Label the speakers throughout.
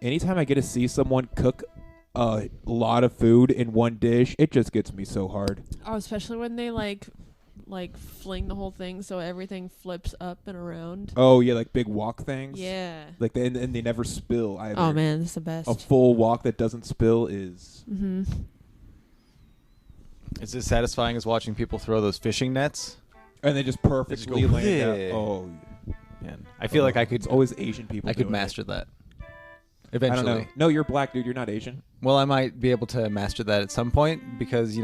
Speaker 1: anytime I get to see someone cook a lot of food in one dish, it just gets me so hard.
Speaker 2: Oh, especially when they like fling the whole thing so everything flips up and around.
Speaker 1: Oh yeah, like big wok things.
Speaker 2: Yeah.
Speaker 1: Like and they never spill either.
Speaker 2: Oh man, that's the best.
Speaker 1: A full wok that doesn't spill is.
Speaker 2: Mm-hmm.
Speaker 3: Is it satisfying as watching people throw those fishing nets?
Speaker 1: And they just perfectly land out. Oh.
Speaker 3: Man, I feel like I could.
Speaker 1: It's always Asian people.
Speaker 3: I could master that. Eventually.
Speaker 1: I don't know. No, you're black, dude. You're not Asian.
Speaker 3: Well, I might be able to master that at some point because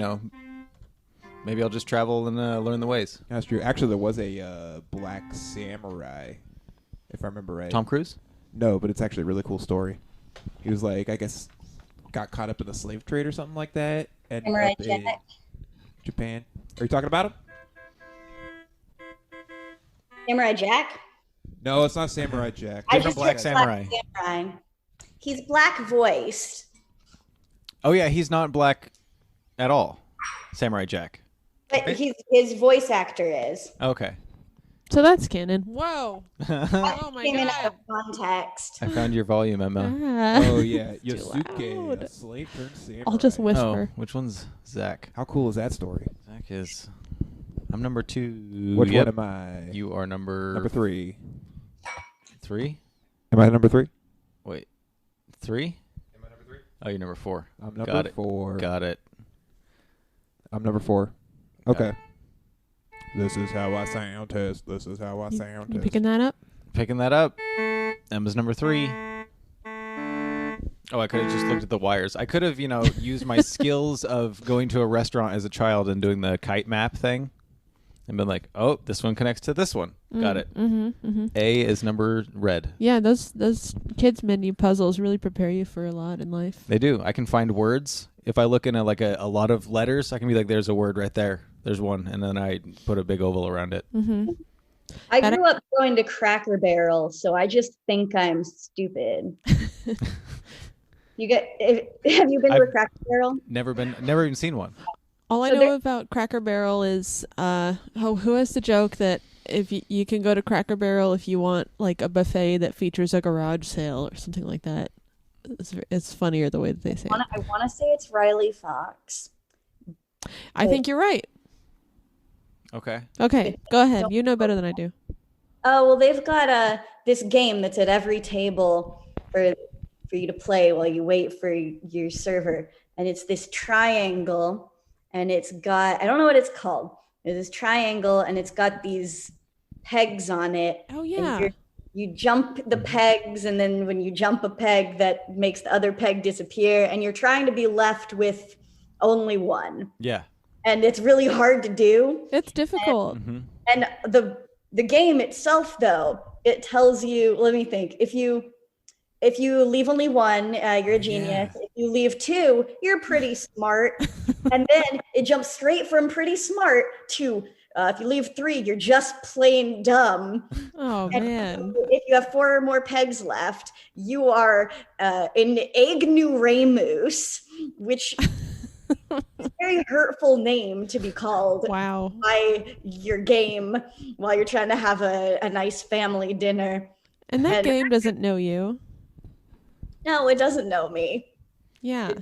Speaker 3: maybe I'll just travel and learn the ways.
Speaker 1: That's true. Actually, there was a black samurai, if I remember right.
Speaker 3: Tom Cruise?
Speaker 1: No, but it's actually a really cool story. He was like, I guess, got caught up in the slave trade or something like that. And
Speaker 4: Samurai
Speaker 1: up in Japan. Are you talking about him?
Speaker 4: Samurai Jack?
Speaker 1: No, it's not Samurai Jack.
Speaker 3: Different Black Samurai.
Speaker 4: He's black voiced.
Speaker 3: Oh yeah, he's not black at all. Samurai Jack.
Speaker 4: But his voice actor is.
Speaker 3: Okay.
Speaker 2: So that's canon. Whoa. Oh my
Speaker 4: Came in out
Speaker 2: god.
Speaker 4: of context.
Speaker 3: I found your volume, Emma.
Speaker 1: Oh yeah,
Speaker 2: Too
Speaker 1: Yosuke,
Speaker 2: loud.
Speaker 1: a slave turned samurai.
Speaker 2: I'll just whisper.
Speaker 3: Oh, which one's Zach?
Speaker 1: How cool is that story?
Speaker 3: Zach is. I'm number 2.
Speaker 1: Which one am I?
Speaker 3: You are number
Speaker 1: 3.
Speaker 3: 3?
Speaker 1: Am I number 3?
Speaker 3: Wait, 3?
Speaker 1: Am I number 3?
Speaker 3: Oh, you're number 4.
Speaker 1: I'm number
Speaker 3: Got it.
Speaker 1: 4.
Speaker 3: Got it.
Speaker 1: I'm number 4. Okay.
Speaker 3: it.
Speaker 1: This is how I sound test. This is how I sound
Speaker 2: You
Speaker 1: test.
Speaker 2: picking that up?
Speaker 3: Picking that up. Emma's number 3. Oh, I could have just looked at the wires. I could have, used my skills of going to a restaurant as a child and doing the kite map thing. And been like, oh, this one connects to this one. Got it.
Speaker 2: Mm-hmm, mm-hmm.
Speaker 3: A is number red.
Speaker 2: Yeah, those kids menu puzzles really prepare you for a lot in life.
Speaker 3: They do. I can find words. If I look in a lot of letters, I can be like, there's a word right there. There's one. And then I put a big oval around it.
Speaker 2: Mm-hmm.
Speaker 4: I grew up going to Cracker Barrel, so I just think I'm stupid. Have you been to a Cracker Barrel?
Speaker 3: Never even seen one.
Speaker 2: All I know about Cracker Barrel is who has the joke that if you can go to Cracker Barrel if you want like a buffet that features a garage sale or something like that. It's funnier the way that they say it.
Speaker 4: I want to say it's Riley Fox.
Speaker 2: I think you're right.
Speaker 3: Okay.
Speaker 2: Okay, go ahead. You know better than I do.
Speaker 4: Oh, well, they've got this game that's at every table for you to play while you wait for your server. And it's this triangle, and it's got, I don't know what it's called. There's this triangle, and it's got these pegs on it.
Speaker 2: Oh, yeah.
Speaker 4: And you jump the pegs, and then when you jump a peg, that makes the other peg disappear, and you're trying to be left with only one.
Speaker 3: Yeah.
Speaker 4: And it's really hard to do.
Speaker 2: It's difficult.
Speaker 4: And the game itself, though, it tells you, let me think, if you leave only one, you're a genius. Yeah. If you leave 2, you're pretty smart. And then it jumps straight from pretty smart to if you leave 3, you're just plain dumb.
Speaker 2: Oh,
Speaker 4: and
Speaker 2: man.
Speaker 4: If you have 4 or more pegs left, you are an ignoramus, which is a very hurtful name to be called.
Speaker 2: Wow.
Speaker 4: By your game while you're trying to have a nice family dinner.
Speaker 2: And that game doesn't know you.
Speaker 4: No, it doesn't know me.
Speaker 2: Yeah.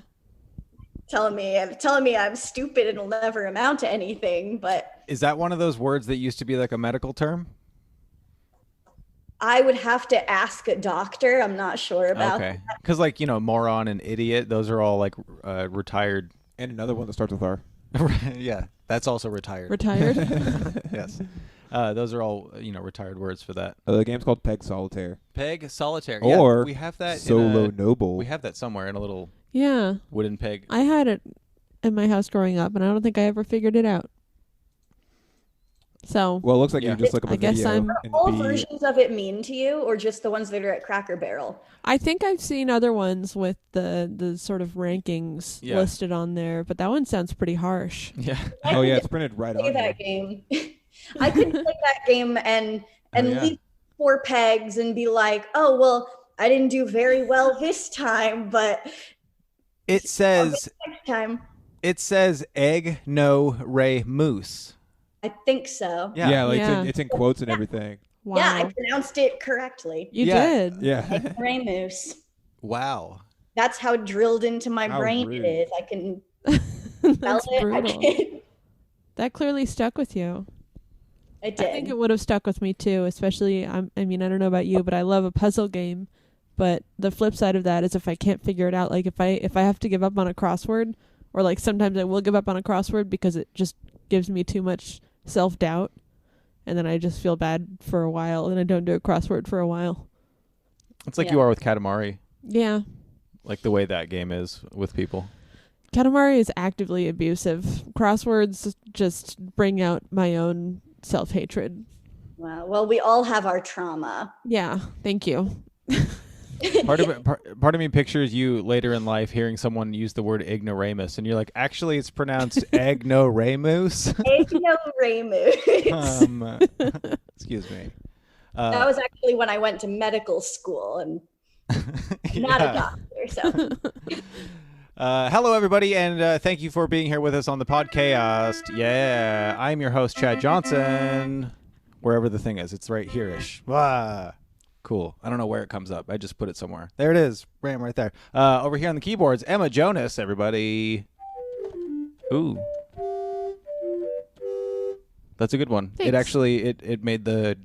Speaker 4: Telling me I'm stupid and will never amount to anything, but
Speaker 3: is that one of those words that used to be like a medical term?
Speaker 4: I would have to ask a doctor. I'm not sure about
Speaker 3: that. Because like, moron and idiot, those are all like retired.
Speaker 1: And another one that starts with R.
Speaker 3: Yeah, that's also retired.
Speaker 2: Retired?
Speaker 3: Yes. Those are all, retired words for that.
Speaker 1: The game's called Peg Solitaire.
Speaker 3: Peg Solitaire.
Speaker 1: Or
Speaker 3: yeah, we have that
Speaker 1: Solo Noble.
Speaker 3: We have that somewhere in a little wooden peg.
Speaker 2: I had it in my house growing up, and I don't think I ever figured it out. So
Speaker 1: well, it looks like you just look up a video.
Speaker 4: Are all versions of it mean to you, or just the ones that are at Cracker Barrel?
Speaker 2: I think I've seen other ones with the sort of rankings listed on there, but that one sounds pretty harsh.
Speaker 3: Yeah.
Speaker 1: Oh yeah, it's printed right on
Speaker 4: that game. I could play that game and leave 4 pegs and be like, oh well, I didn't do very well this time, but
Speaker 3: it says
Speaker 4: next time.
Speaker 3: It says egg no ray moose.
Speaker 4: I think so.
Speaker 1: Yeah, it's in quotes and everything.
Speaker 2: Wow.
Speaker 4: Yeah, I pronounced it correctly.
Speaker 2: You did.
Speaker 1: Yeah.
Speaker 4: Ray moose.
Speaker 3: Wow.
Speaker 4: That's how drilled into my
Speaker 1: How
Speaker 4: brain
Speaker 1: rude.
Speaker 4: it is. I can spell
Speaker 2: That's
Speaker 4: it.
Speaker 2: brutal. That clearly stuck with you.
Speaker 4: It did.
Speaker 2: I think it would have stuck with me too, especially I mean, I don't know about you, but I love a puzzle game. But the flip side of that is if I can't figure it out, like if I have to give up on a crossword, or like sometimes I will give up on a crossword because it just gives me too much self-doubt, and then I just feel bad for a while and I don't do a crossword for a while.
Speaker 3: It's like
Speaker 4: Yeah.
Speaker 3: you are with Katamari,
Speaker 2: Yeah.
Speaker 3: like the way that game is with people.
Speaker 2: Katamari is actively abusive. Crosswords just bring out my own self-hatred.
Speaker 4: Wow. Well, we all have our trauma.
Speaker 2: Yeah, thank you.
Speaker 3: Part of me pictures you later in life hearing someone use the word ignoramus, and you're like, actually, it's pronounced ignoramus.
Speaker 4: Ignoramus.
Speaker 3: Excuse me.
Speaker 4: That was actually when I went to medical school and not a doctor. So
Speaker 3: Hello, everybody, and thank you for being here with us on the Podchaost. Yeah, I'm your host, Chad Johnson. Wherever the thing is, it's right here-ish. Ah, cool. I don't know where it comes up. I just put it somewhere. There it is. Bam, right there. Over here on the keyboards, Emma Jonas, everybody. Ooh. That's a good one.
Speaker 2: Thanks.
Speaker 3: It actually, it made the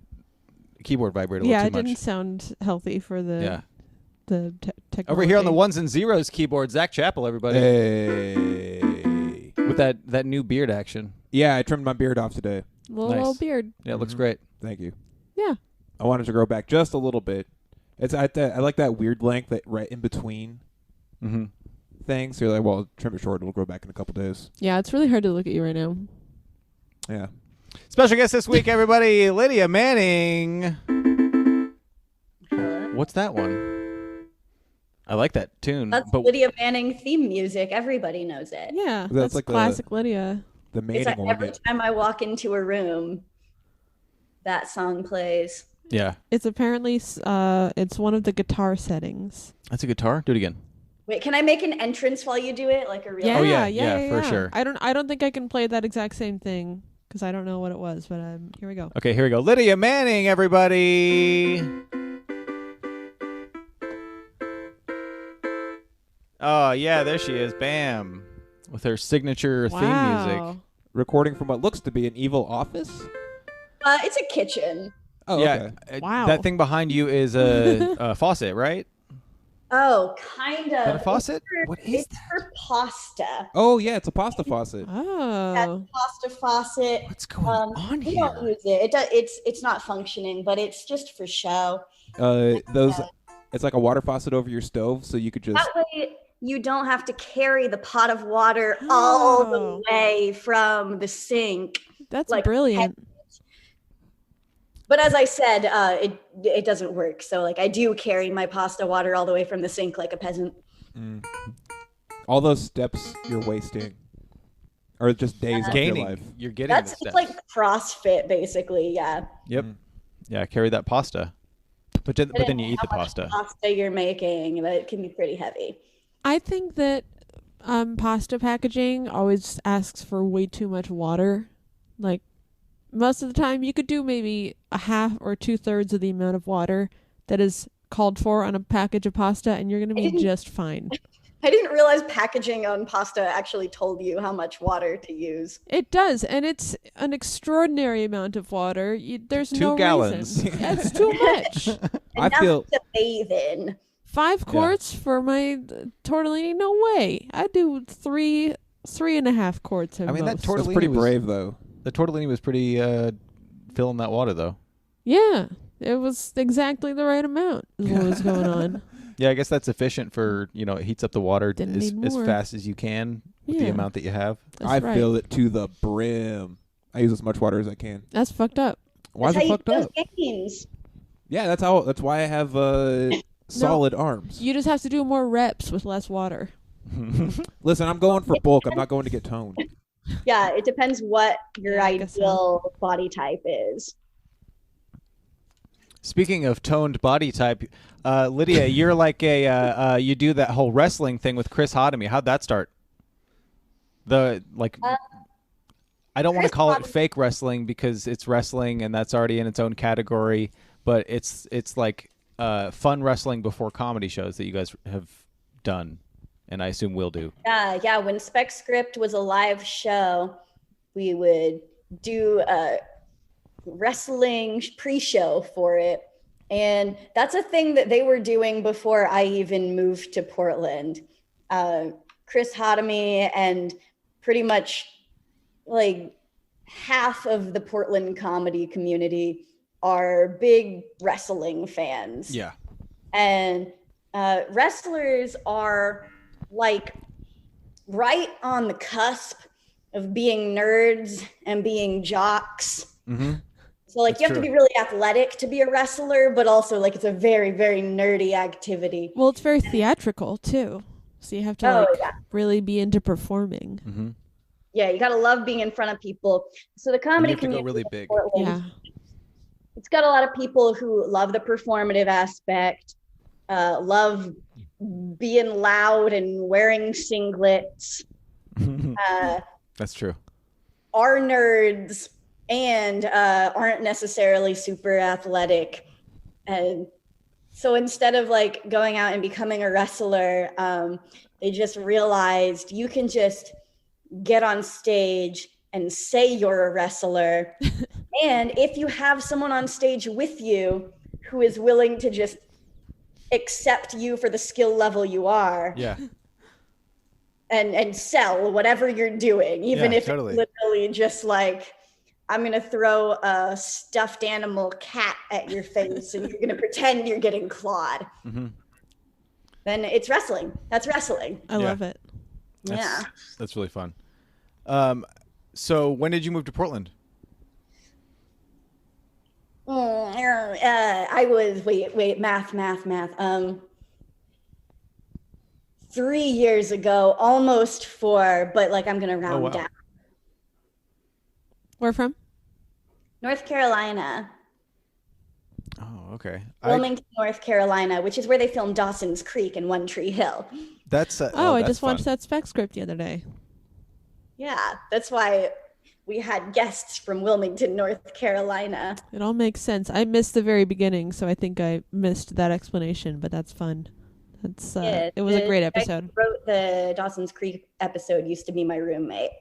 Speaker 3: keyboard vibrate a little
Speaker 2: Yeah,
Speaker 3: too
Speaker 2: it
Speaker 3: much.
Speaker 2: didn't sound healthy for the technology.
Speaker 3: Over here on the ones and zeros keyboard, Zach Chappell, everybody.
Speaker 1: Hey.
Speaker 3: With that new beard action.
Speaker 1: Yeah, I trimmed my beard off today.
Speaker 2: little
Speaker 3: Nice.
Speaker 2: beard.
Speaker 3: Yeah, it looks great.
Speaker 1: Thank you.
Speaker 2: Yeah.
Speaker 1: I wanted to grow back just a little bit. I like that weird length that right in between
Speaker 3: Mm-hmm.
Speaker 1: things. So you're like, well, trim it short. It'll grow back in a couple days.
Speaker 2: Yeah, it's really hard to look at you right now.
Speaker 1: Yeah.
Speaker 3: Special guest this week, everybody, Lydia Manning. What's that one? I like that tune.
Speaker 4: that's
Speaker 3: but
Speaker 4: Lydia Manning theme music. Everybody knows it.
Speaker 2: Yeah,
Speaker 1: That's
Speaker 2: that's
Speaker 1: like the-
Speaker 2: classic Lydia.
Speaker 1: The
Speaker 4: It's
Speaker 1: Manning
Speaker 4: like
Speaker 1: one.
Speaker 4: every time I walk into a room, that song plays.
Speaker 3: yeah,
Speaker 2: It's apparently it's one of the guitar settings.
Speaker 3: that's a guitar. Do it again.
Speaker 4: Wait, can I make an entrance while you do it, like a real?
Speaker 2: Yeah,
Speaker 3: Oh, yeah,
Speaker 2: yeah,
Speaker 3: for sure.
Speaker 2: I don't think I can play that exact same thing because I don't know what it was, but here we go.
Speaker 3: Okay, here we go. Lydia Manning, everybody. Oh, yeah, there she is. Bam. With her signature theme music.
Speaker 1: Recording from what looks to be an evil office.
Speaker 4: It's a kitchen.
Speaker 1: Oh,
Speaker 3: Yeah,
Speaker 1: okay.
Speaker 2: Wow.
Speaker 3: That thing behind you is a faucet, right?
Speaker 4: Oh, kind of.
Speaker 3: Is that a faucet?
Speaker 1: What is
Speaker 4: It's for pasta.
Speaker 1: Oh, yeah, it's a pasta faucet.
Speaker 2: Oh,
Speaker 4: Pasta faucet.
Speaker 3: What's going on
Speaker 4: We don't
Speaker 3: here?
Speaker 4: use it. It's not functioning, but it's just for show.
Speaker 1: It's like a water faucet over your stove, so you could just.
Speaker 4: That way, you don't have to carry the pot of water all the
Speaker 2: Oh.
Speaker 4: way from the sink.
Speaker 2: that's
Speaker 4: like,
Speaker 2: brilliant.
Speaker 4: But as I said, it doesn't work. So like I do carry my pasta water all the way from the sink like a peasant.
Speaker 1: All those steps you're wasting, or just days off your
Speaker 3: Gaining.
Speaker 1: life.
Speaker 3: You're getting
Speaker 4: That's
Speaker 3: the
Speaker 4: it's
Speaker 3: steps.
Speaker 4: like CrossFit basically. Yeah.
Speaker 3: Yep. Yeah, carry that pasta. But then you eat the
Speaker 4: How much
Speaker 3: pasta.
Speaker 4: pasta you're making, but it can be pretty heavy.
Speaker 2: I think that pasta packaging always asks for way too much water. Like most of the time, you could do maybe a half or 2/3 of the amount of water that is called for on a package of pasta, and you're going to be just fine.
Speaker 4: I didn't realize packaging on pasta actually told you how much water to use.
Speaker 2: It does, and it's an extraordinary amount of water. There's
Speaker 3: 2
Speaker 2: no
Speaker 3: gallons.
Speaker 2: reason. That's too much.
Speaker 4: And
Speaker 1: I
Speaker 4: now
Speaker 1: feel-
Speaker 4: to bathe in.
Speaker 2: 5 quarts for my tortellini? No way. I do 3.5 quarts. At
Speaker 3: I mean, that
Speaker 2: most.
Speaker 3: tortellini
Speaker 1: That's pretty
Speaker 3: was-
Speaker 1: brave, though.
Speaker 3: The tortellini was pretty filling that water, though.
Speaker 2: Yeah, it was exactly the right amount. Is what was going on.
Speaker 3: Yeah, I guess that's efficient for, it heats up the water
Speaker 2: Didn't
Speaker 3: as
Speaker 2: need more.
Speaker 3: fast as you can with the
Speaker 2: Yeah.
Speaker 3: amount that you have.
Speaker 2: That's
Speaker 1: I
Speaker 2: right.
Speaker 1: fill it to the brim. I use as much water as I can.
Speaker 2: That's fucked up.
Speaker 1: Why is
Speaker 4: That's
Speaker 1: it
Speaker 4: how you
Speaker 1: fucked
Speaker 4: do those
Speaker 1: up?
Speaker 4: gains.
Speaker 1: Yeah, that's why I have solid arms.
Speaker 2: You just have to do more reps with less water.
Speaker 1: Listen, I'm going for bulk. I'm not going to get toned.
Speaker 4: Yeah, it depends what your
Speaker 2: Yeah, I guess so.
Speaker 4: ideal body type is.
Speaker 3: Speaking of toned body type, Lydia, you're like you do that whole wrestling thing with Chris Hotomy. How'd that start? I don't want to
Speaker 4: Chris
Speaker 3: call it
Speaker 4: Hotomy-
Speaker 3: fake wrestling because it's wrestling and that's already in its own category. But it's like fun wrestling before comedy shows that you guys have done, and I assume will do.
Speaker 4: Yeah. When Spec Script was a live show, we would do a wrestling pre-show for it. And that's a thing that they were doing before I even moved to Portland. Chris Hodamy and pretty much like half of the Portland comedy community are big wrestling fans.
Speaker 3: Yeah.
Speaker 4: And wrestlers are like right on the cusp of being nerds and being jocks.
Speaker 3: Mm-hmm.
Speaker 4: So like
Speaker 3: That's
Speaker 4: you have
Speaker 3: true.
Speaker 4: to be really athletic to be a wrestler, but also like it's a very, very nerdy activity.
Speaker 2: Well, it's very theatrical too. So you have to really be into performing.
Speaker 3: Mm-hmm.
Speaker 4: Yeah, you gotta love being in front of people. So the
Speaker 3: And
Speaker 4: comedy
Speaker 3: you have to go
Speaker 4: community
Speaker 3: really
Speaker 4: in
Speaker 3: big.
Speaker 4: Portland,
Speaker 2: Yeah.
Speaker 4: it's got a lot of people who love the performative aspect, love being loud and wearing singlets,
Speaker 3: That's true.
Speaker 4: are nerds, and aren't necessarily super athletic. And so instead of like going out and becoming a wrestler, they just realized you can just get on stage and say you're a wrestler. And if you have someone on stage with you who is willing to just accept you for the skill level you are,
Speaker 3: Yeah.
Speaker 4: and sell whatever you're doing, even if
Speaker 3: totally.
Speaker 4: it's literally just like, I'm going to throw a stuffed animal cat at your face and you're going to pretend you're getting clawed.
Speaker 3: Mm-hmm.
Speaker 4: Then it's wrestling. That's wrestling.
Speaker 2: I love it.
Speaker 3: That's really fun. So when did you move to Portland?
Speaker 4: I was, math. 3 years ago, almost 4, but like I'm going to round down.
Speaker 2: Where from?
Speaker 4: North Carolina.
Speaker 3: Oh, okay.
Speaker 4: Wilmington, North Carolina, which is where they filmed Dawson's Creek and One Tree Hill.
Speaker 3: That's
Speaker 2: I just watched that Spec Script the other day.
Speaker 4: Yeah, that's why we had guests from Wilmington, North Carolina.
Speaker 2: It all makes sense. I missed the very beginning, so I think I missed that explanation, but that's fun. That's it was a great episode.
Speaker 4: I wrote the Dawson's Creek episode, used to be my roommate.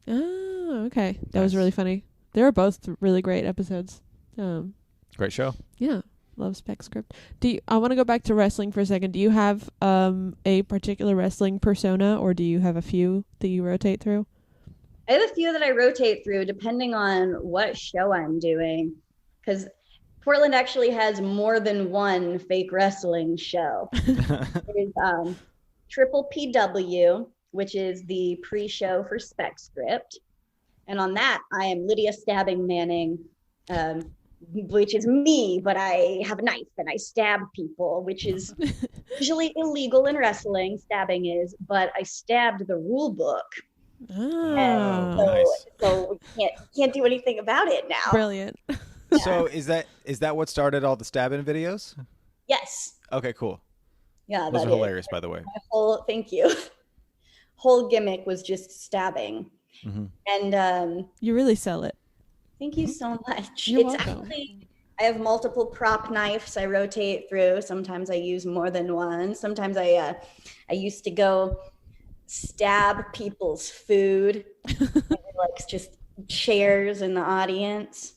Speaker 2: Oh, okay. That was really funny. They were both really great episodes.
Speaker 3: Great show.
Speaker 2: Yeah. Love Spec Script. I want to go back to wrestling for a second. Do you have a particular wrestling persona, or do you have a few that you rotate through?
Speaker 4: I have a few that I rotate through depending on what show I'm doing, because Portland actually has more than one fake wrestling show. It is Triple PW, which is the pre-show for Spec Script. And on that, I am Lydia Stabbing Manning, which is me, but I have a knife and I stab people, which is usually illegal in wrestling, stabbing is, but I stabbed the rule book.
Speaker 2: Oh,
Speaker 4: So we can't do anything about it now.
Speaker 2: brilliant.
Speaker 3: So is that what started all the stabbing videos?
Speaker 4: Yes.
Speaker 3: Okay, cool.
Speaker 4: Yeah,
Speaker 3: Those
Speaker 4: that
Speaker 3: are
Speaker 4: is.
Speaker 3: hilarious, by the way.
Speaker 4: Thank you. Whole gimmick was just stabbing.
Speaker 3: Mm-hmm.
Speaker 4: And
Speaker 2: You really sell it.
Speaker 4: thank you so much.
Speaker 2: You're
Speaker 4: It's
Speaker 2: welcome.
Speaker 4: actually, I have multiple prop knives I rotate through. Sometimes I use more than one. Sometimes I used to go stab people's food, like just chairs in the audience.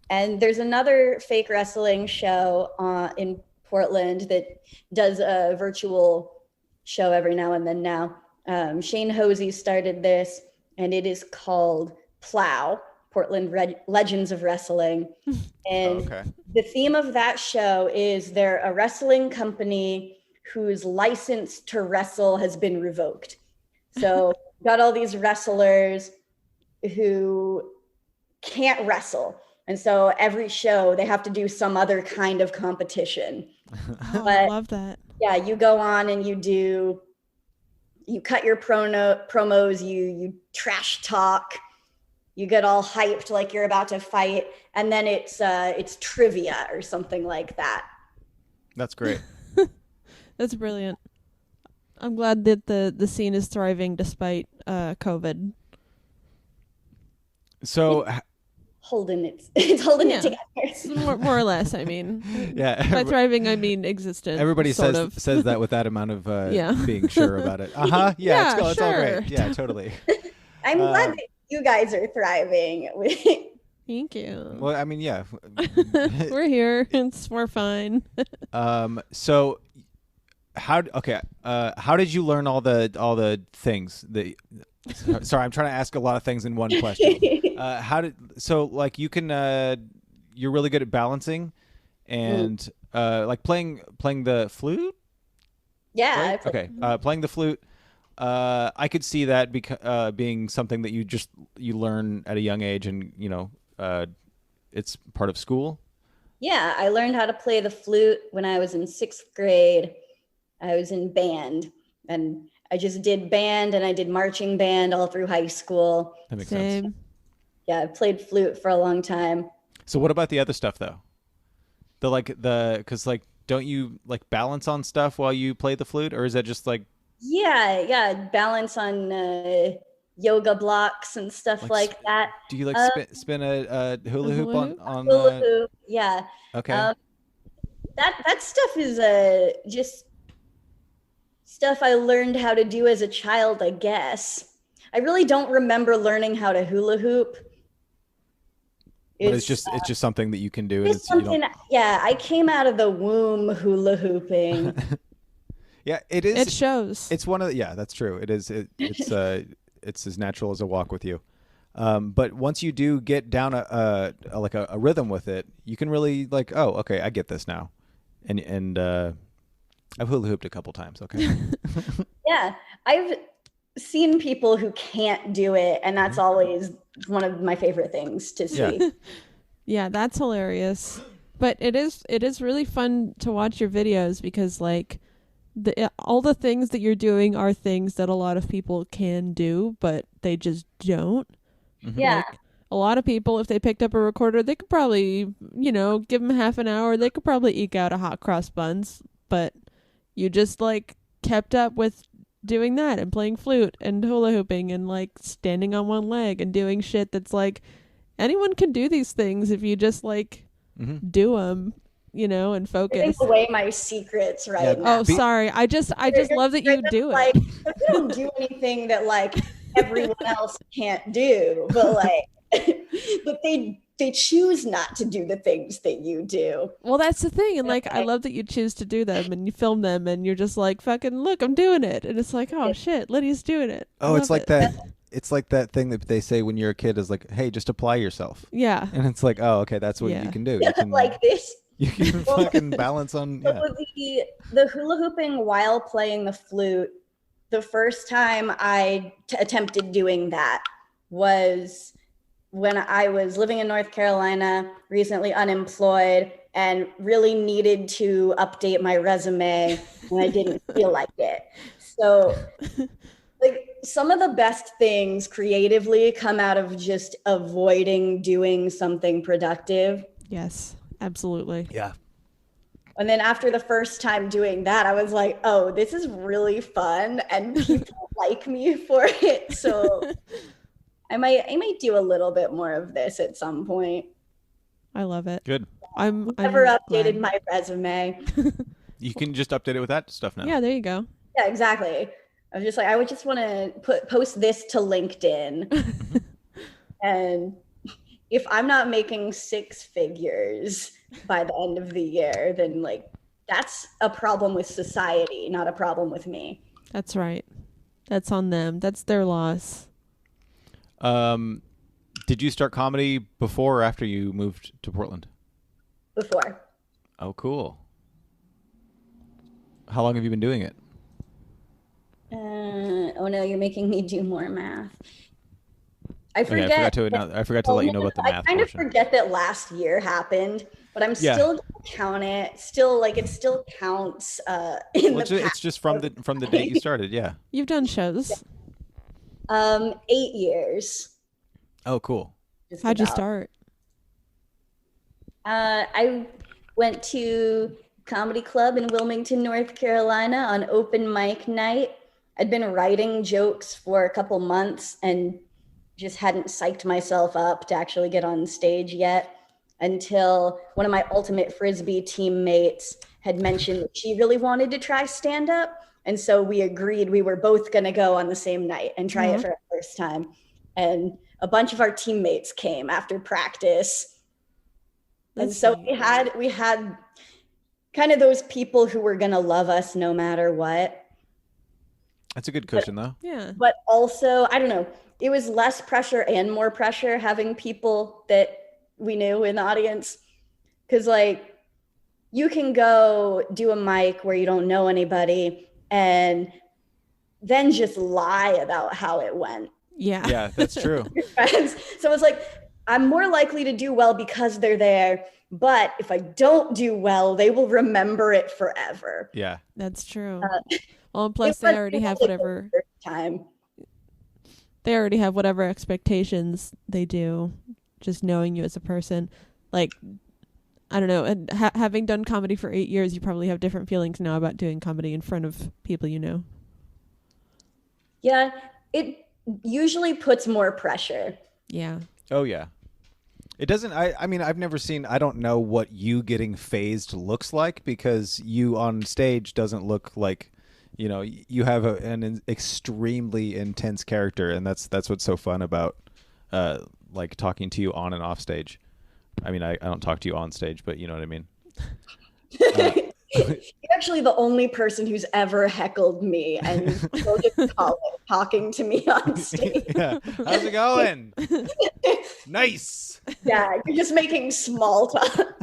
Speaker 4: And there's another fake wrestling show in Portland that does a virtual show every now and then now. Shane Hosey started this, and it is called Plow, Portland Legends of Wrestling. And the theme of that show is they're a wrestling company whose license to wrestle has been revoked. So got all these wrestlers who can't wrestle. And so every show they have to do some other kind of competition.
Speaker 2: Oh, I love that.
Speaker 4: Yeah, you go on and you cut your promos, you trash talk, you get all hyped like you're about to fight, and then it's trivia or something like that.
Speaker 3: That's great.
Speaker 2: That's brilliant. I'm glad that the scene is thriving despite COVID.
Speaker 3: So
Speaker 4: holding it's holding it together.
Speaker 2: More or less, I mean.
Speaker 3: Yeah.
Speaker 2: By thriving, I mean existent.
Speaker 3: Everybody
Speaker 2: sort
Speaker 3: says that with that amount of
Speaker 2: Yeah.
Speaker 3: being sure about it. Yeah,
Speaker 2: Yeah,
Speaker 3: it's all
Speaker 2: sure.
Speaker 3: great. Yeah, totally.
Speaker 4: I'm glad that you guys are thriving.
Speaker 2: Thank you.
Speaker 3: Well, I mean, yeah.
Speaker 2: We're here. We're fine.
Speaker 3: So how did you learn all the things? Sorry, I'm trying to ask a lot of things in one question. You can you're really good at balancing and like playing the flute?
Speaker 4: Yeah.
Speaker 3: Right? Okay. Playing the flute. I could see that being something that you learn at a young age, and it's part of school.
Speaker 4: Yeah, I learned how to play the flute when I was in 6th grade. I was in band, and I just did band, and I did marching band all through high school.
Speaker 3: That makes sense.
Speaker 4: Yeah, I played flute for a long time.
Speaker 3: So what about the other stuff though? Because don't you like balance on stuff while you play the flute, or is that just like?
Speaker 4: Yeah, balance on yoga blocks and stuff like that.
Speaker 3: Do you like spin a hula hoop on
Speaker 4: hula hoop? Yeah.
Speaker 3: Okay.
Speaker 4: That stuff is just stuff I learned how to do as a child, I guess. I really don't remember learning how to hula hoop.
Speaker 3: It's just something that you can do.
Speaker 4: It's something. Yeah, I came out of the womb hula hooping.
Speaker 3: Yeah, it is.
Speaker 2: It shows.
Speaker 3: It's one of that's true. It is. It's as natural as a walk with you. But once you do get down a rhythm with it, you can really like, oh, okay, I get this now. And I've hula hooped a couple times. Okay.
Speaker 4: Yeah, I've seen people who can't do it, and that's always one of my favorite things to see.
Speaker 2: Yeah, that's hilarious. But it is really fun to watch your videos because like all the things that you're doing are things that a lot of people can do, but they just don't.
Speaker 3: Mm-hmm.
Speaker 4: Yeah.
Speaker 2: Like, a lot of people, if they picked up a recorder, they could probably, give them half an hour. They could probably eke out a hot cross buns, but you just like kept up with doing that and playing flute and hula hooping and like standing on one leg and doing shit that's like anyone can do these things if you just like do them. And focus.
Speaker 4: Giving away my secrets right now.
Speaker 2: Oh, sorry. I just love that you do it.
Speaker 4: Like, you don't do anything that like everyone else can't do, but like, but they choose not to do the things that you do.
Speaker 2: Well, that's the thing, and like I love that you choose to do them and you film them, and you're just like, fucking look, I'm doing it, and it's like, oh shit, Lydia's doing it.
Speaker 3: Oh, it's like that. It's like that thing that they say when you're a kid is like, hey, just apply yourself.
Speaker 2: Yeah.
Speaker 3: And it's like, oh, okay, that's what you can do.
Speaker 4: Yeah,
Speaker 3: you can,
Speaker 4: like this.
Speaker 3: You can fucking balance on. Yeah.
Speaker 4: The hula hooping while playing the flute, the first time I attempted doing that was when I was living in North Carolina, recently unemployed, and really needed to update my resume, and I didn't feel like it. So, like, some of the best things creatively come out of just avoiding doing something productive.
Speaker 2: Yes. Absolutely.
Speaker 3: Yeah.
Speaker 4: And then after the first time doing that, I was like, oh, this is really fun and people like me for it. So I might do a little bit more of this at some point.
Speaker 2: I love it.
Speaker 3: Good.
Speaker 2: I'm
Speaker 4: never updated my resume.
Speaker 3: You can just update it with that stuff now.
Speaker 2: Yeah, there you go.
Speaker 4: Yeah, exactly. I was just like, I would just want to post this to LinkedIn. And if I'm not making 6 figures by the end of the year, then like that's a problem with society, not a problem with me.
Speaker 2: That's right. That's on them. That's their loss.
Speaker 3: Did you start comedy before or after you moved to Portland?
Speaker 4: Before.
Speaker 3: Oh, cool. How long have you been doing it?
Speaker 4: Oh no, you're making me do more math. I forget.
Speaker 3: I forgot to let you know about the math.
Speaker 4: I kind of forget that last year happened, but I'm still gonna count it. Still, like it still counts.
Speaker 3: It's just from the date you started. Yeah.
Speaker 2: You've done shows.
Speaker 4: 8 years.
Speaker 3: Oh, cool.
Speaker 2: How'd you start?
Speaker 4: I went to comedy club in Wilmington, North Carolina on open mic night. I'd been writing jokes for a couple months and just hadn't psyched myself up to actually get on stage yet until one of my ultimate Frisbee teammates had mentioned that she really wanted to try stand up. And so we agreed we were both going to go on the same night and try it for the first time. And a bunch of our teammates came after practice. And so we had kind of those people who were going to love us no matter what.
Speaker 3: That's a good cushion, though.
Speaker 2: Yeah.
Speaker 4: But also, I don't know, it was less pressure and more pressure having people that we knew in the audience. Because, like, you can go do a mic where you don't know anybody and then just lie about how it went.
Speaker 2: Yeah.
Speaker 3: Yeah, that's true.
Speaker 4: So it's like, I'm more likely to do well because they're there. But if I don't do well, they will remember it forever.
Speaker 3: Yeah.
Speaker 2: That's true. Well, and plus they already have whatever
Speaker 4: time.
Speaker 2: They already have whatever expectations they do, just knowing you as a person. Like, I don't know, and having done comedy for 8 years, you probably have different feelings now about doing comedy in front of people you know.
Speaker 4: Yeah, it usually puts more pressure.
Speaker 2: Yeah.
Speaker 3: Oh, yeah. It doesn't, I mean, I've never seen, I don't know what you getting phased looks like, because you on stage doesn't look like, you know, you have an extremely intense character, and that's what's so fun about like talking to you on and off stage. I mean, I don't talk to you on stage, but you know what I mean.
Speaker 4: You're actually the only person who's ever heckled me and still just talking to me on stage.
Speaker 3: Yeah. How's it going? Nice.
Speaker 4: Yeah, you're just making small talk.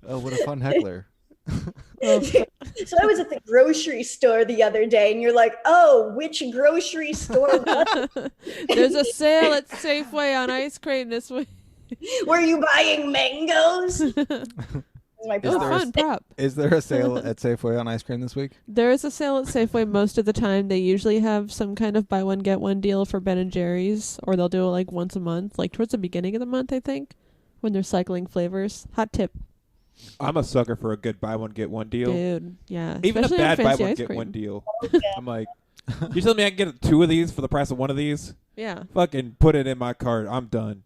Speaker 3: Oh, what a fun heckler.
Speaker 4: So I was at the grocery store the other day, and you're like, "Oh, which grocery store was it?
Speaker 2: There's a sale at Safeway on ice cream this week."
Speaker 4: Were you buying mangoes?" My
Speaker 2: It's a fun prop.
Speaker 3: Is there a sale at Safeway on ice cream this week?
Speaker 2: There is a sale at Safeway most of the time. They usually have some kind of buy one get one deal for Ben and Jerry's, or they'll do it like once a month, like towards the beginning of the month, I think, when they're cycling flavors. Hot tip.
Speaker 1: I'm a sucker for a good buy one get one deal.
Speaker 2: Dude, yeah.
Speaker 1: Even a
Speaker 2: Especially on
Speaker 1: bad buy
Speaker 2: fancy
Speaker 1: one
Speaker 2: ice
Speaker 1: get
Speaker 2: cream.
Speaker 1: one deal. I'm like, you telling me I can get 2 of these for the price of 1 of these?
Speaker 2: Yeah.
Speaker 1: Fucking put it in my cart. I'm done.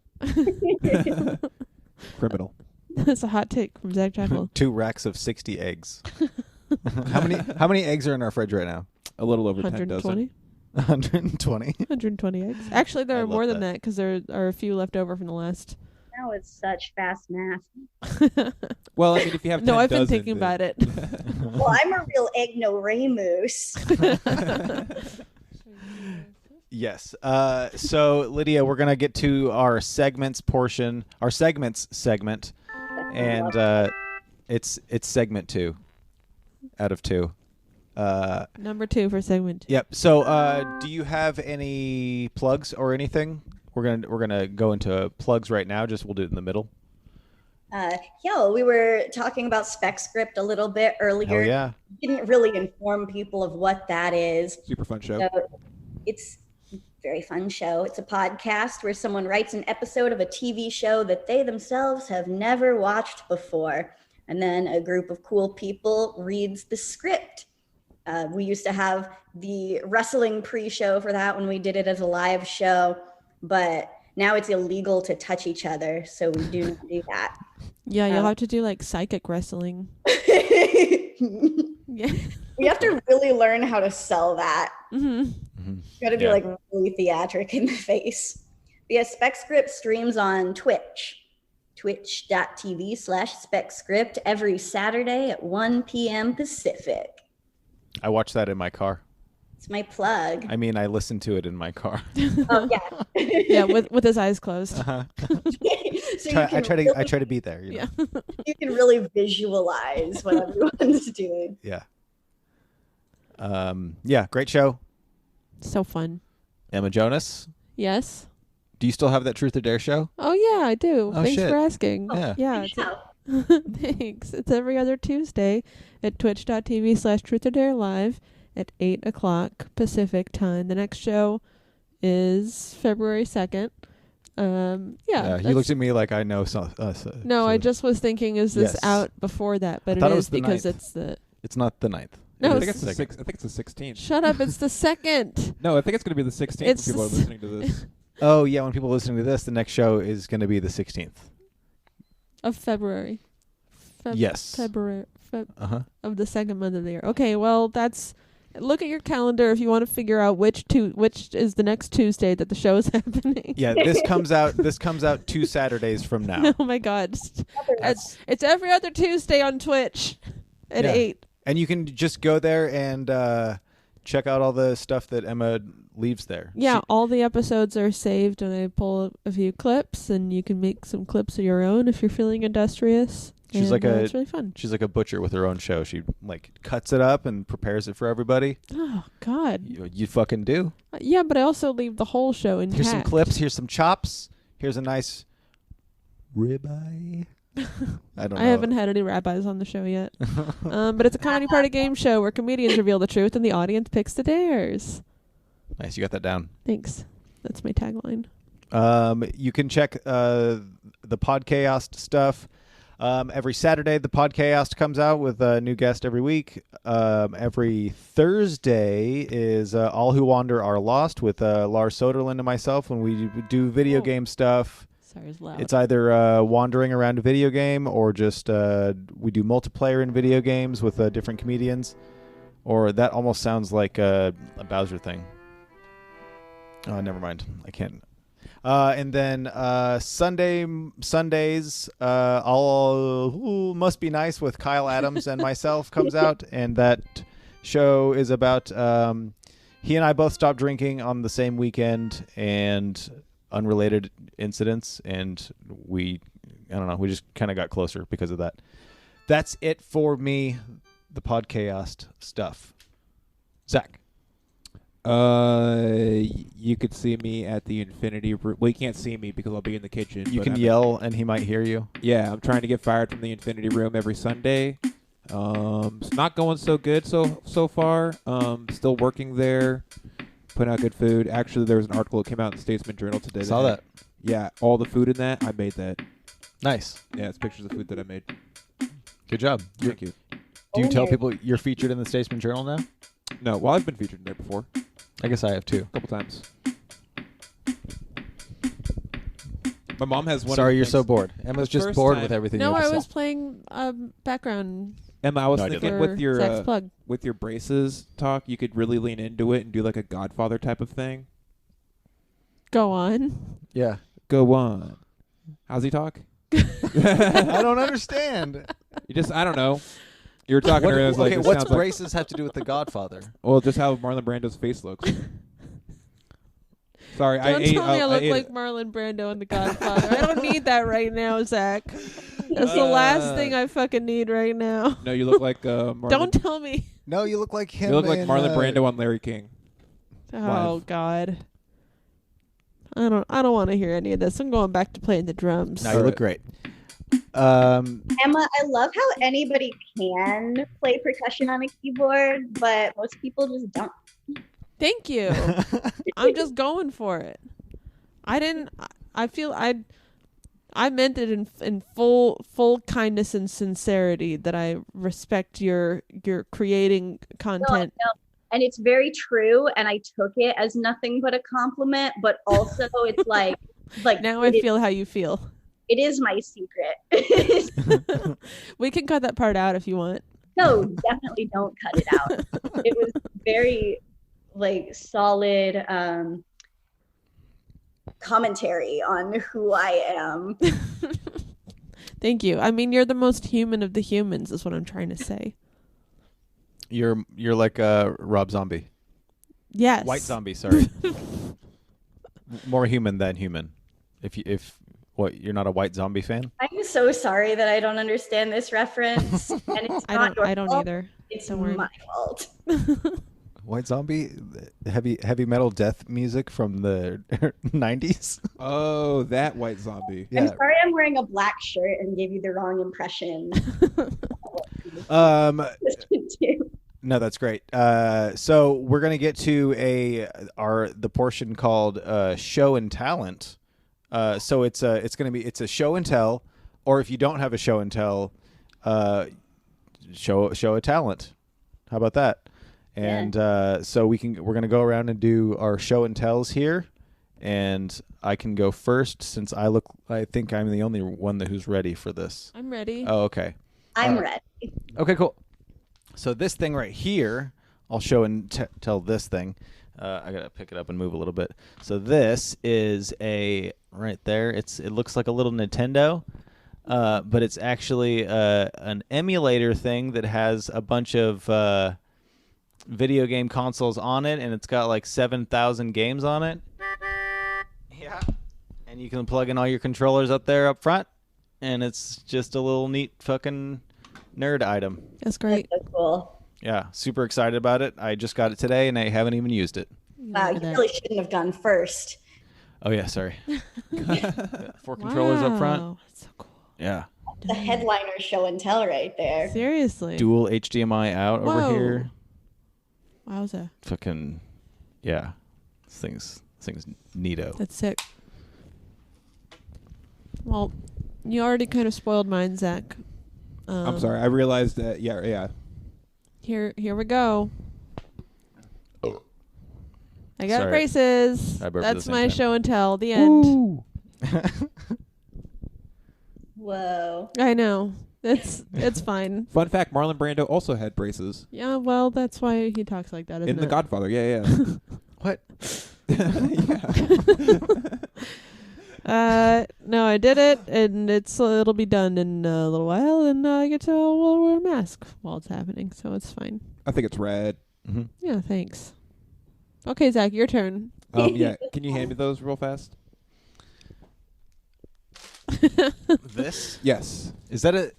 Speaker 1: Criminal.
Speaker 2: That's a hot take from Zach Chappell.
Speaker 3: 2 racks of 60 eggs. How many eggs are in our fridge right now?
Speaker 1: A little over 10 dozen.
Speaker 3: 120.
Speaker 2: 120 eggs. Actually, there
Speaker 3: I
Speaker 2: are more
Speaker 3: love
Speaker 2: than that because there are a few left over from the last.
Speaker 4: Now it's such fast math.
Speaker 1: Well, I mean, if you have 10
Speaker 2: No, I've been
Speaker 1: dozen,
Speaker 2: thinking
Speaker 1: then-
Speaker 2: about it.
Speaker 4: Well, I'm a real ignoramus.
Speaker 3: Yes. So Lydia, we're gonna get to our segments segment, and it's segment 2 out of 2.
Speaker 2: Number 2 for segment 2.
Speaker 3: Yep. So do you have any plugs or anything? We're gonna go into plugs right now. We'll do it in the middle.
Speaker 4: Yeah, we were talking about SpecScript a little bit earlier.
Speaker 3: Oh yeah.
Speaker 4: We didn't really inform people of what that is.
Speaker 1: Super fun show.
Speaker 4: So it's a very fun show. It's a podcast where someone writes an episode of a TV show that they themselves have never watched before. And then a group of cool people reads the script. We used to have the wrestling pre-show for that when we did it as a live show, but now it's illegal to touch each other, so we do not do that.
Speaker 2: Yeah, you'll have to do like psychic wrestling. Yeah.
Speaker 4: We have to really learn how to sell that.
Speaker 2: Mm-hmm.
Speaker 3: Mm-hmm.
Speaker 4: You got to be like really theatric in the face. But yeah, SpecScript streams on Twitch, twitch.tv/SpecScript every Saturday at 1 p.m. Pacific.
Speaker 3: I watch that in my car.
Speaker 4: It's my plug.
Speaker 3: I mean, I listen to it in my car.
Speaker 4: Oh yeah.
Speaker 2: Yeah, with his eyes closed.
Speaker 3: Uh-huh.
Speaker 4: So
Speaker 3: I try to be there. You know?
Speaker 2: Yeah.
Speaker 4: You can really visualize what everyone's doing.
Speaker 3: Yeah. Yeah. Great show.
Speaker 2: So fun.
Speaker 3: Emma Jonas.
Speaker 2: Yes.
Speaker 3: Do you still have that Truth or Dare show?
Speaker 2: Oh yeah, I do.
Speaker 3: Oh,
Speaker 2: Thanks
Speaker 3: shit.
Speaker 2: for asking.
Speaker 3: Yeah.
Speaker 2: Yeah.
Speaker 4: Yeah.
Speaker 2: Thanks. It's every other Tuesday at twitch.tv/truthordare live at 8 o'clock Pacific time. The next show is February 2nd.
Speaker 3: He looks at me like I know.
Speaker 2: No, I just was thinking, is this
Speaker 3: Yes.
Speaker 2: out before that? But
Speaker 3: I thought
Speaker 2: it
Speaker 3: it
Speaker 2: is
Speaker 3: was the
Speaker 2: because
Speaker 3: 9th.
Speaker 2: it's the...
Speaker 3: It's not the 9th.
Speaker 2: No,
Speaker 1: I
Speaker 2: it's
Speaker 1: think it's the
Speaker 3: second.
Speaker 1: I think it's the 16th.
Speaker 2: Shut up! It's the 2nd
Speaker 1: No, I think it's going to be the 16th
Speaker 2: It's
Speaker 1: when people are
Speaker 2: the
Speaker 1: listening to this.
Speaker 3: Oh yeah, when people are listening to this, the next show is going to be the 16th.
Speaker 2: of February.
Speaker 3: Yes.
Speaker 2: February
Speaker 3: Uh-huh.
Speaker 2: of the 2nd month of the year. Okay, well that's. Look at your calendar if you want to figure out which is the next Tuesday that the show is happening.
Speaker 3: Yeah, this comes out 2 Saturdays from now.
Speaker 2: Oh my God! It's every other Tuesday on Twitch at 8.
Speaker 3: And you can just go there and check out all the stuff that Emma leaves there.
Speaker 2: Yeah, all the episodes are saved, and I pull a few clips, and you can make some clips of your own if you're feeling industrious.
Speaker 3: She's
Speaker 2: and,
Speaker 3: like
Speaker 2: it's really fun.
Speaker 3: She's like a butcher with her own show. She like cuts it up and prepares it for everybody.
Speaker 2: Oh God!
Speaker 3: You fucking do.
Speaker 2: Yeah, but I also leave the whole show intact.
Speaker 3: Here's some clips. Here's some chops. Here's a nice ribeye. I don't know.
Speaker 2: I haven't had any rabbis on the show yet. But it's a comedy party game show where comedians reveal the truth and the audience picks the dares.
Speaker 3: Nice, you got that down.
Speaker 2: Thanks. That's my tagline.
Speaker 3: You can check the Podchaost stuff. Every Saturday, the Podchaost comes out with a new guest every week. Every Thursday is All Who Wander Are Lost with Lars Soderlund and myself when we do video game stuff.
Speaker 2: Sorry, it's loud.
Speaker 3: It's either wandering around a video game or just we do multiplayer in video games with different comedians. Or that almost sounds like a Bowser thing. Oh, never mind. I can't. And then Sundays, all Must Be Nice with Kyle Adams and myself comes out, and that show is about he and I both stopped drinking on the same weekend and unrelated incidents, and we just kind of got closer because of that. That's it for me, the Podchaost stuff. Zach.
Speaker 1: You could see me at the Infinity Room. Well, you can't see me because I'll be in the kitchen.
Speaker 3: You
Speaker 1: but
Speaker 3: can yell and he might hear you.
Speaker 1: Yeah, I'm trying to get fired from the Infinity Room every Sunday. It's not going so good so far. Still working there, putting out good food. Actually, there was an article that came out in the Statesman Journal today.
Speaker 3: Saw that.
Speaker 1: Yeah, all the food in that, I made that.
Speaker 3: Nice.
Speaker 1: Yeah, it's pictures of food that I made.
Speaker 3: Good job.
Speaker 1: Thank you.
Speaker 3: Do you tell people you're featured in the Statesman Journal now?
Speaker 1: No, well, I've been featured in there before.
Speaker 3: I guess I have too.
Speaker 1: A couple times. My mom has one.
Speaker 3: Sorry,
Speaker 1: of the
Speaker 3: you're so
Speaker 1: things-
Speaker 3: bored. Emma's
Speaker 1: The
Speaker 3: just
Speaker 1: first
Speaker 3: bored
Speaker 1: time-
Speaker 3: with everything.
Speaker 2: No,
Speaker 3: you have
Speaker 2: I
Speaker 3: to
Speaker 2: was
Speaker 3: say.
Speaker 2: playing background
Speaker 1: Emma, I was
Speaker 3: No, I
Speaker 1: thinking
Speaker 2: for
Speaker 1: with your
Speaker 2: Zach's plug.
Speaker 1: with your braces talk, you could really lean into it and do like a Godfather type of thing.
Speaker 2: Go on.
Speaker 3: Yeah.
Speaker 1: Go on. How's he talk?
Speaker 3: I don't understand.
Speaker 1: You just, I don't know. You were talking earlier. I was like,
Speaker 3: Okay,
Speaker 1: this
Speaker 3: what's
Speaker 1: sounds like,
Speaker 3: braces have to do with The Godfather?
Speaker 1: well, just how Marlon Brando's face looks. Sorry, I
Speaker 2: Don't
Speaker 1: ate.
Speaker 2: tell me I look
Speaker 1: ate
Speaker 2: like Marlon Brando in The Godfather. I don't need that right now, Zach. That's the last thing I fucking need right now.
Speaker 1: No, you look like Marlon.
Speaker 2: Don't tell me.
Speaker 3: No, you look like him.
Speaker 1: You look like
Speaker 3: in,
Speaker 1: Marlon Brando on Larry King.
Speaker 2: Oh
Speaker 1: Live.
Speaker 2: God. I don't want to hear any of this. I'm going back to playing the drums.
Speaker 3: No, you look great.
Speaker 4: Emma, I love how anybody can play percussion on a keyboard, but most people just don't.
Speaker 2: Thank you. I'm just going for it. I feel I meant it in full kindness and sincerity that I respect your creating content.
Speaker 4: No. And it's very true, and I took it as nothing but a compliment, but also it's like
Speaker 2: Now I feel how you feel.
Speaker 4: it is my secret.
Speaker 2: We can cut that part out if you want.
Speaker 4: No, definitely don't cut it out. It was very solid commentary on who I am.
Speaker 2: Thank you. I mean, you're the most human of the humans is what I'm trying to say.
Speaker 3: You're like Rob Zombie.
Speaker 2: Yes.
Speaker 3: White Zombie, sorry. More human than human. If you're not a White Zombie fan?
Speaker 4: I'm so sorry that I don't understand this reference. And it's not your
Speaker 2: I don't
Speaker 4: fault.
Speaker 2: either.
Speaker 4: It's
Speaker 2: Don't worry.
Speaker 4: my fault.
Speaker 3: White Zombie, heavy metal death music from the 90s.
Speaker 1: Oh, that White Zombie.
Speaker 4: I'm sorry I'm wearing a black shirt and gave you the wrong impression.
Speaker 3: No, that's great. So we're gonna get to the portion called show and talent. So it's a show and tell, or if you don't have a show and tell, show a talent. How about that? And so we're going to go around and do our show and tells here. And I can go first since I think I'm the only one who's ready for this.
Speaker 2: I'm ready.
Speaker 3: Oh, okay.
Speaker 4: I'm ready.
Speaker 3: Okay, cool. So this thing right here, I'll show and tell this thing. I got to pick it up and move a little bit. So this is right there. It looks like a little Nintendo, but it's actually an emulator thing that has a bunch of video game consoles on it, and it's got like 7,000 games on it. Yeah. And you can plug in all your controllers up there up front, and it's just a little neat fucking nerd item.
Speaker 2: That's great.
Speaker 4: That's so cool.
Speaker 3: Yeah, super excited about it. I just got it today, and I haven't even used it.
Speaker 4: Wow, you really shouldn't have gone first.
Speaker 3: Oh, yeah, sorry. 4 controllers up front.
Speaker 2: That's so cool.
Speaker 3: Yeah.
Speaker 4: The headliner show and tell right there.
Speaker 2: Seriously.
Speaker 3: Dual HDMI out over here.
Speaker 2: Wowza.
Speaker 3: Fucking, yeah. This thing's neato.
Speaker 2: That's sick. Well, you already kind of spoiled mine, Zach.
Speaker 1: I'm sorry. I realized that. Yeah.
Speaker 2: Here we go. I got
Speaker 3: Sorry.
Speaker 2: braces.
Speaker 3: I burped at the
Speaker 2: That's
Speaker 3: same
Speaker 2: my
Speaker 3: time.
Speaker 2: show and tell. The end.
Speaker 4: Whoa.
Speaker 2: I know. It's fine.
Speaker 1: Fun fact: Marlon Brando also had braces
Speaker 2: Yeah, well, that's why he talks like that, isn't
Speaker 1: in The
Speaker 2: it?
Speaker 1: Godfather. Yeah.
Speaker 3: What?
Speaker 2: No, I did it, and it'll be done in a little while, and I get to wear a mask while it's happening, so it's fine.
Speaker 1: I think it's rad.
Speaker 3: Mm-hmm.
Speaker 2: Yeah, thanks. Okay, Zach, your turn.
Speaker 1: Yeah. Can you hand me those real fast?
Speaker 3: This?
Speaker 1: Yes.
Speaker 3: Is that a...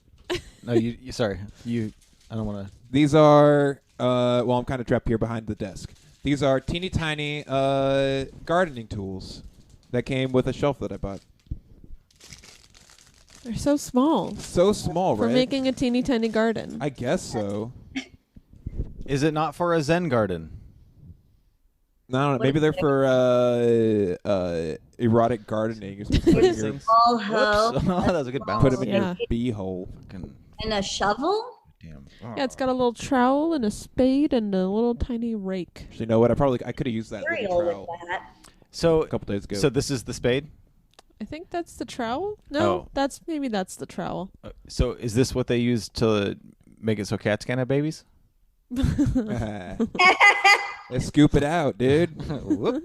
Speaker 3: No, you sorry. I don't want to...
Speaker 1: These are. Well, I'm kind of trapped here behind the desk. These are teeny tiny gardening tools that came with a shelf that I bought.
Speaker 2: They're so small
Speaker 1: So small,
Speaker 2: for
Speaker 1: right?
Speaker 2: making a teeny tiny garden.
Speaker 1: I guess so.
Speaker 3: Is it not for a Zen garden?
Speaker 1: No, I don't know. Maybe they're for erotic gardening. You're supposed to put, in your,
Speaker 4: Small hoe
Speaker 3: Whoops. Oh, that was a good bounce.
Speaker 1: put them in
Speaker 2: Yeah.
Speaker 1: your bee hole.
Speaker 3: Fucking
Speaker 4: and a shovel.
Speaker 3: damn.
Speaker 2: Yeah, it's got a little trowel and a spade and a little tiny rake.
Speaker 1: Actually, you know what? I could have used that little
Speaker 4: Cereal
Speaker 1: trowel
Speaker 4: with that.
Speaker 3: So
Speaker 1: a couple days ago.
Speaker 3: So this is the spade?
Speaker 2: I think that's the trowel. No,
Speaker 3: Oh.
Speaker 2: that's the trowel.
Speaker 3: So is this what they use to make it so cats can't have babies?
Speaker 1: Let's scoop it out, dude.
Speaker 3: Whoop.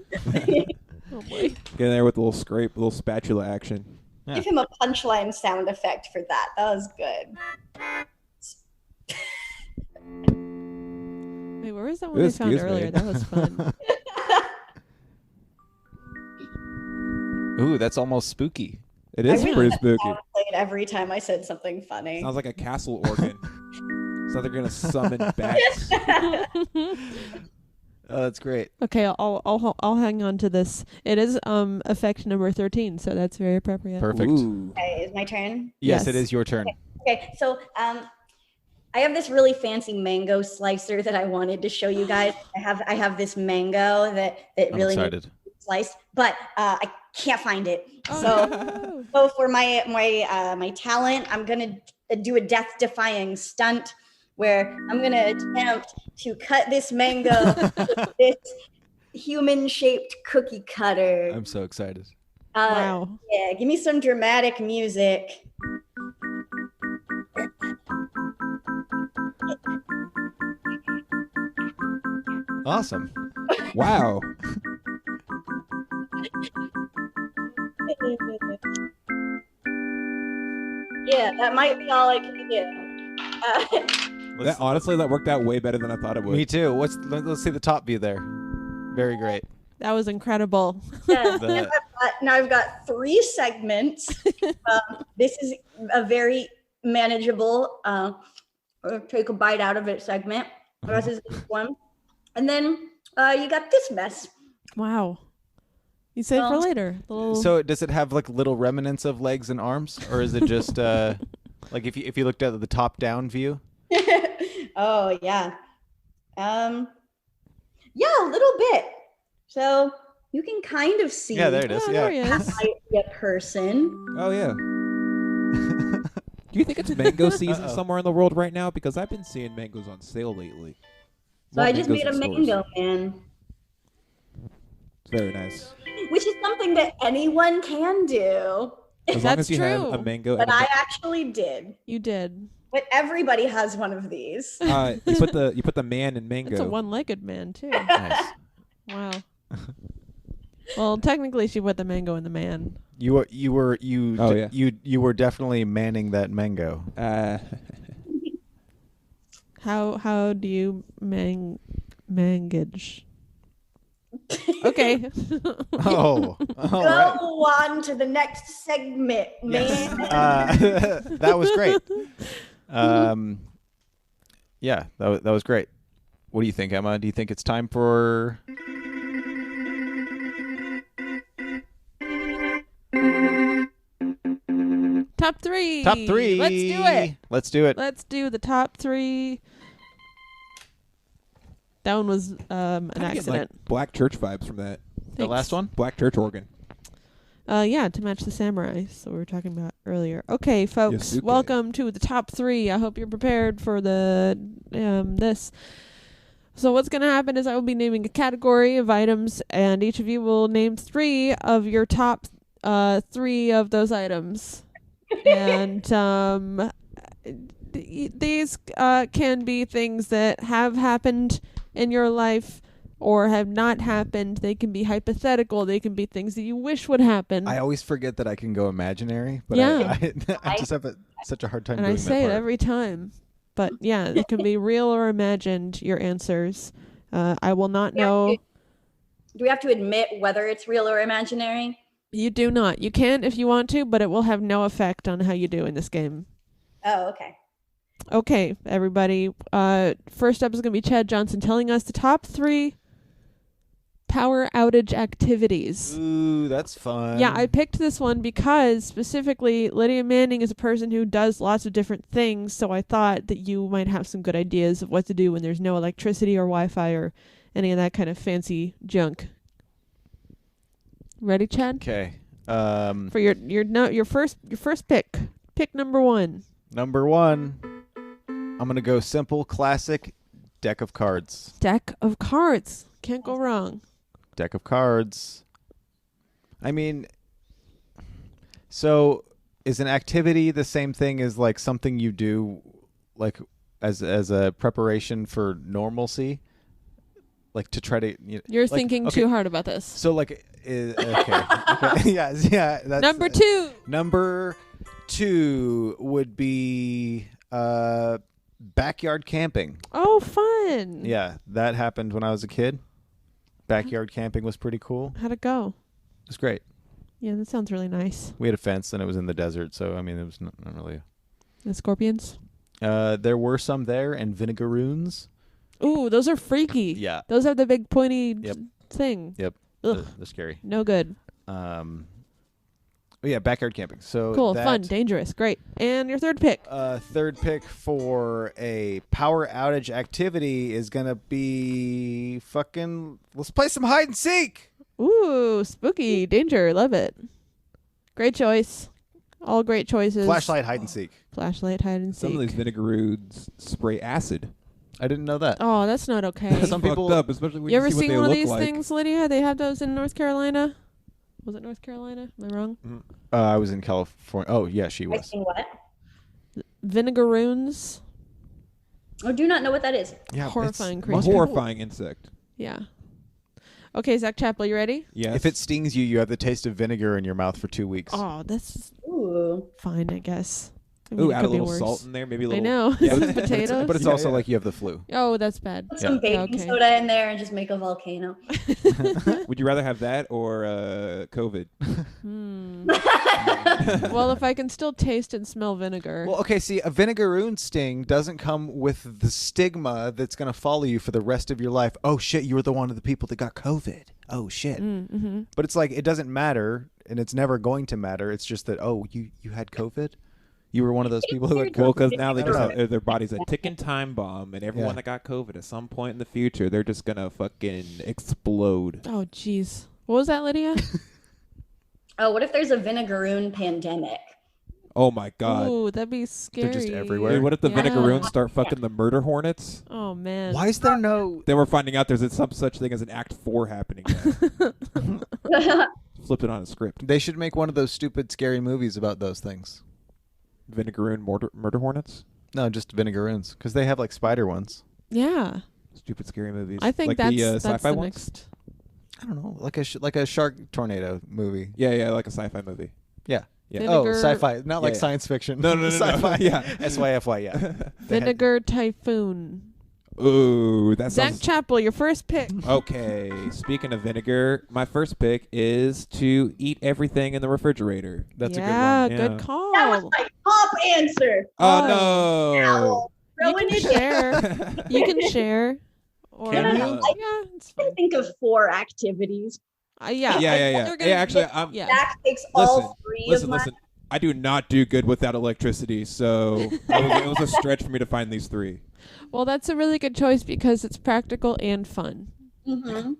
Speaker 2: Oh boy.
Speaker 1: Get in there with a little scrape, a little spatula action.
Speaker 3: Yeah.
Speaker 4: Give him a punchline sound effect for that. That was good.
Speaker 2: Wait, where was that one I found
Speaker 1: Excuse me.
Speaker 2: earlier? That was fun.
Speaker 3: Ooh, that's almost spooky.
Speaker 1: It is
Speaker 2: really
Speaker 1: pretty
Speaker 4: That
Speaker 1: spooky.
Speaker 4: sound played every time I said something funny.
Speaker 1: Sounds like a castle organ. Sounds like they're gonna summon bats.
Speaker 3: Oh, that's great.
Speaker 2: Okay, I'll hang on to this. It is effect number 13, so that's very appropriate.
Speaker 3: Perfect.
Speaker 1: Ooh.
Speaker 4: Okay, is my turn?
Speaker 3: Yes,
Speaker 2: Yes.
Speaker 3: it is your turn.
Speaker 4: Okay, so I have this really fancy mango slicer that I wanted to show you guys. I have this mango that
Speaker 3: I'm
Speaker 4: really
Speaker 3: excited.
Speaker 4: needs to be sliced, but I can't find it.
Speaker 2: Oh,
Speaker 4: So
Speaker 2: no.
Speaker 4: so for my talent, I'm gonna do a death-defying stunt where I'm gonna attempt to cut this mango with this human-shaped cookie cutter.
Speaker 3: I'm so excited.
Speaker 2: Wow.
Speaker 4: Yeah, give me some dramatic music.
Speaker 3: Awesome.
Speaker 1: Wow.
Speaker 4: Yeah, that might be all I can do.
Speaker 1: Honestly, that worked out way better than I thought it would.
Speaker 3: Me too. Let's see the top view there. Very great.
Speaker 2: That was incredible.
Speaker 4: Yeah.
Speaker 3: The-
Speaker 4: Now I've got 3 segments. This is a very manageable take a bite out of it segment. This is this one. And then you got this mess.
Speaker 2: Wow. You save for
Speaker 4: Well,
Speaker 2: later. The little-
Speaker 3: So does it have like little remnants of legs and arms, or is it just like if you looked at the top down view?
Speaker 4: Oh yeah. Yeah, a little bit. So you can kind of see
Speaker 3: Yeah, there it is.
Speaker 2: Oh,
Speaker 3: Yeah.
Speaker 2: there he is.
Speaker 4: might be a person.
Speaker 1: Oh yeah. Do you think it's mango season somewhere in the world right now? Because I've been seeing mangoes on sale lately.
Speaker 4: So
Speaker 1: More
Speaker 4: I just
Speaker 1: mangoes
Speaker 4: made a
Speaker 1: in stores.
Speaker 4: mango man,
Speaker 1: It's very nice.
Speaker 4: which is something that anyone can do.
Speaker 1: As long
Speaker 2: That's
Speaker 1: as you have a
Speaker 2: true.
Speaker 1: mango
Speaker 4: But
Speaker 1: and
Speaker 4: I actually did.
Speaker 2: You did.
Speaker 4: But everybody has one of these.
Speaker 1: you put the man in mango.
Speaker 2: It's a one-legged man too.
Speaker 3: Nice.
Speaker 2: Wow. Well, technically, she put the mango in the man.
Speaker 3: You were
Speaker 1: Oh, yeah.
Speaker 3: you were definitely manning that mango.
Speaker 2: How do you mangage? Okay.
Speaker 3: Oh, all
Speaker 4: Go
Speaker 3: right.
Speaker 4: on to the next segment, man.
Speaker 3: That was great. Yeah, that was great. What do you think, Emma? Do you think it's time for?
Speaker 2: Top three.
Speaker 3: Top 3.
Speaker 2: Let's do it.
Speaker 3: Let's do it.
Speaker 2: Let's do the top 3. That one was an
Speaker 1: I'm getting,
Speaker 2: accident.
Speaker 1: like, Black Church vibes from that.
Speaker 3: The
Speaker 2: Thanks.
Speaker 3: last one?
Speaker 1: Black Church organ.
Speaker 2: Yeah, to match the samurai. So we were talking about earlier. Okay, folks,
Speaker 1: Yasuke.
Speaker 2: welcome to the top 3. I hope you're prepared for the this. So what's going to happen is I will be naming a category of items, and each of you will name 3 of your top 3 of those items. And these can be things that have happened in your life or have not happened. They can be hypothetical. They can be things that you wish would happen.
Speaker 3: I always forget that I can go imaginary, but
Speaker 2: Yeah.
Speaker 3: I just have such a hard time
Speaker 2: and
Speaker 3: doing
Speaker 2: I say
Speaker 3: that
Speaker 2: it
Speaker 3: part.
Speaker 2: every time. But yeah, it can be real or imagined, your answers. I will not know.
Speaker 4: Do we have to admit whether it's real or imaginary?
Speaker 2: You do not. You can if you want to, but it will have no effect on how you do in this game.
Speaker 4: Oh, okay.
Speaker 2: Okay, everybody. First up is going to be Chad Johnson telling us the top 3 power outage activities.
Speaker 3: Ooh, that's fun.
Speaker 2: Yeah, I picked this one because specifically Lydia Manning is a person who does lots of different things, so I thought that you might have some good ideas of what to do when there's no electricity or Wi-Fi or any of that kind of fancy junk. Ready, Chad?
Speaker 3: Okay.
Speaker 2: For your first pick. Pick number 1.
Speaker 3: Number 1, I'm gonna go simple, classic deck of cards.
Speaker 2: Deck of cards. Can't go wrong.
Speaker 3: Deck of cards. I mean, so is an activity the same thing as like something you do, like as a preparation for normalcy, like to try to.
Speaker 2: You're
Speaker 3: like,
Speaker 2: thinking
Speaker 3: okay,
Speaker 2: too hard about this.
Speaker 3: So like, okay, yeah. That's,
Speaker 2: Number 2.
Speaker 3: Number 2 would be backyard camping.
Speaker 2: Oh, fun.
Speaker 3: Yeah, that happened when I was a kid. Backyard camping was pretty cool.
Speaker 2: How'd it go?
Speaker 3: It was great.
Speaker 2: Yeah, that sounds really nice.
Speaker 3: We had a fence and it was in the desert, so I mean, it was not really.
Speaker 2: The scorpions?
Speaker 3: There were some there and vinegaroons.
Speaker 2: Ooh, those are freaky.
Speaker 3: Yeah.
Speaker 2: Those have the big pointy
Speaker 3: Yep.
Speaker 2: thing.
Speaker 3: Yep.
Speaker 2: Ugh.
Speaker 3: They're scary.
Speaker 2: No good.
Speaker 3: But yeah, backyard camping. So
Speaker 2: Cool,
Speaker 3: that,
Speaker 2: fun, dangerous. Great. And your third pick.
Speaker 3: Third pick for a power outage activity is gonna be fucking. Let's play some hide and seek.
Speaker 2: Ooh, spooky. Danger. Love it. Great choice. All great choices.
Speaker 3: Flashlight, hide and seek.
Speaker 2: Flashlight, hide and
Speaker 1: Some
Speaker 2: seek.
Speaker 1: of these vinegaroos spray acid.
Speaker 3: I didn't know that.
Speaker 2: Oh, that's not okay.
Speaker 3: Some people-
Speaker 1: fucked up, especially when
Speaker 2: You ever
Speaker 1: see what
Speaker 2: seen
Speaker 1: they
Speaker 2: one of
Speaker 1: look
Speaker 2: these
Speaker 1: like.
Speaker 2: things, Lydia? They have those in North Carolina. Was it North Carolina? Am I wrong?
Speaker 3: I was in California. Oh yeah, she
Speaker 4: I
Speaker 3: was.
Speaker 4: seen what?
Speaker 2: Vinegaroons.
Speaker 4: I do not know what that is.
Speaker 3: Yeah,
Speaker 2: Horrifying
Speaker 1: A
Speaker 2: creature.
Speaker 1: horrifying insect.
Speaker 2: Yeah. Okay, Zach Chappell, you ready?
Speaker 1: Yes.
Speaker 3: If it stings you, you have the taste of vinegar in your mouth for 2 weeks.
Speaker 2: Oh, that's
Speaker 4: Ooh.
Speaker 2: fine, I guess. I mean,
Speaker 1: Ooh,
Speaker 2: it
Speaker 1: add
Speaker 2: could
Speaker 1: a
Speaker 2: be
Speaker 1: little
Speaker 2: worse.
Speaker 1: salt in there, maybe a
Speaker 2: I
Speaker 1: little.
Speaker 2: know.
Speaker 1: Yeah.
Speaker 2: Some potatoes.
Speaker 3: But it's
Speaker 1: Yeah,
Speaker 3: also
Speaker 1: yeah.
Speaker 3: like you have the flu.
Speaker 2: Oh, that's bad.
Speaker 4: Put some baking
Speaker 2: Okay.
Speaker 4: soda in there and just make a volcano.
Speaker 1: Would you rather have that or COVID?
Speaker 2: Well, if I can still taste and smell vinegar.
Speaker 3: Well, okay, see, a vinegaroon sting doesn't come with the stigma that's going to follow you for the rest of your life. Oh, shit, you were the one of the people that got COVID. Oh, shit.
Speaker 2: Mm-hmm.
Speaker 3: But it's like, it doesn't matter, and it's never going to matter. It's just that, oh, you had COVID? You were one of those people who had
Speaker 1: Well,
Speaker 3: COVID?
Speaker 1: because now they just
Speaker 3: I don't
Speaker 1: have, their body's a ticking time bomb, and everyone
Speaker 3: Yeah.
Speaker 1: that got COVID at some point in the future, they're just gonna fucking explode.
Speaker 2: Oh, jeez. What was that, Lydia?
Speaker 4: Oh, what if there's a vinegaroon pandemic?
Speaker 1: Oh my god.
Speaker 2: Ooh, that'd be scary.
Speaker 3: They're just everywhere.
Speaker 1: Dude, what if the
Speaker 2: Yeah.
Speaker 1: vinegaroons start fucking the murder hornets?
Speaker 2: Oh man.
Speaker 3: Why is there no?
Speaker 1: Then we're finding out there's some such thing as an Act 4 happening now. Flip it on a script.
Speaker 3: They should make one of those stupid, scary movies about those things.
Speaker 1: Vinegaroon murder hornets?
Speaker 3: No, just vinegaroons, because they have like spider ones.
Speaker 2: Yeah.
Speaker 1: Stupid scary movies.
Speaker 2: I think
Speaker 1: like
Speaker 2: that's
Speaker 1: the sci-fi
Speaker 2: the
Speaker 1: ones?
Speaker 2: next.
Speaker 3: I don't know, like a shark tornado movie.
Speaker 1: Yeah, like a sci-fi movie.
Speaker 3: Yeah.
Speaker 1: Yeah.
Speaker 3: Oh,
Speaker 2: Vinegar-
Speaker 3: sci-fi, not like
Speaker 1: Yeah.
Speaker 3: science fiction.
Speaker 1: No.
Speaker 3: Sci-fi.
Speaker 1: Yeah.
Speaker 3: SYFY. Yeah. They had-
Speaker 2: Vinegar Typhoon.
Speaker 1: Ooh, that
Speaker 2: Zach
Speaker 1: sounds...
Speaker 2: Chappell, your first pick.
Speaker 1: Okay, speaking of vinegar, my first pick is to eat everything in the refrigerator.
Speaker 3: That's
Speaker 2: yeah,
Speaker 3: a good one.
Speaker 2: good call.
Speaker 4: That was my top answer.
Speaker 1: Oh,
Speaker 2: Oh.
Speaker 4: Ow.
Speaker 2: You
Speaker 4: Throwing
Speaker 2: can
Speaker 4: it in.
Speaker 2: share. You can share. Or,
Speaker 3: Can
Speaker 1: you?
Speaker 2: Yeah, it's
Speaker 4: I
Speaker 2: fine.
Speaker 4: think of 4 activities.
Speaker 2: Yeah.
Speaker 1: Yeah.
Speaker 2: You're gonna
Speaker 1: Actually,
Speaker 2: get-
Speaker 1: I'm...
Speaker 2: Yeah.
Speaker 4: Zach takes
Speaker 1: Listen,
Speaker 4: all 3 of
Speaker 1: Listen,
Speaker 4: mine.
Speaker 1: listen. I do not do good without electricity, so it was a stretch for me to find these 3.
Speaker 2: Well, that's a really good choice because it's practical and fun.
Speaker 4: Mm-hmm.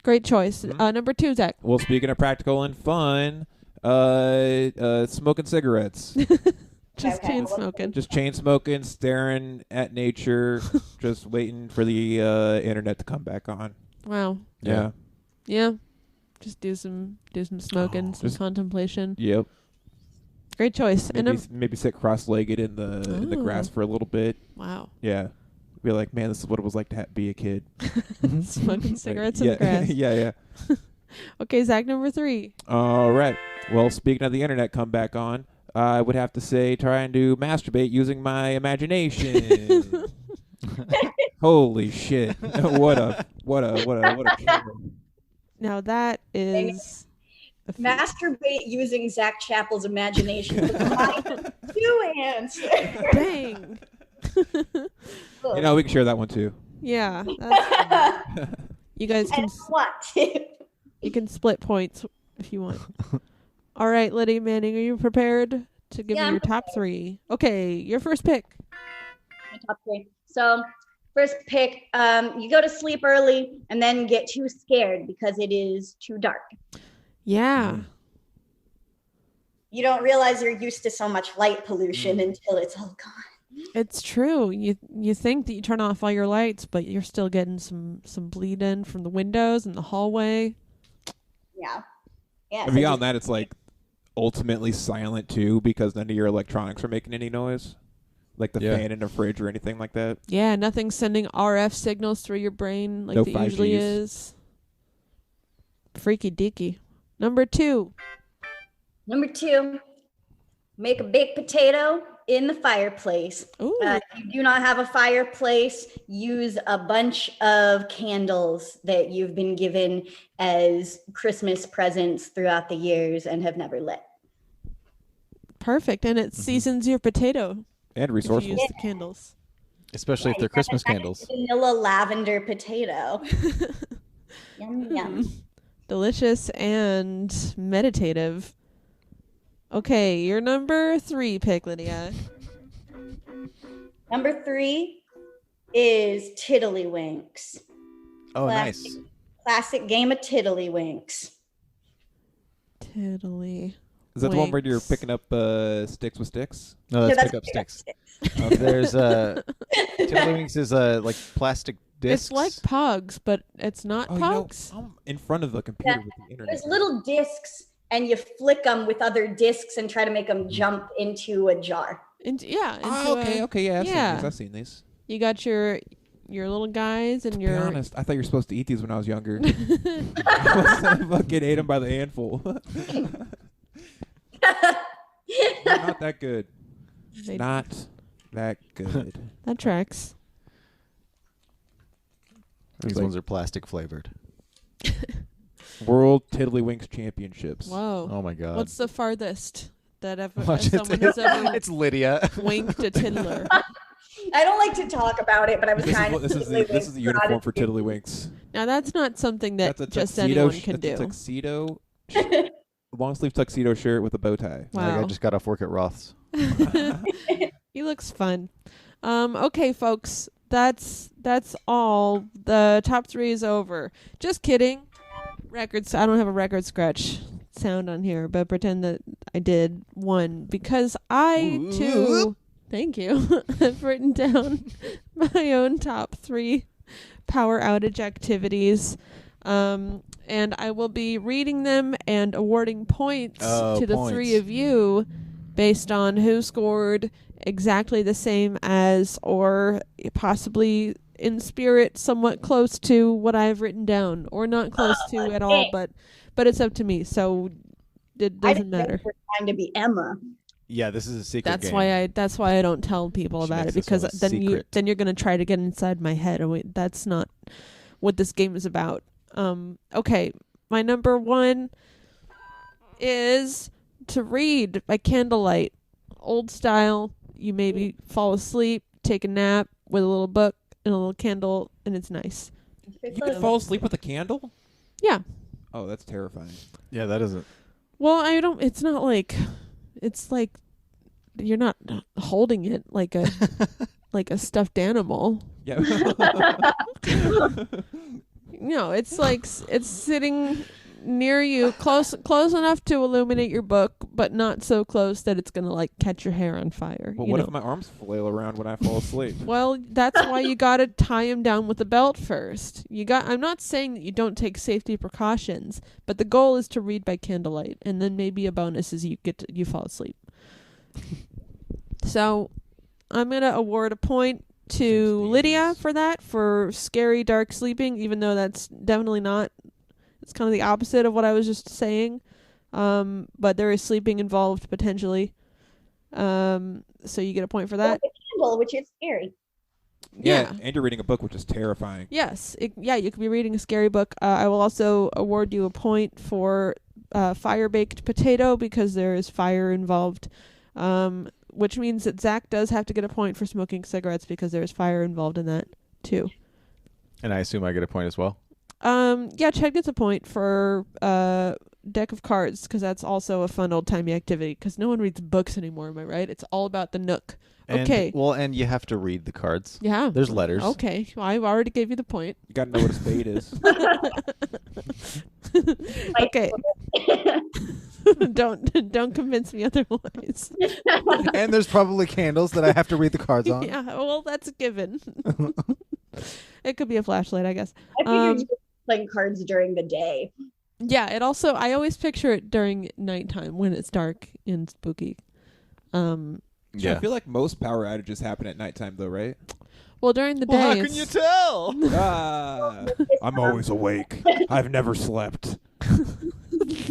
Speaker 2: Great choice.
Speaker 1: Mhm.
Speaker 2: Number 2, Zach.
Speaker 1: Well, speaking of practical and fun, smoking cigarettes.
Speaker 2: Just
Speaker 4: Okay.
Speaker 2: chain smoking.
Speaker 1: Just chain smoking, staring at nature, just waiting for the internet to come back on.
Speaker 2: Wow.
Speaker 1: Yeah.
Speaker 2: Yeah. Just do some smoking, some
Speaker 1: Just-
Speaker 2: contemplation.
Speaker 1: Yep.
Speaker 2: Great choice.
Speaker 1: Maybe sit cross-legged in the
Speaker 2: Oh.
Speaker 1: grass for a little bit.
Speaker 2: Wow.
Speaker 1: Yeah. Be like, man, this is what it was like to be a kid.
Speaker 2: Smoking cigarettes
Speaker 1: yeah.
Speaker 2: in the grass.
Speaker 1: yeah.
Speaker 2: Okay, Zach, number 3.
Speaker 1: All right. Well, speaking of the internet come back on, I would have to say trying to masturbate using my imagination. Holy shit. what a killer.
Speaker 2: Now that is a feat.
Speaker 4: Masturbate using Zach Chappell's imagination. My 2 answers.
Speaker 2: Dang.
Speaker 1: You know, we can share that one too.
Speaker 2: Yeah. That's you guys can
Speaker 4: And what?
Speaker 2: you can split points if you want. All right, Lydia Manning, are you prepared to give
Speaker 4: Yeah,
Speaker 2: me
Speaker 4: I'm
Speaker 2: your top 3? Okay, your first pick.
Speaker 4: My top 3. So, first pick, you go to sleep early and then get too scared because it is too dark.
Speaker 2: Yeah.
Speaker 4: You don't realize you're used to so much light pollution until it's all gone.
Speaker 2: It's true. You think that you turn off all your lights, but you're still getting some bleed in from the windows and the hallway.
Speaker 4: Yeah. Yeah.
Speaker 1: And beyond that, it's like ultimately silent too because none of your electronics are making any noise. Like the
Speaker 3: Yeah.
Speaker 1: fan in the fridge or anything like that.
Speaker 2: Yeah, nothing's sending RF signals through your brain like
Speaker 1: No
Speaker 2: it usually
Speaker 1: 5Gs.
Speaker 2: is. Freaky deaky. Number 2.
Speaker 4: Number 2, make a baked potato in the fireplace.
Speaker 2: Ooh.
Speaker 4: If you do not have a fireplace, use a bunch of candles that you've been given as Christmas presents throughout the years and have never lit.
Speaker 2: Perfect. And it seasons your potato
Speaker 1: And
Speaker 2: if you
Speaker 1: resourceful.
Speaker 2: use the candles.
Speaker 3: Especially if they're Christmas candles.
Speaker 4: Vanilla lavender potato. Yum, yum.
Speaker 2: Delicious and meditative. Okay, your number 3 pick, Lydia.
Speaker 4: Number 3 is Tiddlywinks.
Speaker 3: Oh,
Speaker 4: Classic.
Speaker 3: nice.
Speaker 4: Classic game of Tiddlywinks.
Speaker 2: Tiddly.
Speaker 1: Is that the one where
Speaker 2: Winks.
Speaker 1: you're picking up sticks with sticks?
Speaker 3: No, that's
Speaker 4: Yeah,
Speaker 3: pick up sticks. There's Tiddlywinks is like plastic discs.
Speaker 2: It's like Pogs, but it's not Pogs.
Speaker 1: I'm in front of the computer
Speaker 4: Yeah.
Speaker 1: with the internet.
Speaker 4: There's little discs, and you flick them with other discs and try to make them jump into a jar.
Speaker 2: Into
Speaker 1: Oh, okay, yeah,
Speaker 2: yeah.
Speaker 1: I've seen these.
Speaker 2: You got your little guys and
Speaker 1: To be
Speaker 2: your
Speaker 1: honest, I thought you were supposed to eat these when I was younger. I fucking ate them by the handful. They're not that good.
Speaker 2: They-
Speaker 1: Not that good.
Speaker 2: that tracks.
Speaker 3: These
Speaker 1: Like
Speaker 3: ones are plastic flavored.
Speaker 1: World Tiddlywinks Championships.
Speaker 2: Whoa.
Speaker 3: Oh my god.
Speaker 2: What's the farthest that ever
Speaker 3: Watch it.
Speaker 2: someone has ever
Speaker 3: It's Lydia.
Speaker 2: winked a tiddler?
Speaker 4: I don't like to talk about it, but I was
Speaker 1: This is,
Speaker 4: kind
Speaker 1: what,
Speaker 4: of.
Speaker 1: this is the uniform for Tiddlywinks.
Speaker 2: Now that's not something that
Speaker 1: That's a
Speaker 2: just
Speaker 1: tuxedo.
Speaker 2: anyone can
Speaker 1: That's a
Speaker 2: do.
Speaker 1: tuxedo, long sleeve tuxedo shirt with a bow tie.
Speaker 3: Like, I
Speaker 2: Wow.
Speaker 3: just got off work at Roth's.
Speaker 2: He looks fun. Okay, folks. That's all. The top 3 is over. Just kidding. Records. I don't have a record scratch sound on here, but pretend that I did one because I too, thank you, have written down my own top 3 power outage activities. And I will be reading them and awarding points to the 3 of you based on who scored exactly the same as, or possibly in spirit somewhat close to what I've written down, or not close to at all, but it's up to me, so it doesn't matter.
Speaker 4: We're trying to be Emma.
Speaker 3: Yeah, this is a secret
Speaker 2: That's
Speaker 3: game.
Speaker 2: why I don't tell people about it, because then you're gonna try to get inside my head, and that's not what this game is about. Okay, my number 1 is to read by candlelight, old style. You maybe fall asleep, take a nap with a little book and a little candle, and it's nice.
Speaker 1: You can fall asleep with a candle?
Speaker 2: Yeah.
Speaker 1: Oh, that's terrifying.
Speaker 3: Yeah, that isn't.
Speaker 2: Well, it's not like, it's like you're not holding it like a like a stuffed animal.
Speaker 1: Yeah.
Speaker 2: No, it's like it's sitting near you, close enough to illuminate your book, but not so close that it's gonna like catch your hair on fire.
Speaker 1: Well, what if my arms flail around when I fall asleep?
Speaker 2: Well, that's why you gotta tie him down with a belt first. I'm not saying that you don't take safety precautions, but the goal is to read by candlelight, and then maybe a bonus is you fall asleep. So, I'm gonna award a point to Lydia for that, for scary dark sleeping, even though that's definitely not. It's kind of the opposite of what I was just saying. But there is sleeping involved potentially. So you get a point for that.
Speaker 4: The candle, which is scary.
Speaker 1: Yeah, and you're reading a book, which is terrifying.
Speaker 2: Yes. You could be reading a scary book. I will also award you a point for fire-baked potato, because there is fire involved. Which means that Zach does have to get a point for smoking cigarettes, because there is fire involved in that too.
Speaker 3: And I assume I get a point as well?
Speaker 2: Yeah, Chad gets a point for deck of cards, because that's also a fun old-timey activity, because no one reads books anymore, am I right? It's all about the Nook. Okay.
Speaker 3: Well, and you have to read the cards.
Speaker 2: Yeah.
Speaker 3: There's letters.
Speaker 2: Okay. Well, I already gave you the point.
Speaker 1: You got to know what a spade is.
Speaker 2: Okay. Don't convince me otherwise.
Speaker 3: And there's probably candles that I have to read the cards on.
Speaker 2: Yeah, well, that's a given. It could be a flashlight, I guess.
Speaker 4: I figured you were playing cards during the day.
Speaker 2: Yeah, I always picture it during nighttime when it's dark and spooky.
Speaker 3: Yeah.
Speaker 1: I feel like most power outages happen at nighttime, though, right?
Speaker 2: Well, during the day,
Speaker 3: Well, how can you tell?
Speaker 1: I'm always awake. I've never slept.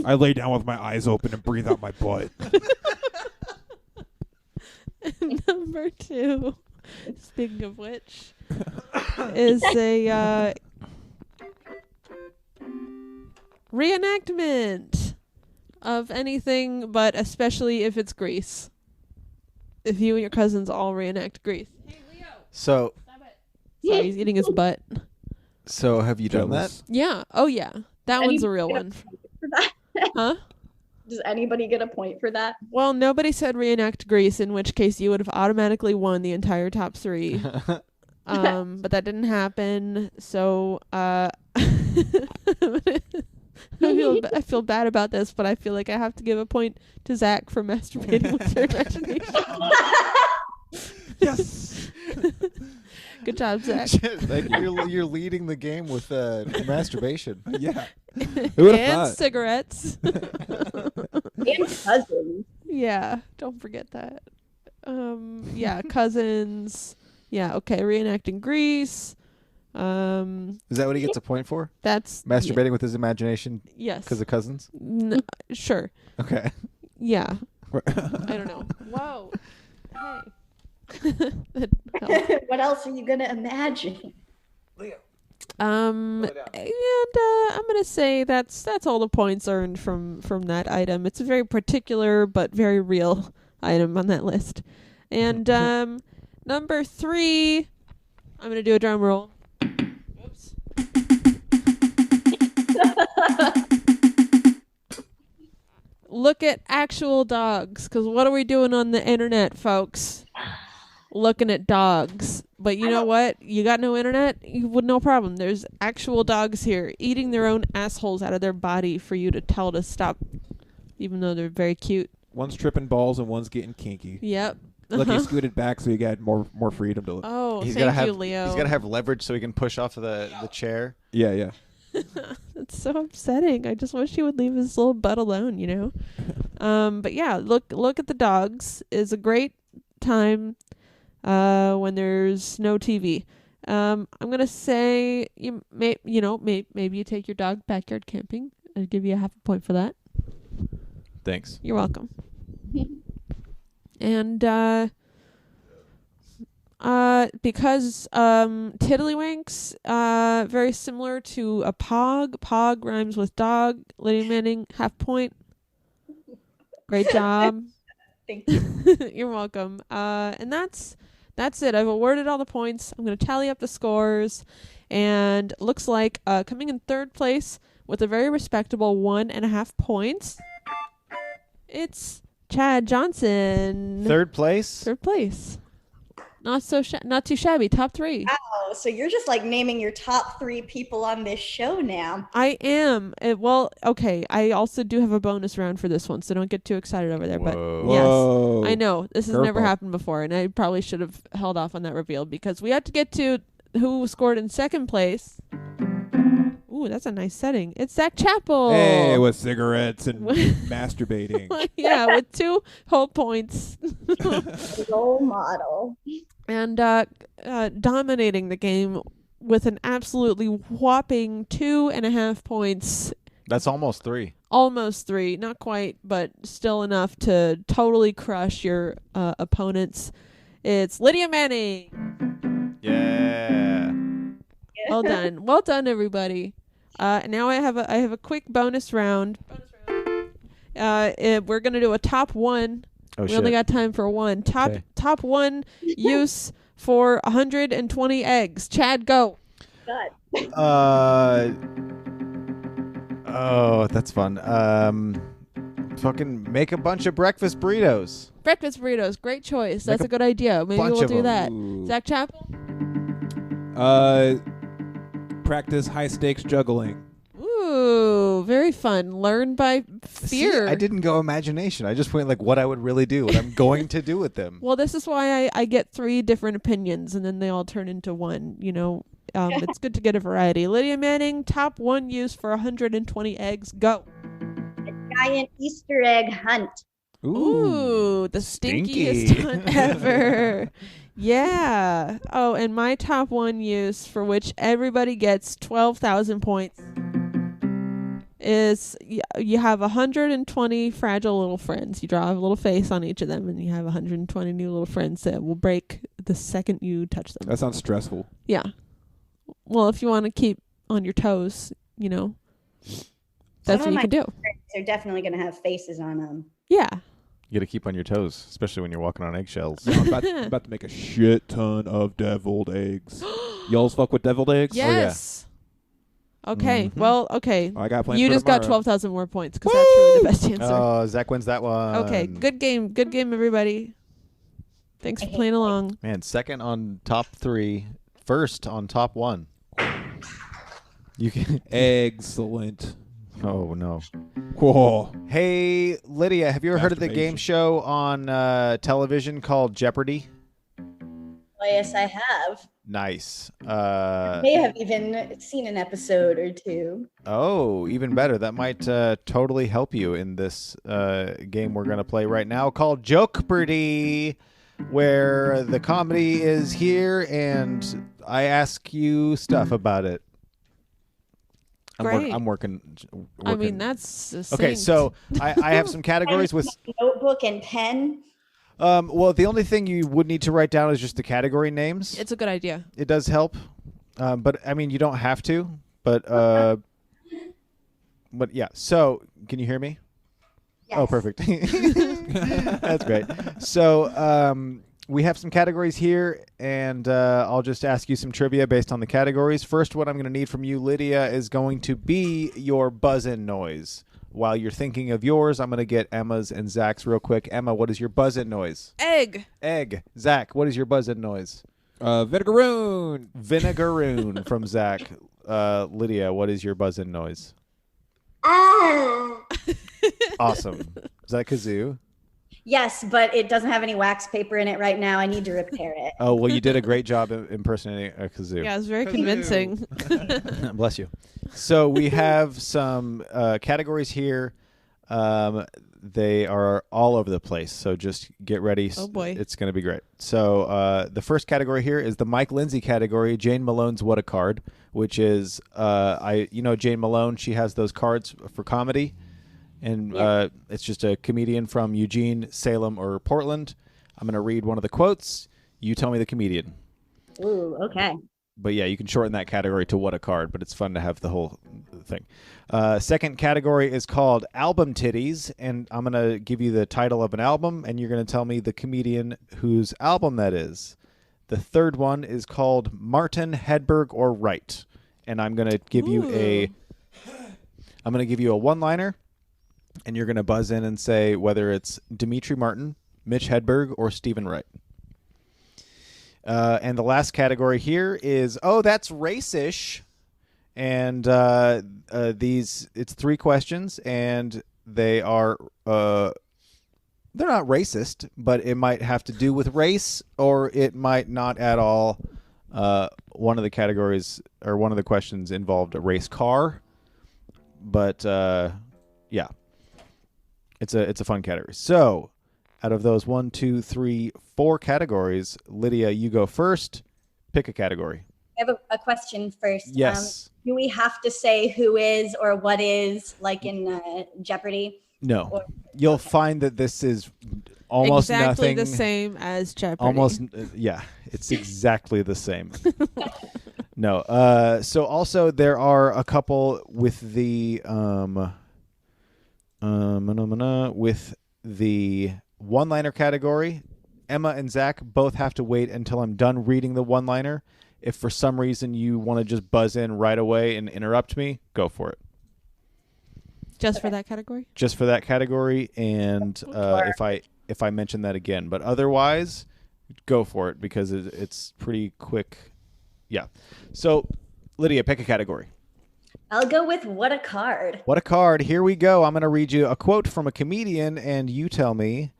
Speaker 1: I lay down with my eyes open and breathe out my butt.
Speaker 2: Number 2, speaking of which, is a reenactment of anything, but especially if it's Grease. If you and your cousins all reenact Grease. Hey, Leo!
Speaker 3: So,
Speaker 2: Stop it. Sorry, he's eating his butt.
Speaker 3: So have you done that?
Speaker 2: Yeah. Oh, yeah. That one's a real one.
Speaker 4: For that?
Speaker 2: Huh?
Speaker 4: Does anybody get a point for that?
Speaker 2: Well, nobody said reenact Grease, in which case you would have automatically won the entire top 3. But that didn't happen. So, I feel bad about this, but I feel like I have to give a point to Zach for masturbating with your imagination.
Speaker 1: Yes.
Speaker 2: Good job, Zach.
Speaker 3: Thank you. You're leading the game with masturbation.
Speaker 1: Yeah. Who would have
Speaker 2: And
Speaker 1: thought?
Speaker 2: cigarettes.
Speaker 4: And cousins.
Speaker 2: Yeah, don't forget that. Yeah, cousins. Yeah, okay, reenacting Grease.
Speaker 3: Is that what he gets a point for?
Speaker 2: That's
Speaker 3: Masturbating with his imagination
Speaker 2: yes.
Speaker 3: because of cousins?
Speaker 2: Sure.
Speaker 3: Okay.
Speaker 2: Yeah. I don't know. Whoa. Hey.
Speaker 4: What else are you gonna imagine?
Speaker 2: And I'm gonna say that's all the points earned from that item. It's a very particular but very real item on that list. And number 3, I'm gonna do a drum roll. Oops. Look at actual dogs, because what are we doing on the internet, folks? Looking at dogs. But you know what? You got no internet? You would no problem. There's actual dogs here eating their own assholes out of their body for you to tell to stop even though they're very cute.
Speaker 1: One's tripping balls and one's getting kinky.
Speaker 2: Yep.
Speaker 1: Look, he scooted back so he got more freedom to look.
Speaker 2: Oh,
Speaker 3: He's
Speaker 2: thank
Speaker 3: gotta have,
Speaker 2: you, Leo.
Speaker 3: He's got to have leverage so he can push off the chair.
Speaker 1: Yeah.
Speaker 2: It's so upsetting. I just wish he would leave his little butt alone, But yeah, look at the dogs is a great time when there's no TV. I'm gonna say maybe you take your dog backyard camping. I'll give you a half a point for that.
Speaker 3: Thanks.
Speaker 2: You're welcome. And because Tiddlywinks, very similar to a pog. Pog rhymes with dog. Lydia Manning, half point. Great job.
Speaker 4: Thank you.
Speaker 2: You're welcome. And that's it. I've awarded all the points. I'm going to tally up the scores. And looks like coming in third place with a very respectable 1.5 points, it's Chad Johnson.
Speaker 3: Third place.
Speaker 2: Third place. Not too shabby. Top 3.
Speaker 4: Oh, so you're just like naming your top 3 people on this show now.
Speaker 2: I am. Well, okay. I also do have a bonus round for this one, so don't get too excited over there.
Speaker 3: Whoa.
Speaker 2: But yes,
Speaker 1: Whoa.
Speaker 2: I know this has never
Speaker 1: Curveball.
Speaker 2: happened before, and I probably should have held off on that reveal because we have to get to who scored in second place. Ooh, that's a nice setting. It's Zach Chappell.
Speaker 1: Hey, with cigarettes and masturbating.
Speaker 2: Yeah, with 2 whole points.
Speaker 4: Role model.
Speaker 2: And dominating the game with an absolutely whopping 2.5 points.
Speaker 3: That's almost 3.
Speaker 2: Almost 3, not quite, but still enough to totally crush your opponents. It's Lydia Manning.
Speaker 3: Yeah.
Speaker 2: Well done, everybody. Now I have a quick bonus round. We're gonna do a top 1.
Speaker 3: Oh,
Speaker 2: We only got time for 1. Top 1 use for 120 eggs. Chad, go.
Speaker 4: God.
Speaker 3: Oh, that's fun. Fucking make a bunch of breakfast burritos.
Speaker 2: Breakfast burritos, great choice.
Speaker 3: Make
Speaker 2: That's
Speaker 3: a
Speaker 2: a good idea. Maybe
Speaker 3: bunch
Speaker 2: we'll
Speaker 3: of
Speaker 2: do
Speaker 3: them.
Speaker 2: that.
Speaker 1: Ooh.
Speaker 2: Zach Chappell?
Speaker 1: Practice high stakes juggling.
Speaker 2: Ooh, very fun. Learn by fear.
Speaker 3: See, I didn't go imagination. I just went like what I would really do, what I'm going to do with them.
Speaker 2: Well, this is why I get 3 different opinions, and then they all turn into one. It's good to get a variety. Lydia Manning, top 1 use for 120 eggs. Go.
Speaker 4: Giant Easter egg hunt.
Speaker 2: Ooh, the
Speaker 3: Stinky.
Speaker 2: stinkiest hunt ever. Yeah. Oh, and my top 1 use, for which everybody gets 12,000 points, is you have 120 fragile little friends. You draw a little face on each of them, and you have 120 new little friends that will break the second you touch them.
Speaker 1: That sounds stressful.
Speaker 2: Yeah. Well, if you want to keep on your toes, that's what you can do.
Speaker 4: They're definitely going to have faces on them.
Speaker 2: Yeah.
Speaker 3: You got to keep on your toes, especially when you're walking on eggshells.
Speaker 1: I'm about to make a shit ton of deviled eggs. Y'all's fuck with deviled eggs?
Speaker 2: Yes. Okay.
Speaker 3: Mhm.
Speaker 2: Well, okay.
Speaker 1: I got plans
Speaker 2: You
Speaker 1: for
Speaker 2: just got
Speaker 1: tomorrow.
Speaker 2: 12,000 more points because that's really the best answer.
Speaker 3: Oh, Zach wins that one.
Speaker 2: Okay. Good game, everybody. Thanks for playing along.
Speaker 3: Man, second on top 3, first on top 1. You can.
Speaker 1: Excellent.
Speaker 3: Oh no.
Speaker 1: Whoa.
Speaker 3: Hey, Lydia, have you ever heard of the game
Speaker 1: Masturbation.
Speaker 3: show on television called Jeopardy?
Speaker 4: Well, yes, I have.
Speaker 3: Nice.
Speaker 4: May have even seen an episode or 2.
Speaker 3: Oh, even better. That might totally help you in this game we're going to play right now called Jokepardy, where the comedy is here and I ask you stuff about it.
Speaker 2: Great.
Speaker 3: I'm working.
Speaker 2: I mean, that's succinct.
Speaker 3: Okay, so I have some categories with.
Speaker 4: Notebook and pen.
Speaker 3: Well, the only thing you would need to write down is just the category names.
Speaker 2: It's a good idea.
Speaker 3: It does help, but I mean, you don't have to. But yeah. So, can you hear me?
Speaker 4: Yes.
Speaker 3: Oh, perfect. That's great. So, we have some categories here, and I'll just ask you some trivia based on the categories. First, what I'm going to need from you, Lydia, is going to be your buzz-in noise. While you're thinking of yours, I'm going to get Emma's and Zach's real quick. Emma, what is your buzz-in noise?
Speaker 2: Egg.
Speaker 3: Egg. Zach, what is your buzz-in noise?
Speaker 1: Vinegaroon.
Speaker 3: Vinegaroon from Zach. Lydia, what is your buzz-in noise?
Speaker 4: Ah.
Speaker 3: Awesome. Is that kazoo?
Speaker 4: Yes, but it doesn't have any wax paper in it right now. I need to repair it.
Speaker 3: Oh, well, you did a great job impersonating a kazoo.
Speaker 2: Yeah, it was very
Speaker 1: Kazoo.
Speaker 2: convincing.
Speaker 3: Bless you. So we have some categories here. They are all over the place, so just get ready.
Speaker 2: Oh, boy.
Speaker 3: It's going to be great. So the first category here is the Mike Lindsay category, Jane Malone's What a Card, which is, Jane Malone, she has those cards for comedy, and it's just a comedian from Eugene, Salem, or Portland. I'm going to read one of the quotes. You tell me the comedian.
Speaker 4: Ooh, okay.
Speaker 3: But yeah, you can shorten that category to What a Card, but it's fun to have the whole thing. Second category is called Album Titties, and I'm going to give you the title of an album, and you're going to tell me the comedian whose album that is. The third one is called Martin, Hedberg, or Wright, and I'm going to give you a one-liner, and you're going to buzz in and say whether it's Dimitri Martin, Mitch Hedberg, or Stephen Wright. And the last category here is, that's racish. And it's 3 questions, and they are they're not racist, but it might have to do with race, or it might not at all. One of the categories or one of the questions involved a race car, but yeah, it's a fun category. So, out of those 1, 2, 3, 4 categories, Lydia, you go first. Pick a category.
Speaker 4: I have a question first.
Speaker 3: Yes.
Speaker 4: Do we have to say who is or what is, like in Jeopardy?
Speaker 3: No. You'll find that this is almost
Speaker 2: exactly
Speaker 3: nothing.
Speaker 2: the same as Jeopardy.
Speaker 3: Almost, yeah. It's exactly the same. No. So also there are a couple with the one-liner category. Emma and Zach both have to wait until I'm done reading the one-liner. If for some reason you want to just buzz in right away and interrupt me, go for it.
Speaker 2: Just for that category?
Speaker 3: Just for that category, and if I mention that again. But otherwise, go for it because it's pretty quick. Yeah. So, Lydia, pick a category.
Speaker 4: I'll go with What a Card.
Speaker 3: What a Card. Here we go. I'm going to read you a quote from a comedian, and you tell me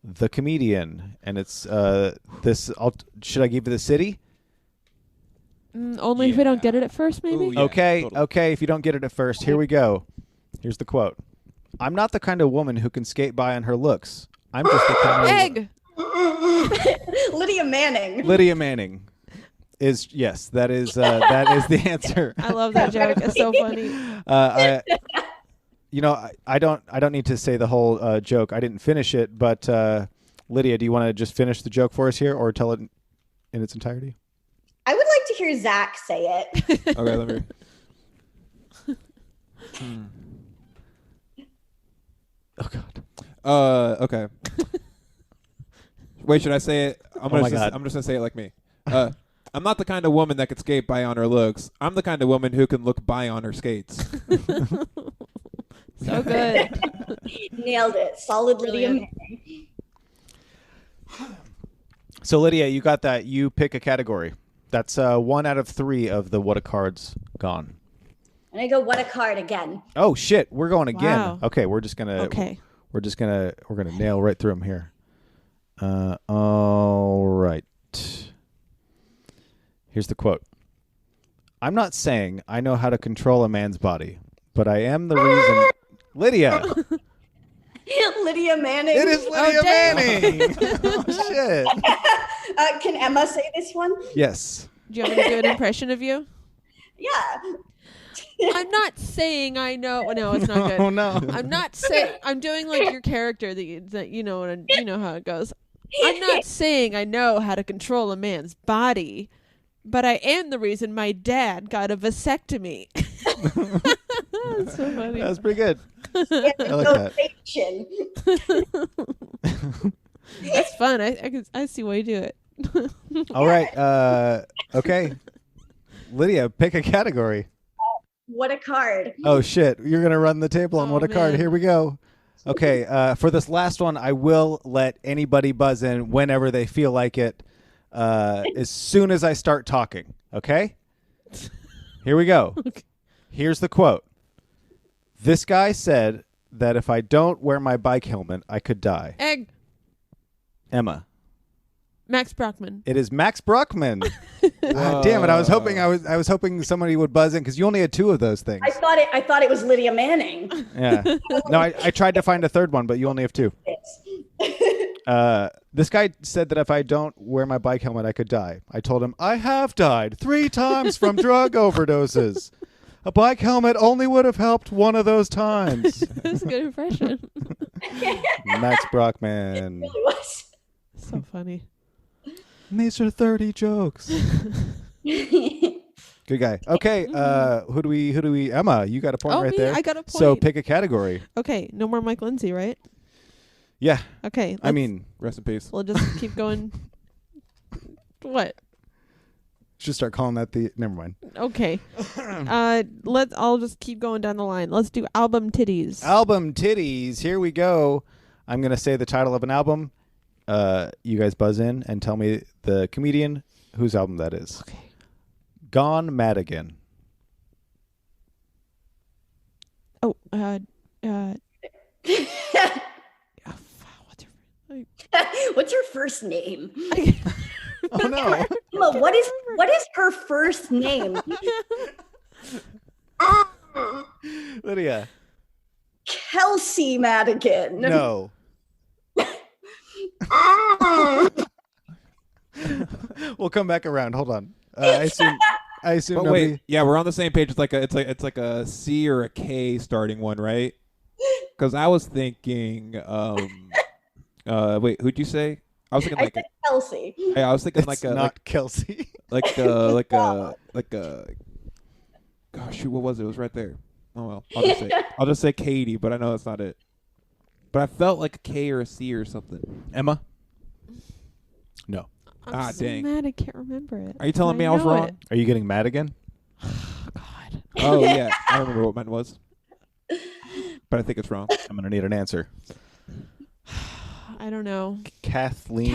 Speaker 3: the comedian. And it's this. Should I give you the city?
Speaker 2: Only if we don't get it at first, maybe?
Speaker 1: Ooh, yeah,
Speaker 3: Okay,
Speaker 1: totally.
Speaker 3: okay. If you don't get it at first, here we go. Here's the quote. I'm not the kind of woman who can skate by on her looks. I'm just the kind of
Speaker 2: Egg!
Speaker 4: Lydia Manning.
Speaker 3: Lydia Manning is yes. That is the answer.
Speaker 2: I love that joke. It's so funny.
Speaker 3: I don't need to say the whole joke. I didn't finish it, but Lydia, do you want to just finish the joke for us here, or tell it in its entirety?
Speaker 4: I would like to hear Zach say it.
Speaker 1: Okay, let me.
Speaker 3: Oh God.
Speaker 1: Okay. Wait, should I say it?
Speaker 3: my God.
Speaker 1: I'm just gonna say it like me. I'm not the kind of woman that could skate by on her looks. I'm the kind of woman who can look by on her skates.
Speaker 2: So good.
Speaker 4: Nailed it. Solid Lydia
Speaker 2: Brilliant.
Speaker 4: Manning.
Speaker 3: So Lydia, you got that. You pick a category. That's 1 out of 3 of the What a Card's gone.
Speaker 4: And I go What a Card again.
Speaker 3: Oh shit, we're going again.
Speaker 2: Wow.
Speaker 3: Okay, we're gonna nail right through them here. All right. Here's the quote. I'm not saying I know how to control a man's body, but I am the reason. Lydia.
Speaker 4: Lydia Manning.
Speaker 3: It is Lydia
Speaker 2: dang.
Speaker 3: Manning. Oh shit.
Speaker 4: Can Emma say this one?
Speaker 3: Yes.
Speaker 2: Do you want me to do an impression of you?
Speaker 4: Yeah.
Speaker 2: I'm not saying I know. No, it's not good.
Speaker 3: Oh no.
Speaker 2: I'm not saying. I'm doing like your character that you know how it goes. I'm not saying I know how to control a man's body, but I am the reason my dad got a vasectomy. That's so funny.
Speaker 3: That was pretty good. I like that.
Speaker 2: That's fun. I see why you do it.
Speaker 3: All right. Okay. Lydia, pick a category.
Speaker 4: What a Card.
Speaker 3: Oh shit! You're gonna run the table on
Speaker 2: Oh,
Speaker 3: What a Card.
Speaker 2: man.
Speaker 3: Here we go. Okay. For this last one, I will let anybody buzz in whenever they feel like it. As soon as I start talking. Okay. Here we go.
Speaker 2: Okay.
Speaker 3: Here's the quote. This guy said that if I don't wear my bike helmet, I could die.
Speaker 2: Egg.
Speaker 3: Emma.
Speaker 2: Max Brockman.
Speaker 3: It is Max Brockman. God damn it! I was hoping somebody would buzz in because you only had 2 of those things.
Speaker 4: I thought it was Lydia Manning.
Speaker 3: Yeah. No, I tried to find a third one, but you only have 2. This guy said that if I don't wear my bike helmet, I could die. I told him I have died 3 times from drug overdoses. A bike helmet only would have helped one of those times.
Speaker 2: That's a good impression.
Speaker 3: Max Brockman.
Speaker 4: It really was.
Speaker 2: So funny.
Speaker 3: These are 30 jokes. Good guy. Okay, who do we? Emma, you got a point right
Speaker 2: me?
Speaker 3: there.
Speaker 2: I got a point.
Speaker 3: So pick a category.
Speaker 2: Okay, no more Mike Lindsay, right?
Speaker 3: Yeah.
Speaker 2: Okay.
Speaker 3: I mean,
Speaker 1: Rest in peace.
Speaker 2: we'll just keep going. What?
Speaker 3: should start calling that the. Never mind.
Speaker 2: Okay. I'll just keep going down the line. Let's do album titties.
Speaker 3: Album titties. Here we go. I'm gonna say the title of an album. You guys buzz in and tell me the comedian whose album that is.
Speaker 2: Okay.
Speaker 3: Gone Mad Again.
Speaker 2: Oh,
Speaker 4: What's her first name?
Speaker 3: Oh no.
Speaker 4: Emma, what is her first name?
Speaker 3: Lydia.
Speaker 4: Kelsey Madigan.
Speaker 3: No. We'll come back around. Hold on. I assume
Speaker 1: But
Speaker 3: nobody.
Speaker 1: wait, yeah, we're on the same page. It's like a C or a K starting one, right? Because I was thinking, wait, who'd you say? I was thinking
Speaker 4: I
Speaker 1: like
Speaker 4: said Kelsey.
Speaker 1: I was thinking
Speaker 3: It's
Speaker 1: like a
Speaker 3: not Kelsey.
Speaker 1: like a gosh, shoot, what was it? It was right there. Oh well, I'll just say Katie, but I know that's not it. But I felt like a K or a C or something.
Speaker 3: Emma. No.
Speaker 2: I'm so
Speaker 1: dang.
Speaker 2: mad I can't remember it.
Speaker 1: Are you telling me I was
Speaker 2: know
Speaker 1: wrong?
Speaker 2: it.
Speaker 3: Are you getting mad again?
Speaker 2: God.
Speaker 1: Oh yeah, I remember what mine was, but I think it's wrong.
Speaker 3: I'm gonna need an answer.
Speaker 2: I don't know.
Speaker 3: Kathleen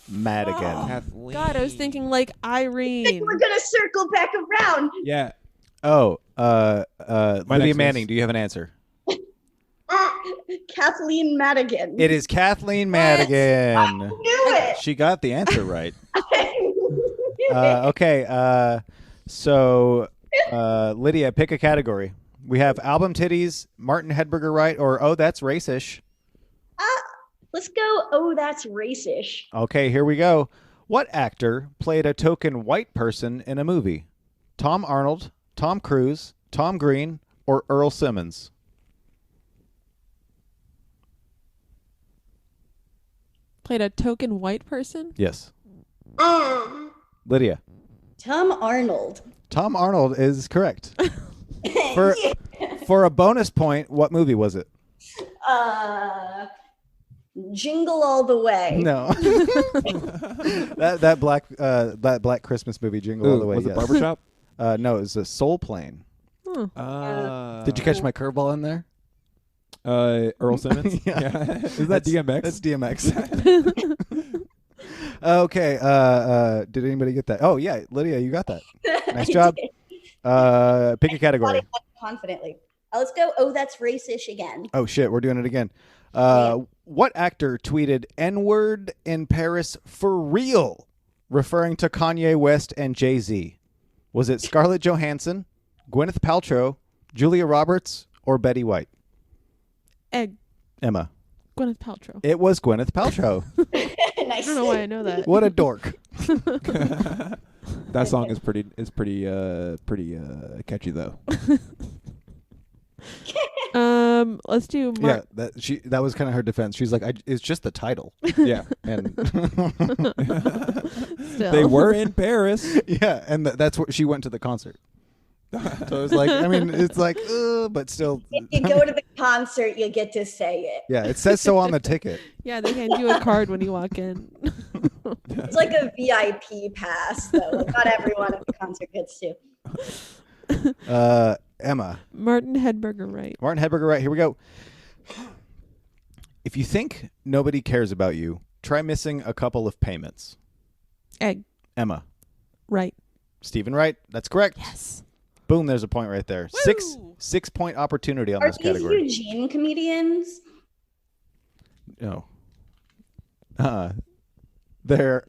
Speaker 3: Madigan.
Speaker 1: Kathleen.
Speaker 2: God, I was thinking like Irene.
Speaker 4: We're gonna circle back around.
Speaker 1: Yeah.
Speaker 3: Oh,
Speaker 1: My
Speaker 3: Lydia
Speaker 1: next
Speaker 3: Manning.
Speaker 1: is-
Speaker 3: Do you have an answer?
Speaker 4: Kathleen Madigan.
Speaker 3: It is Kathleen Madigan.
Speaker 4: Knew it.
Speaker 3: She got the answer right. Okay. So, Lydia, pick a category. We have album titties, Martin Hedberger right, or oh, that's racish.
Speaker 4: Let's go. Oh, that's racish.
Speaker 3: Okay, here we go. What actor played a token white person in a movie? Tom Arnold, Tom Cruise, Tom Green, or Earl Simmons?
Speaker 2: Played a token white person?
Speaker 3: Yes. Lydia.
Speaker 4: Tom Arnold.
Speaker 3: Tom Arnold is correct. For a bonus point, what movie was it?
Speaker 4: Jingle All the Way.
Speaker 3: No. that black Christmas movie, Jingle All the Way.
Speaker 1: Was it
Speaker 3: yes.
Speaker 1: Barbershop?
Speaker 3: No, it was a Soul Plane. Did you catch my curveball in there?
Speaker 1: Earl Simmons.
Speaker 3: Yeah.
Speaker 1: Is that DMX?
Speaker 3: That's DMX. Okay. Did anybody get that? Oh yeah, Lydia, you got that. Nice job. Pick a category.
Speaker 4: Confidently. Let's go. Oh, that's racish again.
Speaker 3: Oh shit, we're doing it again. What actor tweeted N-word in Paris for real, referring to Kanye West and Jay-Z? Was it Scarlett Johansson, Gwyneth Paltrow, Julia Roberts, or Betty White?
Speaker 2: Egg.
Speaker 3: Emma.
Speaker 2: Gwyneth Paltrow.
Speaker 3: It was Gwyneth Paltrow.
Speaker 2: I
Speaker 4: Nice.
Speaker 2: don't know why I know that.
Speaker 3: What a dork.
Speaker 1: That song is pretty catchy though.
Speaker 2: Let's do
Speaker 3: Yeah, that was kind of her defense. She's like, it's just the title.
Speaker 1: Yeah.
Speaker 3: And
Speaker 2: Still.
Speaker 1: They were in Paris.
Speaker 3: yeah, and that's where she went to the concert. So it was like, I mean, it's like, but still.
Speaker 4: If you go to the concert, you get to say it.
Speaker 3: Yeah, it says so on the ticket.
Speaker 2: Yeah, they hand you a card when you walk in.
Speaker 4: It's like a VIP pass, though. Like, not everyone at the concert gets to.
Speaker 3: Emma.
Speaker 2: Martin Hedberger, right?
Speaker 3: Martin Hedberger, right. Here we go. If you think nobody cares about you, try missing a couple of payments.
Speaker 2: Egg.
Speaker 3: Emma.
Speaker 2: Right.
Speaker 3: Stephen Wright. That's correct.
Speaker 2: Yes.
Speaker 3: Boom, there's a point right there.
Speaker 2: Woo!
Speaker 3: 6-point opportunity on
Speaker 4: Are
Speaker 3: this
Speaker 4: these
Speaker 3: category.
Speaker 4: Eugene comedians?
Speaker 3: No. They're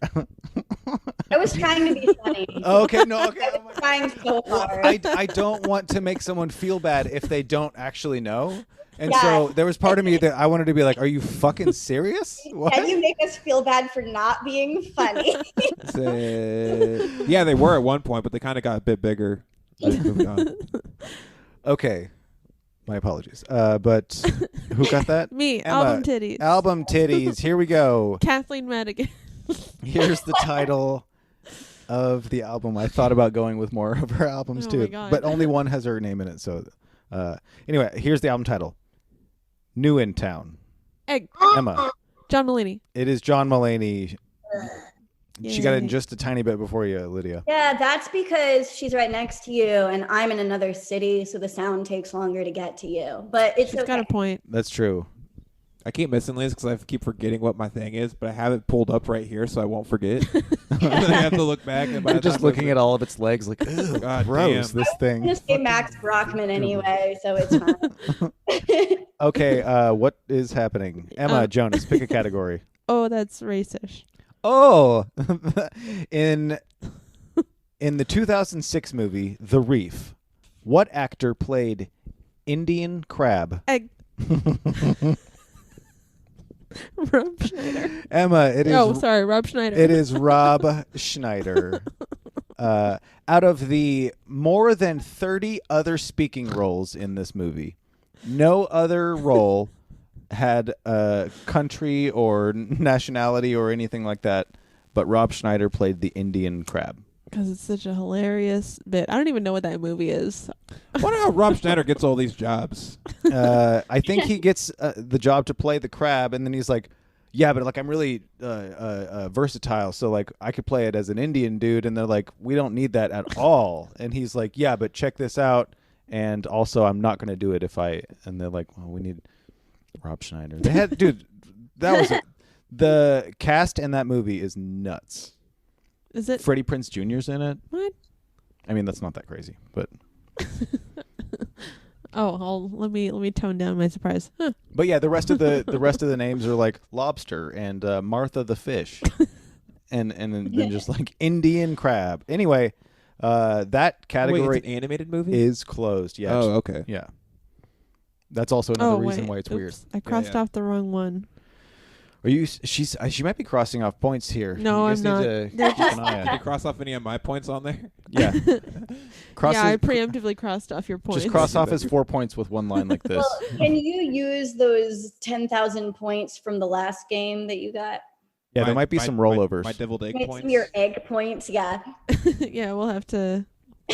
Speaker 4: I was trying to be funny.
Speaker 3: okay. No, okay.
Speaker 4: I was trying so hard.
Speaker 3: I don't want to make someone feel bad if they don't actually know. And
Speaker 4: Yeah.
Speaker 3: so there was part of me that I wanted to be like, "Are you fucking serious?" What?
Speaker 4: Can you make us feel bad for not being funny?
Speaker 1: Yeah, they were at one point, but they kind of got a bit bigger. They moved on.
Speaker 3: Okay. My apologies. But who got that?
Speaker 2: Me,
Speaker 3: Emma.
Speaker 2: album titties.
Speaker 3: Album titties. Here we go.
Speaker 2: Kathleen Madigan.
Speaker 3: Here's the title of the album. I thought about going with more of her albums
Speaker 2: Oh
Speaker 3: too,
Speaker 2: my God.
Speaker 3: but only one has her name in it. So, anyway, here's the album title: New in Town.
Speaker 2: Egg.
Speaker 3: Emma.
Speaker 2: John Mulaney.
Speaker 3: It is John Mulaney. She got it in
Speaker 2: Yay.
Speaker 3: just a tiny bit before you, Lydia.
Speaker 4: Yeah, that's because she's right next to you and I'm in another city, so the sound takes longer to get to you. But it's
Speaker 2: She's
Speaker 4: okay.
Speaker 2: got a point.
Speaker 3: That's true.
Speaker 1: I keep missing this because I keep forgetting what my thing is, but I have it pulled up right here so I won't forget. And then I have to look back. And by
Speaker 3: You're
Speaker 1: the
Speaker 3: just
Speaker 1: time
Speaker 3: looking at all of its legs like, "Ugh,
Speaker 1: God
Speaker 3: gross,
Speaker 1: damn.
Speaker 3: this
Speaker 4: I'm
Speaker 3: thing."
Speaker 4: gonna say Max Brockman anyway, so it's fine.
Speaker 3: Okay, what is happening? Emma, Jonas, pick a category.
Speaker 2: Oh, that's racist.
Speaker 3: Oh, in the 2006 movie The Reef, what actor played Indian Crab?
Speaker 2: Egg. Rob Schneider.
Speaker 3: Emma, it is.
Speaker 2: Oh, sorry, Rob Schneider.
Speaker 3: It is Rob Schneider. Out of the more than 30 other speaking roles in this movie, no other role had a country or nationality or anything like that, but Rob Schneider played the Indian Crab.
Speaker 2: Because it's such a hilarious bit. I don't even know what that movie is.
Speaker 1: I wonder how Rob Schneider gets all these jobs.
Speaker 3: I think he gets the job to play the crab, and then he's like, "Yeah, but like I'm really versatile, so like I could play it as an Indian dude." And they're like, "We don't need that at all." And he's like, "Yeah, but check this out." And also, I'm not going to do it if I. And they're like, "Well, we need Rob Schneider." They had, dude. That was the cast in that movie is nuts.
Speaker 2: Is it?
Speaker 3: Freddie Prinze Jr.'s in it.
Speaker 2: What?
Speaker 3: I mean, that's not that crazy, but.
Speaker 2: Let me tone down my surprise. Huh.
Speaker 3: But yeah, the rest of the names are like Lobster and Martha the Fish, and then just like Indian Crab. Anyway, that category
Speaker 1: Wait, it's an animated movie?
Speaker 3: is closed. Yeah.
Speaker 1: Oh, okay.
Speaker 3: Yeah. That's also another reason why it's
Speaker 2: Oops,
Speaker 3: weird.
Speaker 2: I crossed
Speaker 1: yeah.
Speaker 2: off the wrong one.
Speaker 3: Are you? She might be crossing off points here.
Speaker 2: No,
Speaker 3: you guys
Speaker 2: I'm not.
Speaker 3: Need to
Speaker 2: They're
Speaker 3: keep an eye
Speaker 1: Can
Speaker 3: on
Speaker 1: you
Speaker 3: it.
Speaker 1: cross off any of my points on there?
Speaker 3: Yeah.
Speaker 2: Yeah, I preemptively crossed off your points.
Speaker 3: Just cross off as 4 points with one line like this.
Speaker 4: Well, can you use those 10,000 points from the last game that you got?
Speaker 3: Yeah, there might be some rollovers.
Speaker 1: My deviled egg
Speaker 4: Maybe
Speaker 1: points.
Speaker 4: some of your egg points, yeah.
Speaker 2: Yeah, we'll have to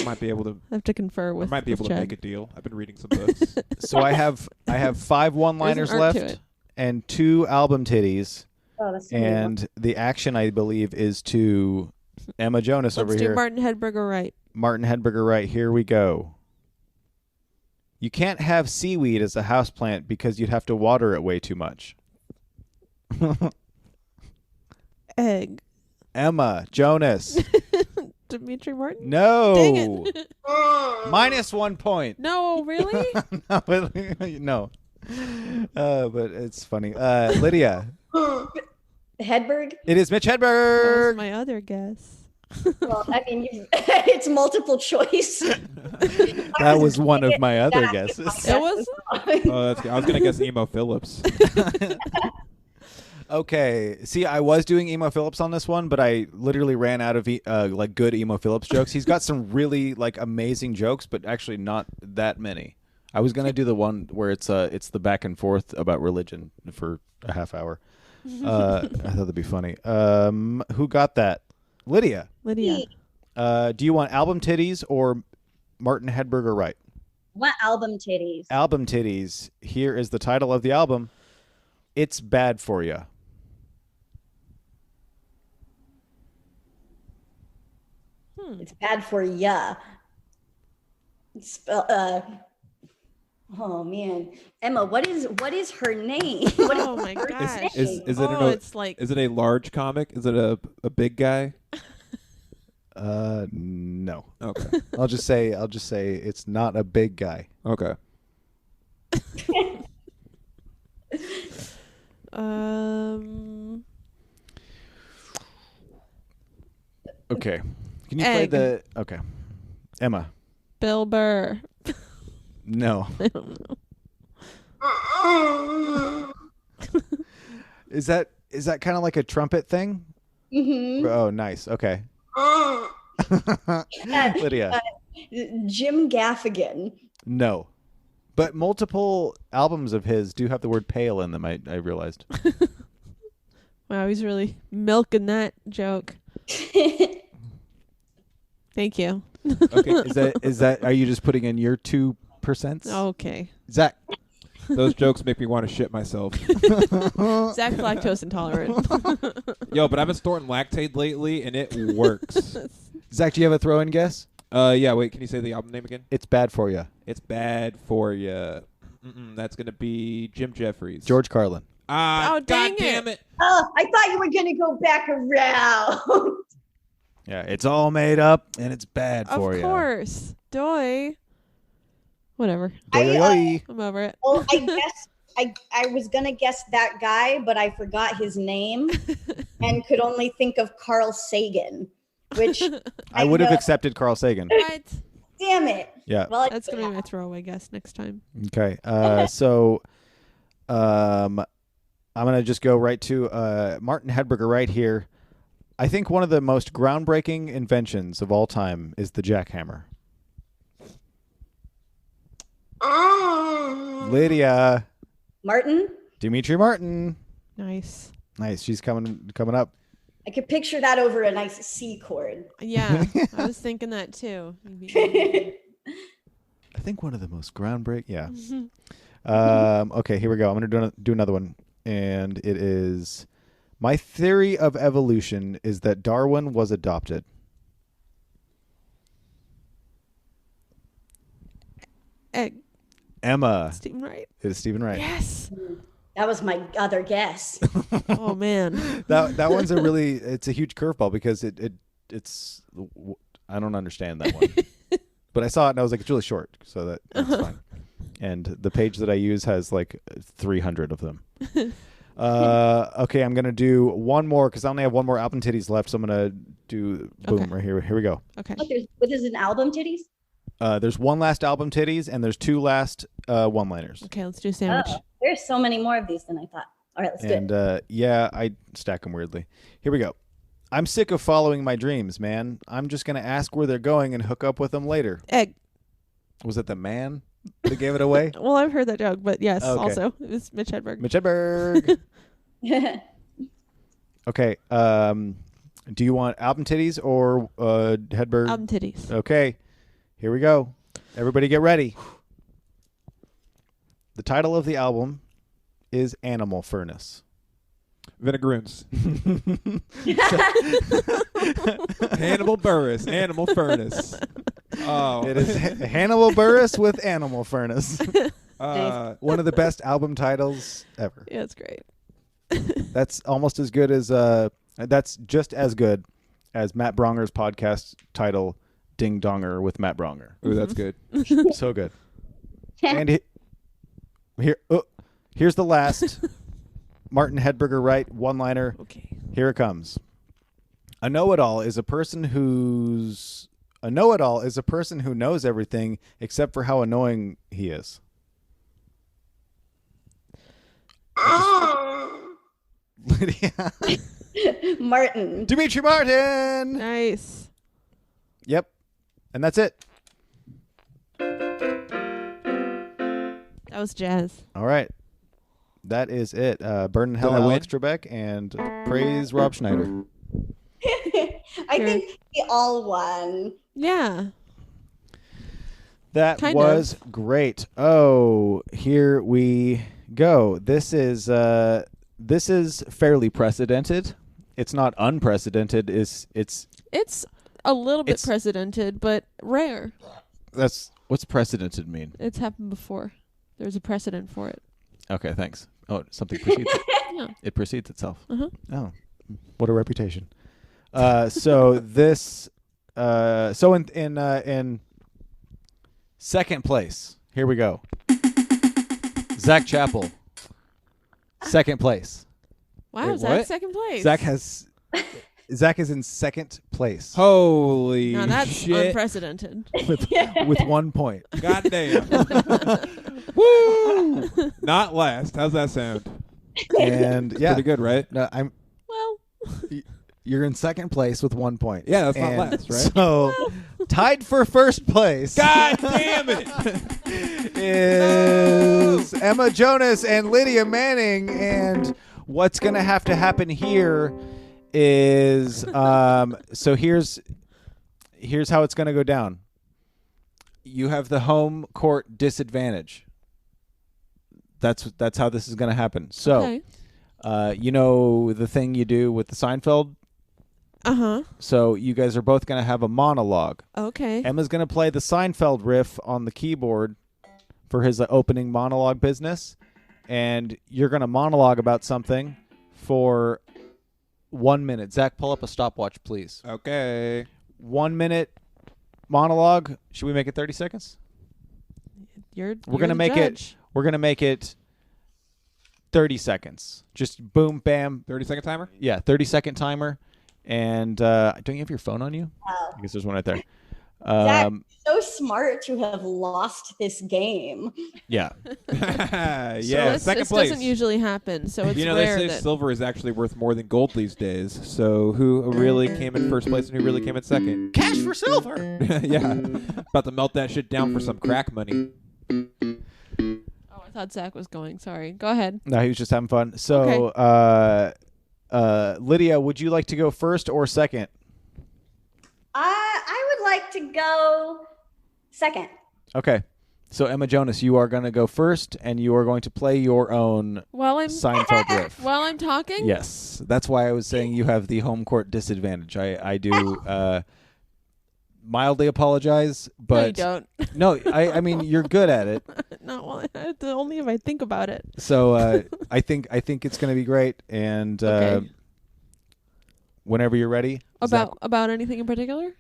Speaker 1: Might be able to.
Speaker 2: confer
Speaker 1: I
Speaker 2: with.
Speaker 1: might be able
Speaker 2: with
Speaker 1: to
Speaker 2: Chad.
Speaker 1: make a deal. I've been reading some books.
Speaker 3: So I have 5 one-liners
Speaker 2: There's an art to
Speaker 3: left
Speaker 2: it.
Speaker 3: and 2 album titties.
Speaker 4: Oh, that's
Speaker 3: And the action, I believe, is to Emma Jonas
Speaker 2: Let's
Speaker 3: over
Speaker 2: do
Speaker 3: here.
Speaker 2: Martin Hedberger right.
Speaker 3: Martin Hedberger, right. Here we go. You can't have seaweed as a houseplant because you'd have to water it way too much.
Speaker 2: Egg.
Speaker 3: Emma Jonas.
Speaker 2: Dimitri Martin.
Speaker 3: No.
Speaker 2: Dang it.
Speaker 3: Minus 1 point.
Speaker 2: No, really?
Speaker 3: No. But it's funny. Lydia.
Speaker 4: Hedberg?
Speaker 3: It is Mitch
Speaker 2: That
Speaker 3: Hedberg.
Speaker 2: was my other guess.
Speaker 4: Well, I mean, it's multiple choice.
Speaker 3: That was one of my other
Speaker 4: That
Speaker 3: guesses.
Speaker 2: It was.
Speaker 1: Oh, that's good. I was gonna guess Emo Phillips.
Speaker 3: Okay. See, I was doing Emo Phillips on this one, but I literally ran out of like good Emo Phillips jokes. He's got some really like amazing jokes, but actually not that many. I was gonna do the one where it's the back and forth about religion for a half hour. I thought that'd be funny. Who got that? Lydia.
Speaker 2: Lydia.
Speaker 3: Do you want album titties or Martin Hedberger right?
Speaker 4: What album titties?
Speaker 3: Album titties. Here is the title of the album. It's Bad for Ya.
Speaker 4: It's bad for ya. Oh man, Emma, what is her name? What is
Speaker 2: Oh my
Speaker 4: her
Speaker 2: gosh.
Speaker 4: name?
Speaker 1: Is it
Speaker 2: Oh,
Speaker 1: an,
Speaker 2: it's like
Speaker 1: is it a large comic? Is it a big guy?
Speaker 3: No.
Speaker 1: Okay.
Speaker 3: I'll just say it's not a big guy.
Speaker 1: Okay.
Speaker 3: Okay. Can you play
Speaker 2: Egg.
Speaker 3: the okay. Emma.
Speaker 2: Bill Burr.
Speaker 3: No.
Speaker 2: I don't know.
Speaker 3: Is that kind of like a trumpet thing?
Speaker 4: Mm-hmm.
Speaker 3: Oh, nice. Okay. Lydia.
Speaker 4: Jim Gaffigan.
Speaker 3: No. But multiple albums of his do have the word pale in them, I realized.
Speaker 2: Wow, he's really milking that joke. Thank you.
Speaker 3: Okay. Is that are you just putting in your 2%?
Speaker 2: Okay.
Speaker 3: Zach.
Speaker 1: Those jokes make me want to shit myself.
Speaker 2: Zach's lactose intolerant.
Speaker 1: Yo, but I've been snorting lactate lately, and it works.
Speaker 3: Zach, do you have a throw-in guess?
Speaker 1: Yeah, wait, can you say the album name again?
Speaker 3: It's Bad For You.
Speaker 1: It's Bad For Ya. That's going to be Jim Jeffries.
Speaker 3: George Carlin.
Speaker 2: Oh, dang
Speaker 1: God damn it.
Speaker 4: Oh, I thought you were going to go back around.
Speaker 3: Yeah, it's all made up and it's bad for you.
Speaker 2: Of course. Doy. Whatever.
Speaker 3: Doy.
Speaker 2: I'm over it.
Speaker 4: Well, I guess I was going to guess that guy, but I forgot his name and could only think of Carl Sagan, which
Speaker 3: I would have
Speaker 4: know-
Speaker 3: accepted Carl Sagan.
Speaker 2: What?
Speaker 4: Damn it.
Speaker 3: Yeah.
Speaker 4: Well,
Speaker 2: That's going to be my throwaway guess next time.
Speaker 3: Okay. So I'm going to just go right to Martin Hedberger right here. I think one of the most groundbreaking inventions of all time is the jackhammer. Lydia.
Speaker 4: Martin.
Speaker 3: Dimitri Martin.
Speaker 2: Nice.
Speaker 3: Nice. She's coming up.
Speaker 4: I could picture that over a nice C chord.
Speaker 2: Yeah, I was thinking that too.
Speaker 3: I think one of the most groundbreaking. Yeah. Okay, here we go. I'm going to do another one. And it is, my theory of evolution is that Darwin was adopted.
Speaker 2: Egg.
Speaker 3: Emma.
Speaker 2: Stephen Wright.
Speaker 3: It is Stephen Wright.
Speaker 2: Yes.
Speaker 4: That was my other guess.
Speaker 2: Oh man.
Speaker 3: That one's it's a huge curveball because it's I don't understand that one. But I saw it and I was like, it's really short, so that's fine. And the page that I use has like 300 of them. Okay, I'm gonna do one more because I only have one more album titties left, so I'm gonna do boom
Speaker 2: Okay.
Speaker 3: right here. Here we go.
Speaker 2: Okay.
Speaker 4: What is an album titties?
Speaker 3: There's one last album titties and there's two last one-liners.
Speaker 2: Okay, let's do a sandwich.
Speaker 4: Oh, there's so many more of these than I thought. All right, let's do it.
Speaker 3: And yeah, I stack them weirdly. Here we go. I'm sick of following my dreams, man. I'm just gonna ask where they're going and hook up with them later.
Speaker 2: Egg.
Speaker 3: Was it the man that gave it away?
Speaker 2: Well, I've heard that joke, but yes,
Speaker 3: Okay.
Speaker 2: also it was Mitch Hedberg.
Speaker 3: Mitch Hedberg. Okay. Do you want album titties or Hedberg?
Speaker 2: Album titties.
Speaker 3: Okay. Here we go. Everybody get ready. The title of the album is Animal Furnace.
Speaker 1: Vinegaroons. Hannibal Buress. Animal Furnace. Oh.
Speaker 3: It is Hannibal Buress with Animal Furnace.
Speaker 1: One
Speaker 3: of the best album titles ever.
Speaker 2: Yeah, it's great.
Speaker 3: That's almost as good as that's just as good as Matt Bronger's podcast title Ding Donger with Matt Bronger.
Speaker 1: Ooh, that's good.
Speaker 3: So good. And here's the last Martin Hedberger Wright one-liner.
Speaker 2: Okay.
Speaker 3: Here it comes. A know-it-all is a person who knows everything except for how annoying he is. Lydia.
Speaker 4: Martin.
Speaker 3: Dimitri Martin.
Speaker 2: Nice.
Speaker 3: Yep. And that's it.
Speaker 2: That was jazz.
Speaker 3: All right. That is it. Burn in Hell,
Speaker 1: Did I win?
Speaker 3: Alex Trebek, and praise Rob Schneider.
Speaker 4: I think we all won.
Speaker 2: Yeah.
Speaker 3: That
Speaker 2: Kind
Speaker 3: was
Speaker 2: of.
Speaker 3: great. Oh, here we go. This is fairly precedented. It's not unprecedented. It's
Speaker 2: It's a little bit
Speaker 3: It's-
Speaker 2: precedented, but rare.
Speaker 3: what's precedented mean?
Speaker 2: It's happened before. There's a precedent for it.
Speaker 3: Okay, thanks. Oh, something precedes it.
Speaker 2: Yeah.
Speaker 3: It precedes itself.
Speaker 2: Uh-huh.
Speaker 3: Oh, what a reputation. So this So in second place, here we go. Zach Chappell, second place.
Speaker 2: Wow,
Speaker 1: Wait,
Speaker 2: Zach
Speaker 1: what?
Speaker 2: second place.
Speaker 3: Zach is in second place
Speaker 1: Holy
Speaker 2: Now that's
Speaker 1: shit.
Speaker 2: unprecedented.
Speaker 3: with 1 point.
Speaker 1: Goddamn. Woo! Not last. How's that sound?
Speaker 3: And yeah,
Speaker 1: Pretty good, right?
Speaker 3: no,
Speaker 2: Well,
Speaker 3: you're in second place with 1 point.
Speaker 1: Yeah, that's not
Speaker 3: And
Speaker 1: last, right?
Speaker 3: So tied for first place.
Speaker 1: God damn it.
Speaker 3: Is Emma Jonas and Lydia Manning. And what's going to happen here is so here's how it's going to go down. You have the home court disadvantage. That's how this is going to happen. So,
Speaker 2: okay.
Speaker 3: you know the thing you do with the Seinfeld?
Speaker 2: Uh-huh.
Speaker 3: So you guys are both going to have a monologue.
Speaker 2: Okay.
Speaker 3: Emma's going to play the Seinfeld riff on the keyboard for his opening monologue business, and you're going to monologue about something for 1 minute. Zach, pull up a stopwatch, please.
Speaker 1: Okay.
Speaker 3: 1 minute monologue. Should we make it 30 seconds?
Speaker 2: We're
Speaker 3: gonna make it. We're going to make it 30 seconds. Just boom, bam.
Speaker 1: 30-second timer?
Speaker 3: Yeah, 30-second timer. And don't you have your phone on you?
Speaker 4: Wow.
Speaker 3: I guess there's one right there.
Speaker 4: Zach, so smart to have lost this game.
Speaker 3: Yeah.
Speaker 1: Yeah,
Speaker 2: So
Speaker 1: second
Speaker 2: this
Speaker 1: place.
Speaker 2: doesn't usually happen, so it's
Speaker 1: You know, they
Speaker 2: rare
Speaker 1: say
Speaker 2: that
Speaker 1: silver is actually worth more than gold these days. So who really came in first place and who really came in second?
Speaker 3: Cash for silver.
Speaker 1: Yeah. About to melt that shit down for some crack money.
Speaker 2: Oh, I thought Zach was going. Sorry. Go ahead.
Speaker 3: No, he was just having fun. So, Lydia, would you like to go first or second?
Speaker 4: I would like to go second.
Speaker 3: Okay. So, Emma Jonas, you are going to go first, and you are going to play your own
Speaker 2: While I'm
Speaker 3: Seinfeld riff.
Speaker 2: while I'm talking?
Speaker 3: Yes. That's why I was saying you have the home court disadvantage. I do mildly apologize, but
Speaker 2: No, you don't.
Speaker 3: no, I mean, you're good at it.
Speaker 2: Not well, only if I think about it.
Speaker 3: So I think it's going to be great, and
Speaker 2: Okay.
Speaker 3: whenever you're ready.
Speaker 2: About anything in particular?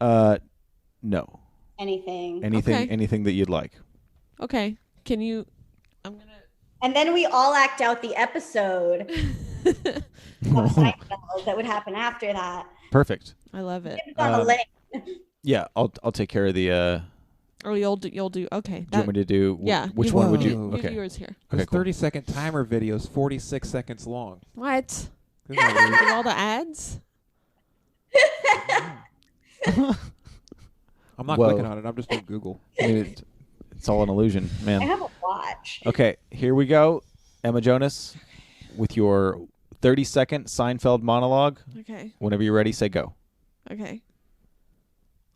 Speaker 3: No,
Speaker 4: Anything.
Speaker 3: anything
Speaker 2: Okay.
Speaker 3: that you'd like.
Speaker 2: Okay. Can you? I'm gonna.
Speaker 4: And then we all act out the episode of Seinfeld that would happen after that.
Speaker 3: Perfect.
Speaker 2: I love it.
Speaker 4: It's on the link.
Speaker 3: Yeah, I'll take care of the.
Speaker 2: Oh, you'll do. Okay.
Speaker 3: Do you want me to do?
Speaker 2: Yeah.
Speaker 3: Which
Speaker 2: you
Speaker 3: one
Speaker 2: do-
Speaker 3: would
Speaker 1: Whoa.
Speaker 3: you?
Speaker 2: do
Speaker 3: Okay.
Speaker 2: yours here.
Speaker 3: Okay.
Speaker 1: This
Speaker 3: Cool.
Speaker 1: 30-second timer video is 46 seconds long.
Speaker 2: What?
Speaker 1: Isn't that weird?
Speaker 2: With all the ads?
Speaker 1: I'm not
Speaker 3: Whoa.
Speaker 1: clicking on it. I'm just on Google.
Speaker 3: I mean, it's all an illusion,
Speaker 4: I
Speaker 3: man.
Speaker 4: have a watch.
Speaker 3: Okay, here we go, Emma Jonas, with your 30-second Seinfeld monologue.
Speaker 2: Okay.
Speaker 3: Whenever you're ready, say go.
Speaker 2: Okay.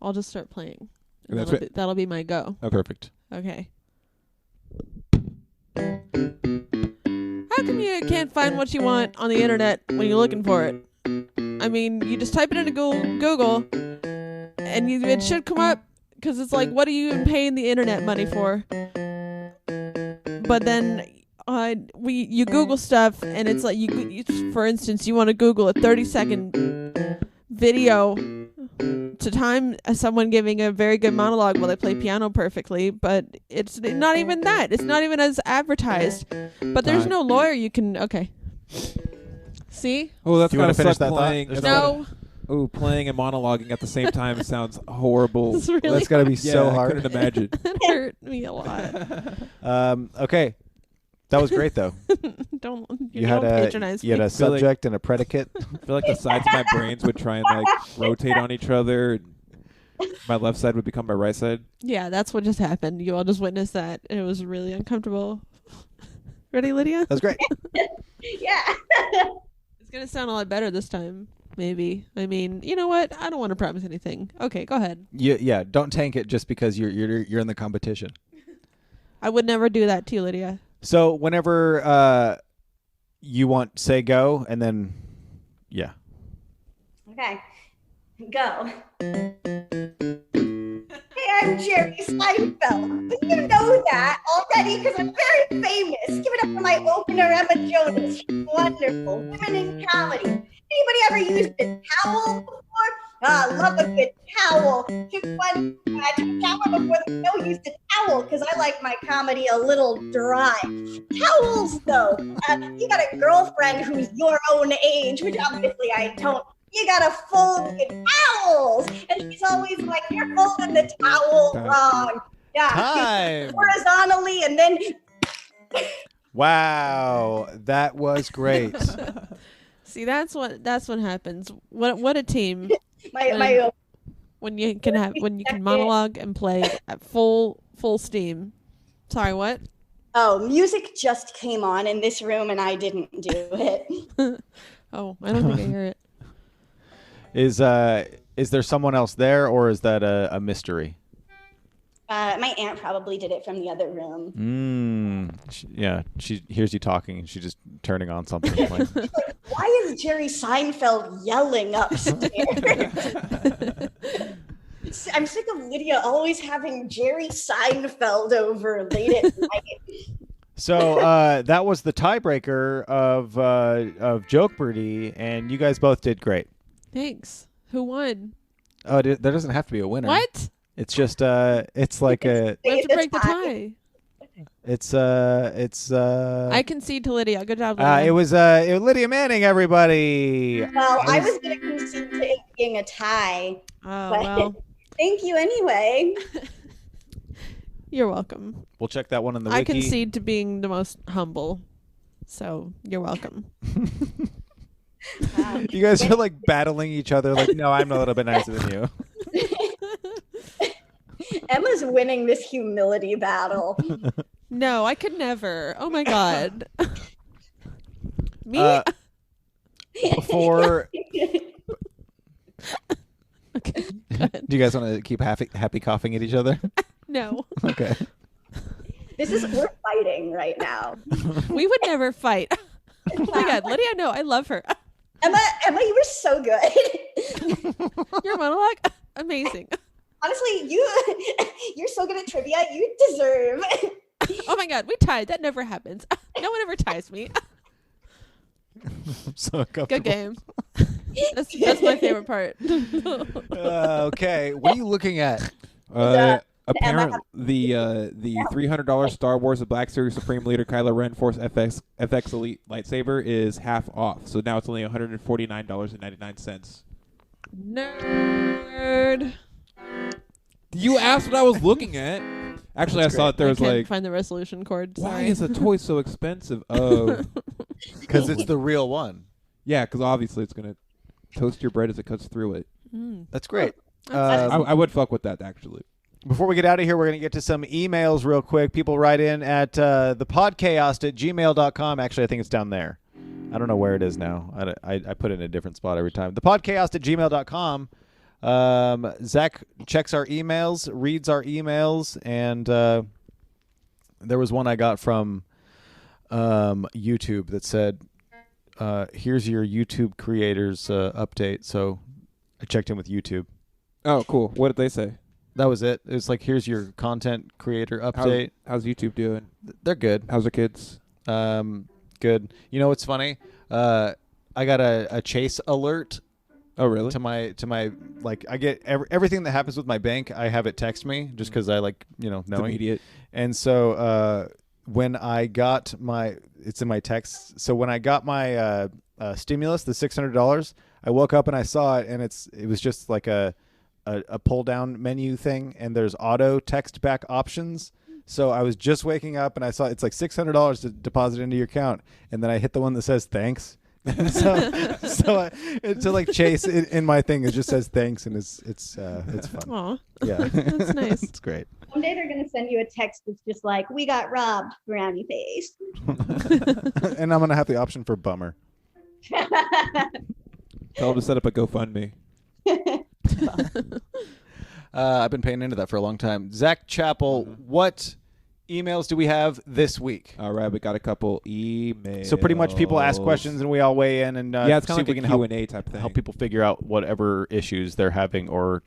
Speaker 2: I'll just start playing.
Speaker 1: And that's
Speaker 2: That'll be my go.
Speaker 3: Oh, perfect.
Speaker 2: Okay. How come you can't find what you want on the internet when you're looking for it? I mean, you just type it into Google, and it should come up, because it's like, what are you even paying the internet money for? But then you Google stuff, and it's like, you for instance, you want to Google a 30-second video to time someone giving a very good monologue while they play piano perfectly, but it's not even that. It's not even as advertised. But there's no lawyer you can. Okay. See?
Speaker 1: Oh, that's
Speaker 3: Do you wanna
Speaker 1: gotta
Speaker 3: finish
Speaker 1: suck
Speaker 3: that thought?
Speaker 1: playing.
Speaker 3: There's
Speaker 2: No.
Speaker 1: Oh, playing and monologuing at the same time sounds horrible.
Speaker 2: It's really
Speaker 3: That's got to be
Speaker 1: Yeah,
Speaker 3: so
Speaker 1: I
Speaker 3: hard.
Speaker 1: couldn't imagine.
Speaker 2: That hurt me a lot.
Speaker 3: Okay, that was great though.
Speaker 2: Don't
Speaker 3: You had
Speaker 2: patronize
Speaker 3: a
Speaker 2: me.
Speaker 1: feel like-
Speaker 3: subject and a predicate.
Speaker 1: I feel like the sides of my brains would try and like rotate on each other. And my left side would become my right side.
Speaker 2: Yeah, that's what just happened. You all just witnessed that. And it was really uncomfortable. Ready, Lydia?
Speaker 3: That's great.
Speaker 4: Yeah.
Speaker 2: It's gonna sound a lot better this time. Maybe. I mean, you know what? I don't want to promise anything. Okay, go ahead.
Speaker 3: Yeah. Don't tank it just because you're in the competition.
Speaker 2: I would never do that to you, Lydia.
Speaker 3: So whenever you want, say go, and then yeah.
Speaker 4: Okay. Go. Hey, I'm Jerry Seinfeld. But you know that already because I'm very famous. Give it up for my opener, Emma Jonas. She's wonderful. Women in comedy. Anybody ever used a towel before? I love a good towel. Took one I took a shower before the show, used a towel because I like my comedy a little dry. Towels, though. You got a girlfriend who's your own age, which obviously I don't. You gotta fold the towels. And she's always like, you're folding the towel wrong. Yeah.
Speaker 3: Time.
Speaker 4: Horizontally and then
Speaker 3: Wow, that was great.
Speaker 2: See, that's what happens. What a team
Speaker 4: my
Speaker 2: when you can monologue and play at full steam. Sorry, what?
Speaker 4: Oh, music just came on in this room and I didn't do it.
Speaker 2: Oh, I don't think I hear it.
Speaker 3: Is there someone else there, or is that a mystery?
Speaker 4: My aunt probably did it from the other room.
Speaker 3: She hears you talking and she's just turning on something. Like,
Speaker 4: why is Jerry Seinfeld yelling upstairs? I'm sick of Lydia always having Jerry Seinfeld over late at night.
Speaker 3: so that was the tiebreaker of Joke Birdie, and you guys both did great.
Speaker 2: Thanks. Who won?
Speaker 3: Oh, there doesn't have to be a winner.
Speaker 2: What?
Speaker 3: It's just it's like a.
Speaker 2: We have to break the tie.
Speaker 3: It's
Speaker 2: I concede to Lydia. Good job, Lydia.
Speaker 3: it was Lydia Manning, everybody.
Speaker 4: Well, I was going to concede to it being a tie.
Speaker 2: Oh,
Speaker 4: but
Speaker 2: well.
Speaker 4: Thank you anyway.
Speaker 2: You're welcome.
Speaker 3: We'll check that one in the
Speaker 2: I
Speaker 3: wiki.
Speaker 2: concede to being the most humble. So, you're welcome.
Speaker 3: You guys are like battling each other. Like, no, I'm a little bit nicer than you.
Speaker 4: Emma's winning this humility battle.
Speaker 2: No, I could never. Oh my god. Me?
Speaker 3: Before,
Speaker 2: Okay. Go ahead.
Speaker 3: do you guys want to keep happy coughing at each other?
Speaker 2: No.
Speaker 3: Okay.
Speaker 4: We're fighting right now.
Speaker 2: We would never fight. Oh my god, Lydia, no, I love her.
Speaker 4: Emma, you were so good.
Speaker 2: Your monologue, amazing.
Speaker 4: Honestly, you're so good at trivia. You deserve.
Speaker 2: Oh my god, we tied. That never happens. No one ever ties me.
Speaker 3: So
Speaker 2: Good game. That's my favorite part.
Speaker 3: Okay, what are you looking at?
Speaker 1: Apparently, the $300 Star Wars: The Black Series Supreme Leader Kylo Ren Force FX Elite lightsaber is half off, so now it's only $149.99.
Speaker 2: Nerd.
Speaker 1: You asked what I was looking at. Actually,
Speaker 3: That's
Speaker 1: I saw that there
Speaker 2: I
Speaker 1: was
Speaker 2: can't
Speaker 1: like,
Speaker 2: find the resolution cord.
Speaker 1: why
Speaker 2: Sorry.
Speaker 1: is a toy so expensive? Oh,
Speaker 3: Because it's the real one.
Speaker 1: yeah, because obviously it's gonna toast your bread as it cuts through it.
Speaker 3: That's great.
Speaker 1: I would fuck with that actually.
Speaker 3: Before we get out of here, we're going to get to some emails real quick. People write in at the podchaost@gmail.com. Actually, I think it's down there. I don't know where it is now. I put it in a different spot every time. The podchaost@gmail.com. Zach checks our emails, reads our emails, and there was one I got from YouTube that said, here's your YouTube creators update. So I checked in with YouTube.
Speaker 1: Oh, cool. What did they say?
Speaker 3: That was it. It was like, here's your content creator update.
Speaker 1: How's YouTube doing?
Speaker 3: They're good.
Speaker 1: How's the kids?
Speaker 3: Good. You know what's funny? I got a chase alert.
Speaker 1: Oh, really?
Speaker 3: To my like, I get everything that happens with my bank. I have it text me just because I like,
Speaker 1: It's
Speaker 3: knowing.
Speaker 1: immediate.
Speaker 3: And so when I got it's in my text. So when I got my stimulus, the $600, I woke up and I saw it, and it was just like a pull down menu thing, and there's auto text back options. So I was just waking up and I saw it's like $600 to deposit into your account, and then I hit the one that says thanks. So like Chase in my thing, it just says thanks, and it's fun.
Speaker 2: Aw.
Speaker 3: Yeah,
Speaker 2: That's nice.
Speaker 3: It's great.
Speaker 4: One day they're gonna send you a text that's just like, "We got robbed, brownie face."
Speaker 3: And I'm gonna have the option for bummer.
Speaker 1: Tell them to set up a GoFundMe.
Speaker 3: I've been paying into that for a long time. Zach Chappell, what emails do we have this week?
Speaker 1: All right, we got a couple emails.
Speaker 3: So pretty much people ask questions and we all weigh in and
Speaker 1: yeah, it's
Speaker 3: see
Speaker 1: kind
Speaker 3: if we
Speaker 1: of
Speaker 3: can
Speaker 1: like a
Speaker 3: help
Speaker 1: Q&A type thing.
Speaker 3: help people figure out whatever issues they're having, or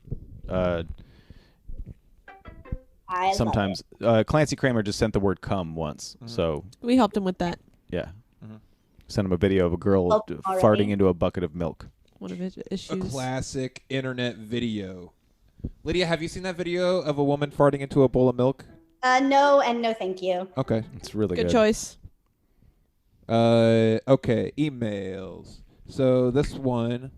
Speaker 3: sometimes Clancy Kramer just sent the word "come" once, so
Speaker 2: We helped him with that.
Speaker 3: yeah, sent him a video of a girl
Speaker 4: Oh, already?
Speaker 3: farting into a bucket of milk.
Speaker 2: one of his
Speaker 1: A
Speaker 2: issues.
Speaker 1: classic internet video. Lydia, have you seen that video of a woman farting into a bowl of milk?
Speaker 4: No, and no, thank you.
Speaker 1: Okay.
Speaker 3: It's really
Speaker 2: Good
Speaker 3: good.
Speaker 2: choice.
Speaker 1: Okay, emails. So this one,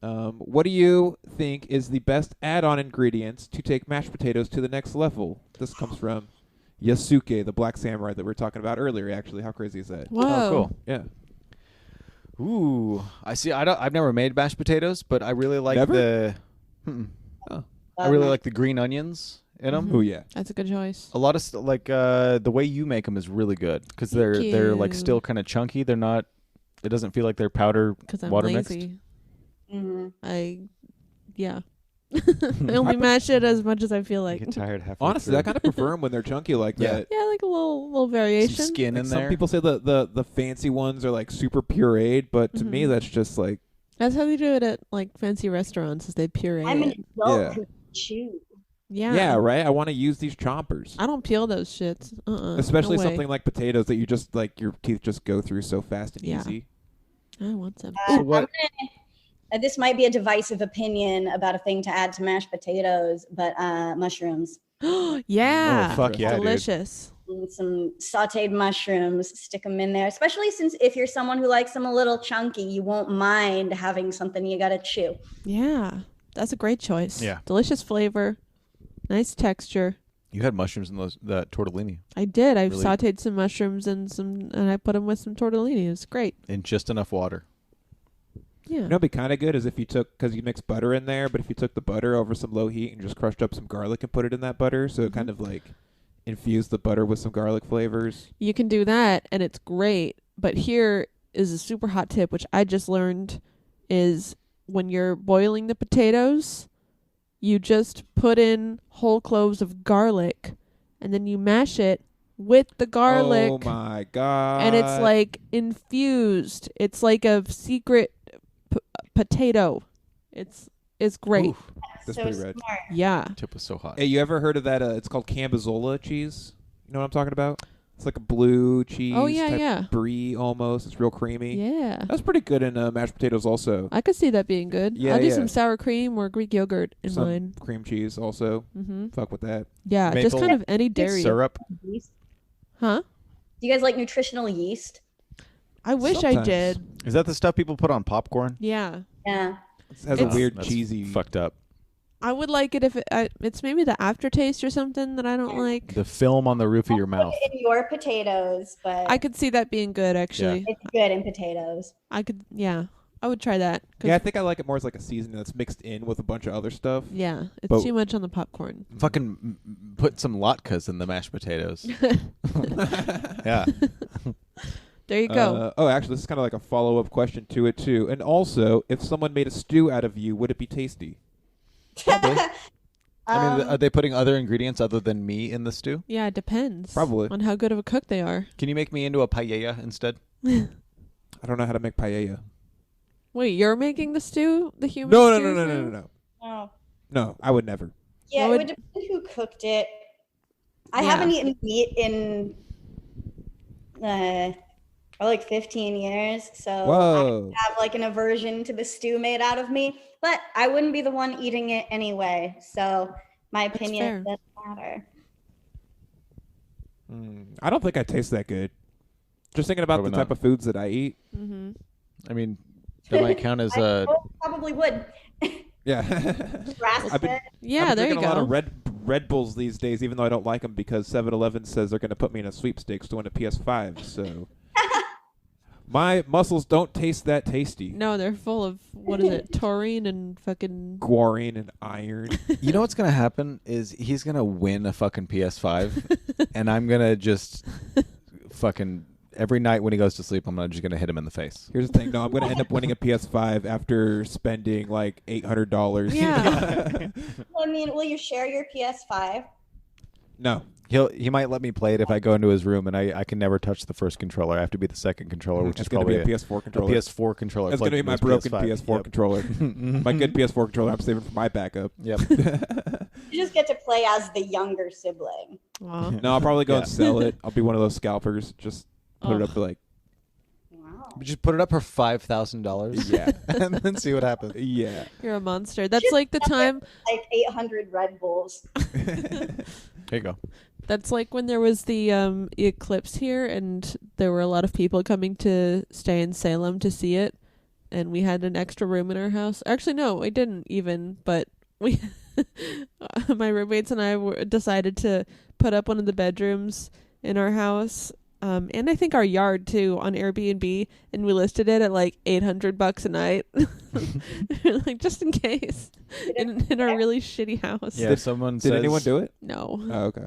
Speaker 1: what do you think is the best add-on ingredients to take mashed potatoes to the next level? This comes from Yasuke, the black samurai that we were talking about earlier, actually. How crazy is that?
Speaker 2: Whoa.
Speaker 3: Oh, cool.
Speaker 1: Yeah.
Speaker 3: Ooh, I see. I've never made mashed potatoes, but I really like
Speaker 1: Never?
Speaker 3: the. I really like the green onions in them.
Speaker 1: Oh, yeah.
Speaker 2: That's a good choice.
Speaker 3: A lot of the way you make them is really good because they're like
Speaker 2: you.
Speaker 3: still kind of chunky. They're not. It doesn't feel like they're powder
Speaker 2: Because I'm
Speaker 3: water
Speaker 2: lazy.
Speaker 3: mixed.
Speaker 2: Yeah. I only mash it as much as I feel like.
Speaker 3: You get tired halfway
Speaker 1: Honestly,
Speaker 3: through.
Speaker 1: I kind of prefer them when they're chunky like
Speaker 3: Yeah.
Speaker 1: that.
Speaker 2: Yeah, like a little variation.
Speaker 3: Some skin
Speaker 1: Like
Speaker 3: in
Speaker 1: some
Speaker 3: there.
Speaker 1: people say the fancy ones are like super pureed, but to me that's just like
Speaker 2: That's how they do it at like fancy restaurants, is they puree
Speaker 4: I'm
Speaker 2: it.
Speaker 4: an adult
Speaker 1: Yeah.
Speaker 4: who chew.
Speaker 2: Yeah.
Speaker 1: right. I want to use these chompers,
Speaker 2: I don't peel those shits.
Speaker 1: especially
Speaker 2: no way.
Speaker 1: something like potatoes that you just like your teeth just go through so fast and
Speaker 2: Yeah.
Speaker 1: easy.
Speaker 2: I want some.
Speaker 3: So what?
Speaker 4: This might be a divisive opinion about a thing to add to mashed potatoes, but mushrooms.
Speaker 2: Yeah.
Speaker 3: Oh, fuck yeah, dude.
Speaker 2: Delicious.
Speaker 4: Some sauteed mushrooms, stick them in there, especially since if you're someone who likes them a little chunky, you won't mind having something you gotta chew.
Speaker 2: Yeah. That's a great choice.
Speaker 3: Yeah.
Speaker 2: Delicious flavor. Nice texture.
Speaker 3: You had mushrooms in that tortellini
Speaker 2: I did. I
Speaker 3: Really?
Speaker 2: sauteed some mushrooms and I put them with some tortellini. It was great.
Speaker 3: in just enough water.
Speaker 2: Yeah.
Speaker 1: You know, what'd be kind of good is if you took, because you mix butter in there, but if you took the butter over some low heat and just crushed up some garlic and put it in that butter, so it kind of like infused the butter with some garlic flavors.
Speaker 2: You can do that and it's great. But here is a super hot tip, which I just learned, is when you're boiling the potatoes, you just put in whole cloves of garlic and then you mash it with the garlic.
Speaker 1: Oh my god!
Speaker 2: And it's like infused. It's like a secret potato. It's great.
Speaker 3: Oof,
Speaker 1: That's
Speaker 4: so
Speaker 1: pretty red.
Speaker 4: smart.
Speaker 2: Yeah.
Speaker 3: tip was so hot.
Speaker 1: Hey, you ever heard of that? It's called Cambozola cheese. You know what I'm talking about? It's like a blue cheese.
Speaker 2: Oh, yeah,
Speaker 1: type
Speaker 2: yeah.
Speaker 1: Brie almost. It's real creamy.
Speaker 2: Yeah.
Speaker 1: That's pretty good in mashed potatoes also.
Speaker 2: I could see that being good.
Speaker 1: Yeah,
Speaker 2: I'll do
Speaker 1: yeah.
Speaker 2: some sour cream or Greek yogurt in
Speaker 1: Some
Speaker 2: mine.
Speaker 1: cream cheese also.
Speaker 2: Mm-hmm.
Speaker 1: Fuck with that.
Speaker 2: Yeah, just
Speaker 3: Maple
Speaker 2: kind of any dairy.
Speaker 3: Syrup.
Speaker 4: Yeast.
Speaker 2: Huh?
Speaker 4: Do you guys like nutritional yeast?
Speaker 2: I wish I
Speaker 1: Sometimes.
Speaker 2: did.
Speaker 3: Is that the stuff people put on popcorn?
Speaker 2: Yeah.
Speaker 4: Yeah.
Speaker 1: It has a
Speaker 2: It's-
Speaker 1: weird
Speaker 3: That's
Speaker 1: cheesy.
Speaker 3: Fucked up.
Speaker 2: I would like it if it's maybe the aftertaste or something that I don't like.
Speaker 3: The film on the roof of your mouth.
Speaker 4: Put it in your potatoes, but
Speaker 2: I could see that being good, actually.
Speaker 4: it's good in potatoes.
Speaker 2: I could, yeah. I would try that. 'Cause
Speaker 1: Yeah, I think I like it more as like a seasoning that's mixed in with a bunch of other stuff.
Speaker 2: yeah, it's
Speaker 1: But-
Speaker 2: too much on the popcorn.
Speaker 3: Fucking put some latkes in the mashed potatoes. Yeah.
Speaker 2: There you go.
Speaker 1: Actually, this is kind of like a follow-up question to it too. And also, if someone made a stew out of you, would it be tasty?
Speaker 3: Probably. I mean,
Speaker 4: Um,
Speaker 3: are they putting other ingredients other than me in the stew?
Speaker 2: Yeah, it depends.
Speaker 1: Probably.
Speaker 2: On how good of a cook they are.
Speaker 3: Can you make me into a paella instead?
Speaker 1: I don't know how to make paella.
Speaker 2: Wait, you're making the stew? The human
Speaker 1: No,
Speaker 2: stew?
Speaker 1: no.
Speaker 4: oh.
Speaker 1: No, I would never.
Speaker 4: Yeah,
Speaker 2: What
Speaker 4: it
Speaker 2: would-
Speaker 4: would depend who cooked it. I
Speaker 2: Yeah.
Speaker 4: haven't eaten meat in like 15 years, so
Speaker 1: Whoa.
Speaker 4: I have like an aversion to the stew made out of me. But I wouldn't be the one eating it anyway, so my
Speaker 2: fair.
Speaker 4: opinion doesn't matter.
Speaker 1: I don't think I taste that good. Just thinking about
Speaker 3: Probably
Speaker 1: the type
Speaker 3: not.
Speaker 1: of foods that I eat.
Speaker 2: Mm-hmm.
Speaker 3: I mean, that might count as a.
Speaker 4: Probably would.
Speaker 1: Yeah.
Speaker 4: Grass
Speaker 1: I've been-
Speaker 4: fed.
Speaker 2: Yeah,
Speaker 1: I've been
Speaker 2: there you
Speaker 1: drinking a lot
Speaker 2: go.
Speaker 1: of Red Bulls these days, even though I don't like them because 7-Eleven says they're going to put me in a sweepstakes to win a PS5. So my muscles don't taste that tasty.
Speaker 2: No, they're full of, what is it, taurine and fucking...
Speaker 1: Guarine and iron.
Speaker 3: You know what's gonna happen is he's gonna win a fucking PS5, and I'm gonna just fucking every night when he goes to sleep, I'm just gonna hit him in the face.
Speaker 1: Here's the thing. No, I'm going to end up winning a PS5 after spending like $800.
Speaker 2: Yeah.
Speaker 4: I mean, will you share your PS5?
Speaker 1: No.
Speaker 3: He might let me play it if I go into his room, and I can never touch the first controller. I have to be the second controller, which
Speaker 1: It's
Speaker 3: is
Speaker 1: going to
Speaker 3: probably
Speaker 1: be a PS4
Speaker 3: a
Speaker 1: controller.
Speaker 3: PS4 controller.
Speaker 1: It's going to be my
Speaker 3: plugged
Speaker 1: broken
Speaker 3: into his
Speaker 1: PS4
Speaker 3: Yep.
Speaker 1: controller. My good PS4 controller I'm saving for my backup.
Speaker 3: Yep.
Speaker 4: You just get to play as the younger sibling.
Speaker 2: Aw.
Speaker 1: No, I'll probably go
Speaker 3: Yeah.
Speaker 1: and sell it. I'll be one of those scalpers. Just put it
Speaker 2: Ugh.
Speaker 1: up for like
Speaker 4: Wow.
Speaker 3: Just put it up for $5,000.
Speaker 1: Yeah.
Speaker 3: And then see what happens.
Speaker 1: Yeah.
Speaker 2: You're a monster. That's like the time.
Speaker 4: Like 800 Red Bulls.
Speaker 3: Here you go.
Speaker 2: That's like when there was the eclipse here, and there were a lot of people coming to stay in Salem to see it, and we had an extra room in our house. Actually, no, we didn't even, but we, my roommates and I decided to put up one of the bedrooms in our house, and I think our yard too, on Airbnb, and we listed it at like $800 a night, like just in case, in our really shitty house.
Speaker 3: Yeah, did
Speaker 1: anyone do it?
Speaker 2: No.
Speaker 1: Oh, okay.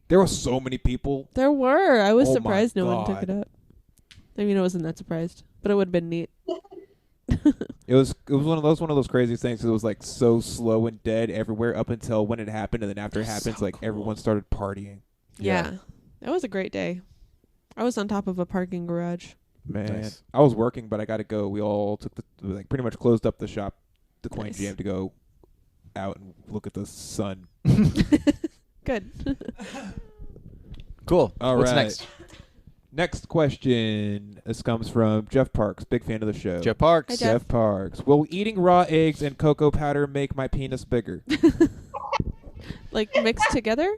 Speaker 1: There were so many people.
Speaker 2: There were. I was
Speaker 1: Oh my
Speaker 2: surprised no one took
Speaker 1: God.
Speaker 2: it up. I mean, I wasn't that surprised, but it would have been neat.
Speaker 1: It was one of those crazy things. It was like so slow and dead everywhere up until when it happened, and then after it happens,
Speaker 3: So
Speaker 1: like everyone started partying.
Speaker 2: Yeah. That was a great day. I was on top of a parking garage.
Speaker 1: Man,
Speaker 3: Nice.
Speaker 1: I was working, but I got to go. We all took pretty much closed up the shop, the Coin
Speaker 2: Nice.
Speaker 1: Jam, to go out and look at the sun.
Speaker 2: Good.
Speaker 3: Cool.
Speaker 1: All
Speaker 3: What's
Speaker 1: right.
Speaker 3: next?
Speaker 1: Next question. This comes from Jeff Parks, big fan of the show.
Speaker 3: Jeff Parks.
Speaker 2: Hi, Jeff.
Speaker 1: Parks. Will eating raw eggs and cocoa powder make my penis bigger?
Speaker 2: Like mixed together?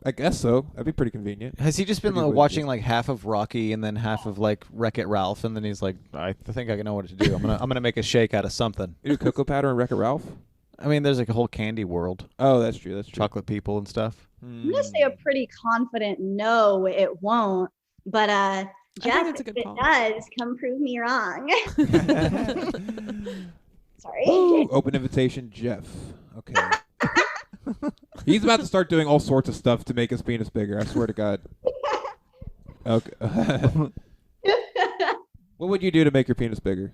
Speaker 1: I guess so. That'd be pretty convenient.
Speaker 3: Has he just been
Speaker 1: Pretty good,
Speaker 3: watching
Speaker 1: yeah.
Speaker 3: like half of Rocky and then half of like Wreck-It Ralph, and then he's like, I think I know what to do. I'm gonna make a shake out of something.
Speaker 1: You do cocoa powder and Wreck-It Ralph?
Speaker 3: I mean, there's like a whole candy world,
Speaker 1: Oh, that's true. That's true.
Speaker 3: chocolate people and stuff.
Speaker 4: I'm gonna say a pretty confident no, it won't. But Jeff,
Speaker 2: that's a good
Speaker 4: if
Speaker 2: call.
Speaker 4: it does, come prove me wrong. Sorry.
Speaker 1: Ooh, open invitation, Jeff. Okay. He's about to start doing all sorts of stuff to make his penis bigger. I swear to God. Okay. What would you do to make your penis bigger?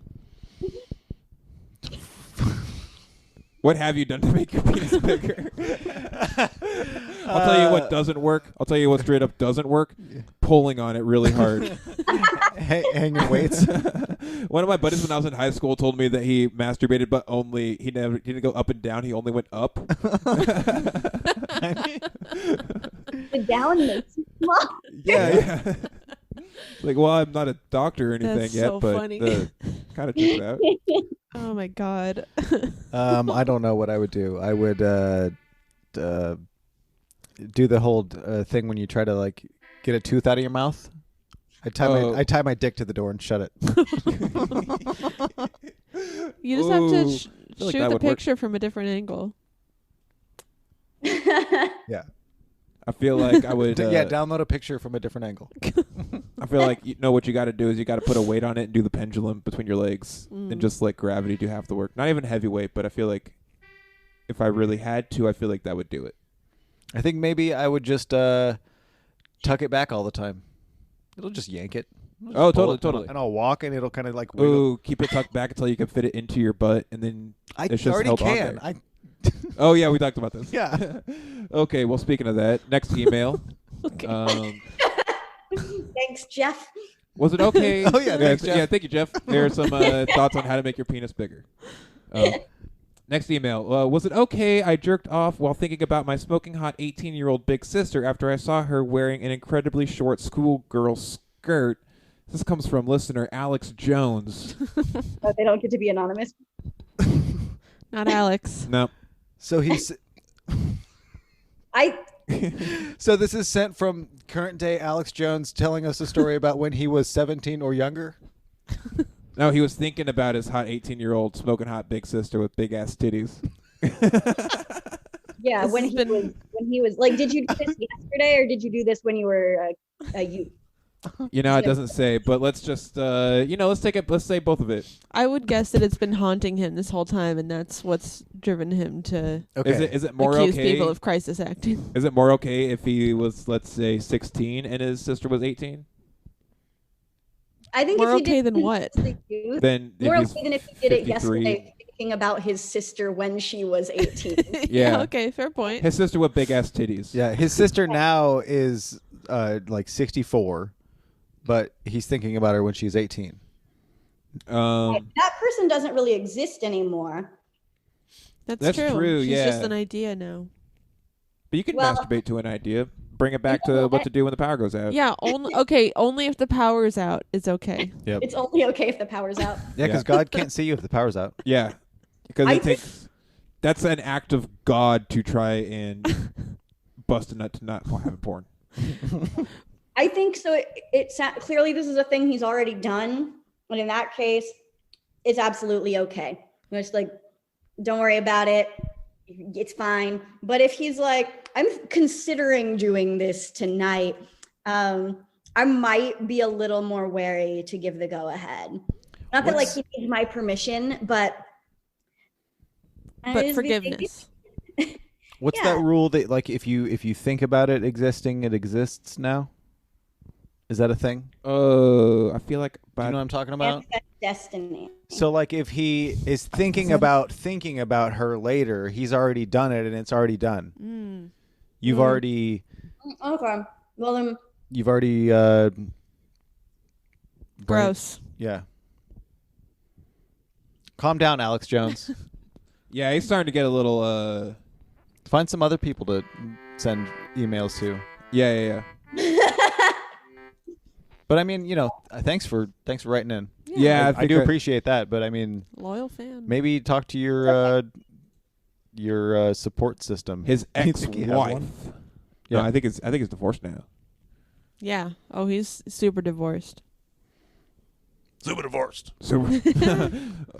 Speaker 1: What have you done to make your penis bigger? I'll tell you what doesn't work. I'll tell you what straight up doesn't work. Pulling on it really hard.
Speaker 3: Hanging weights.
Speaker 1: One of my buddies when I was in high school told me that he masturbated, but only he didn't go up and down. He only went up.
Speaker 4: The down makes you small.
Speaker 1: Yeah. Like, well, I'm not a doctor or anything
Speaker 2: That's
Speaker 1: yet,
Speaker 2: so
Speaker 1: but
Speaker 2: funny.
Speaker 1: kind of checks out.
Speaker 2: Oh my God.
Speaker 3: I don't know what I would do. I would do the whole thing when you try to like get a tooth out of your mouth. I tie my dick to the door and shut it.
Speaker 2: You just have to
Speaker 1: Ooh, I feel like
Speaker 2: shoot
Speaker 1: that
Speaker 2: the
Speaker 1: would work.
Speaker 2: picture from a different angle.
Speaker 3: Yeah.
Speaker 1: I feel like I would.
Speaker 3: Download a picture from a different angle.
Speaker 1: I feel like you know what you got to do is you got to put a weight on it and do the pendulum between your legs,
Speaker 2: Mm.
Speaker 1: and just like gravity do half the work. Not even heavy weight, but I feel like if I really had to, I feel like that would do it.
Speaker 3: I think maybe I would just tuck it back all the time. It'll just yank it. It'll just
Speaker 1: Oh,
Speaker 3: pull
Speaker 1: totally,
Speaker 3: it,
Speaker 1: totally.
Speaker 3: And I'll walk, and it'll kind of like wiggle.
Speaker 1: Ooh, keep it tucked back until you can fit it into your butt, and then
Speaker 3: I
Speaker 1: it's just
Speaker 3: already
Speaker 1: held on
Speaker 3: can.
Speaker 1: there. Oh yeah, we talked about this.
Speaker 3: Yeah.
Speaker 1: Okay, well, speaking of that, next email.
Speaker 2: Okay.
Speaker 4: Thanks, Jeff.
Speaker 1: Was it okay?
Speaker 3: Oh, yeah, thanks, Jeff.
Speaker 1: Yeah, thank you, Jeff. There are some thoughts on how to make your penis bigger. Next email. Was it okay I jerked off while thinking about my smoking hot 18-year-old big sister after I saw her wearing an incredibly short schoolgirl skirt? This comes from listener Alex Jones.
Speaker 4: Oh, they don't get to be anonymous.
Speaker 2: Not Alex.
Speaker 1: No.
Speaker 3: So he's. So this is sent from current day Alex Jones telling us a story about when he was 17 or younger.
Speaker 1: No, he was thinking about his hot 18-year-old smoking hot big sister with big ass titties.
Speaker 4: Yeah,
Speaker 2: This
Speaker 4: when
Speaker 2: has
Speaker 4: he was like, did you do this yesterday or did you do this when you were a youth?
Speaker 1: You know, it doesn't say, but let's just let's take it. Let's say both of it.
Speaker 2: I would guess that it's been haunting him this whole time, and that's what's driven him to
Speaker 3: Okay.
Speaker 1: Is it more
Speaker 2: accuse
Speaker 1: okay?
Speaker 2: people of crisis acting.
Speaker 1: Is it more okay if he was, let's say, 16 and his sister was 18?
Speaker 4: I think
Speaker 2: More
Speaker 4: if you
Speaker 2: okay
Speaker 4: did
Speaker 2: than what?
Speaker 4: youth,
Speaker 1: Then if
Speaker 4: more
Speaker 1: he's
Speaker 4: okay than if you did it
Speaker 1: 53.
Speaker 4: yesterday, thinking about his sister when she was 18.
Speaker 1: Yeah.
Speaker 2: Okay, fair point.
Speaker 1: his sister with big ass titties.
Speaker 3: Yeah, his sister now is like 64, but he's thinking about her when she's 18.
Speaker 4: That person doesn't really exist anymore.
Speaker 2: That's
Speaker 1: true,
Speaker 2: She's
Speaker 1: yeah.
Speaker 2: just an idea now.
Speaker 1: But you can
Speaker 4: Well-
Speaker 1: masturbate to an idea. bring it back to what to do when the power goes out.
Speaker 2: Yeah, only if the power's out, it's okay.
Speaker 3: Yep.
Speaker 4: It's only okay if the power's out.
Speaker 3: Yeah, because God can't see you if the power's out.
Speaker 1: Yeah, because
Speaker 4: I
Speaker 1: it takes. That's an act of God to try and bust a nut to not having porn.
Speaker 4: I think so. It's clearly this is a thing he's already done, but in that case, it's absolutely okay. It's like, don't worry about it. It's fine. But if he's like, I'm considering doing this tonight, I might be a little more wary to give the go ahead. Not that like he needs my permission, but
Speaker 2: forgiveness.
Speaker 3: What's that rule that like if you think about it existing, it exists now? Is that a thing?
Speaker 1: Oh, I feel like.
Speaker 3: Do you know what I'm talking about?
Speaker 4: That's destiny.
Speaker 3: So like if he is thinking about her later, he's already done it and it's already done. You've already.
Speaker 4: Okay. Well then.
Speaker 3: You've already.
Speaker 2: Gross.
Speaker 3: Yeah. Calm down, Alex Jones.
Speaker 1: Yeah, he's starting to get a little.
Speaker 3: Find some other people to send emails to.
Speaker 1: Yeah.
Speaker 3: But I mean, thanks for writing in.
Speaker 1: Yeah,
Speaker 3: I do appreciate that. But I mean,
Speaker 2: loyal fan.
Speaker 3: Maybe talk to your support system.
Speaker 1: His ex-wife.
Speaker 3: Yeah,
Speaker 1: no, I think he's divorced now.
Speaker 2: Yeah. Oh, he's super divorced.
Speaker 3: Super divorced.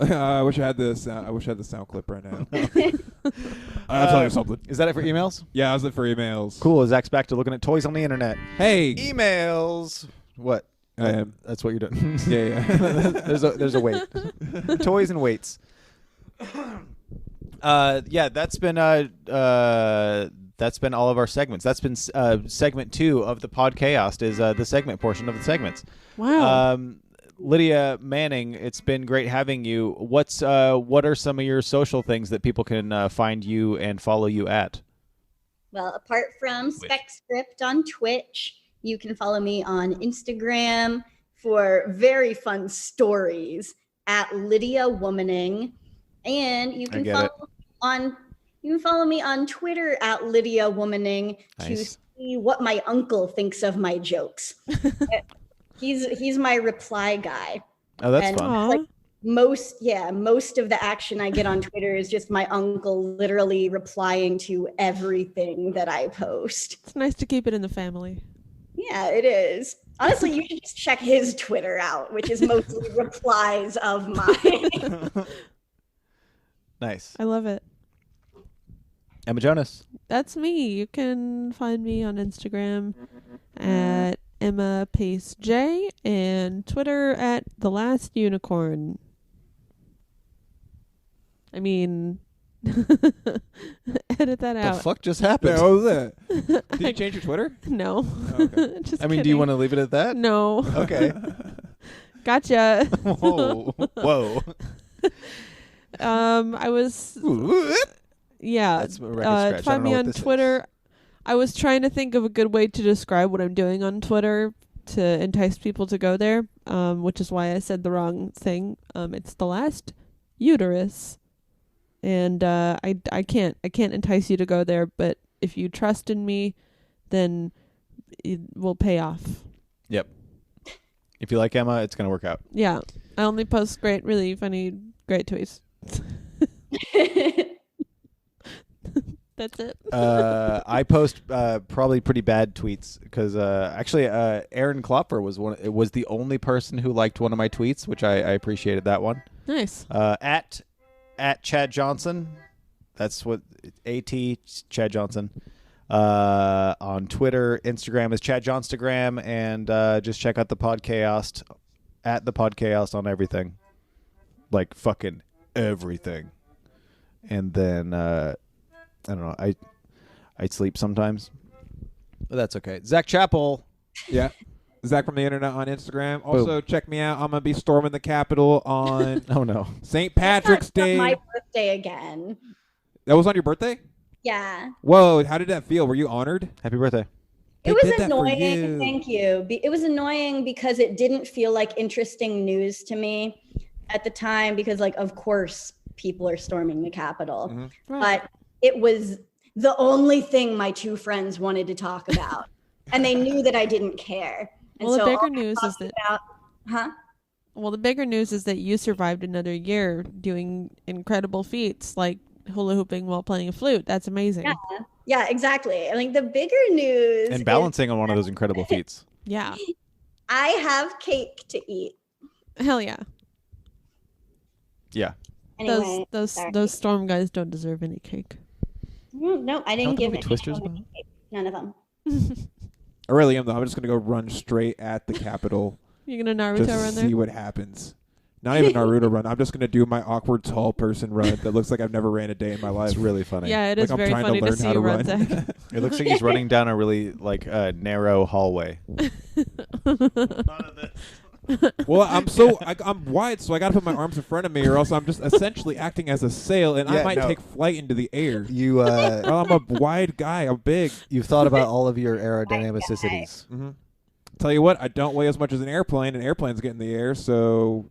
Speaker 1: I wish I had this. I wish I had the sound clip right now. I'll tell you something.
Speaker 3: Is that it for emails?
Speaker 1: Yeah, I was it for emails.
Speaker 3: Cool. Zach's back to looking at toys on the internet.
Speaker 1: Hey,
Speaker 3: emails. What?
Speaker 1: I am.
Speaker 3: That's what you're doing.
Speaker 1: Yeah.
Speaker 3: There's a wait. Toys and weights. Yeah, that's been all of our segments. That's been segment 2 of the Podchaost is the segment portion of the segments.
Speaker 2: Wow.
Speaker 3: Lydia Manning, it's been great having you. What are some of your social things that people can find you and follow you at?
Speaker 4: Well, apart from SpecScript on Twitch, you can follow me on Instagram for very fun stories at Lydia Womaning, and you can follow me on Twitter at Lydia Womaning to see what my uncle thinks of my jokes. He's my reply guy.
Speaker 3: Oh, that's fun.
Speaker 4: Like most of the action I get on Twitter is just my uncle literally replying to everything that I post.
Speaker 2: It's nice to keep it in the family.
Speaker 4: Yeah, it is. Honestly, you should just check his Twitter out, which is mostly replies of mine.
Speaker 3: Nice.
Speaker 2: I love it.
Speaker 3: Emma Jonas.
Speaker 2: That's me. You can find me on Instagram at Emma Pace J and Twitter at The Last Unicorn. I mean, edit that out.
Speaker 3: The fuck just happened?
Speaker 1: Yeah, what was that? Did you change your Twitter?
Speaker 2: No.
Speaker 1: Oh, okay.
Speaker 2: Just
Speaker 3: I mean, do you want to leave it at that?
Speaker 2: No.
Speaker 3: Okay.
Speaker 2: Gotcha.
Speaker 3: Whoa.
Speaker 2: I was. Yeah.
Speaker 3: That's a record scratch.
Speaker 2: Find me on Twitter. I was trying to think of a good way to describe what I'm doing on Twitter to entice people to go there, which is why I said the wrong thing. It's The Last Uterus, and I can't entice you to go there, but if you trust in me, then it will pay off. Yep.
Speaker 3: If you like Emma, it's gonna work out.
Speaker 2: Yeah, I only post great, really funny, great tweets. That's it.
Speaker 3: I post probably pretty bad tweets because actually Aaron Klopfer was the only person who liked one of my tweets, which I appreciated that one.
Speaker 2: Nice.
Speaker 3: At Chad Johnson, that's what at Chad Johnson. On Twitter, Instagram is Chad Johnstagram, and just check out the Podchaost at the Podchaost on everything, like fucking everything, and then. I don't know. I sleep sometimes, but that's okay. Zach Chappell.
Speaker 1: Yeah. Zach from the internet on Instagram. Also, check me out. I'm going to be storming the Capitol on
Speaker 3: oh, no.
Speaker 1: St. Patrick's Day.
Speaker 4: My birthday again.
Speaker 1: That was on your birthday?
Speaker 4: Yeah.
Speaker 1: Whoa. How did that feel? Were you honored?
Speaker 3: Happy birthday.
Speaker 4: It was annoying. Thank you. It was annoying because it didn't feel like interesting news to me at the time because, like, of course, people are storming the Capitol.
Speaker 1: Mm-hmm.
Speaker 2: Right.
Speaker 4: But it was the only thing my two friends wanted to talk about. And they knew that I didn't care. And
Speaker 2: Well, the
Speaker 4: so
Speaker 2: bigger
Speaker 4: all I
Speaker 2: news is
Speaker 4: talked
Speaker 2: that
Speaker 4: about, huh?
Speaker 2: well, the bigger news is that you survived another year doing incredible feats like hula hooping while playing a flute. That's amazing.
Speaker 4: Yeah, exactly. I mean, the bigger news
Speaker 3: And
Speaker 4: is
Speaker 3: balancing on one of those incredible feats.
Speaker 2: Yeah.
Speaker 4: I have cake to eat.
Speaker 2: Hell yeah.
Speaker 3: Yeah.
Speaker 4: Anyway,
Speaker 2: Those storm guys don't deserve any cake.
Speaker 4: No, I didn't
Speaker 3: Don't the
Speaker 4: give
Speaker 3: movie
Speaker 4: any
Speaker 3: Twisters
Speaker 4: of them
Speaker 3: about?
Speaker 4: any cake. None of them.
Speaker 1: I really am though. I'm just gonna go run straight at the Capitol.
Speaker 2: You're gonna Naruto
Speaker 1: just
Speaker 2: run
Speaker 1: see
Speaker 2: there?
Speaker 1: what happens. Not even Naruto run. I'm just gonna do my awkward tall person run that looks like I've never ran a day in my life.
Speaker 3: It's really funny.
Speaker 2: Yeah, it
Speaker 1: Like
Speaker 2: is
Speaker 1: I'm
Speaker 2: very
Speaker 1: trying to
Speaker 2: funny to
Speaker 1: learn
Speaker 2: see
Speaker 1: how to
Speaker 2: you run,
Speaker 1: run.
Speaker 2: Zach.
Speaker 3: It looks like he's running down a really narrow hallway.
Speaker 1: Well, I'm wide, so I got to put my arms in front of me, or else I'm just essentially acting as a sail, and I
Speaker 3: Yeah,
Speaker 1: might
Speaker 3: no.
Speaker 1: take flight into the air.
Speaker 3: You
Speaker 1: Well, I'm a wide guy. I'm big.
Speaker 3: you've thought about all of your aerodynamicities.
Speaker 1: Mm-hmm. Tell you what, I don't weigh as much as an airplane, and airplanes get in the air, so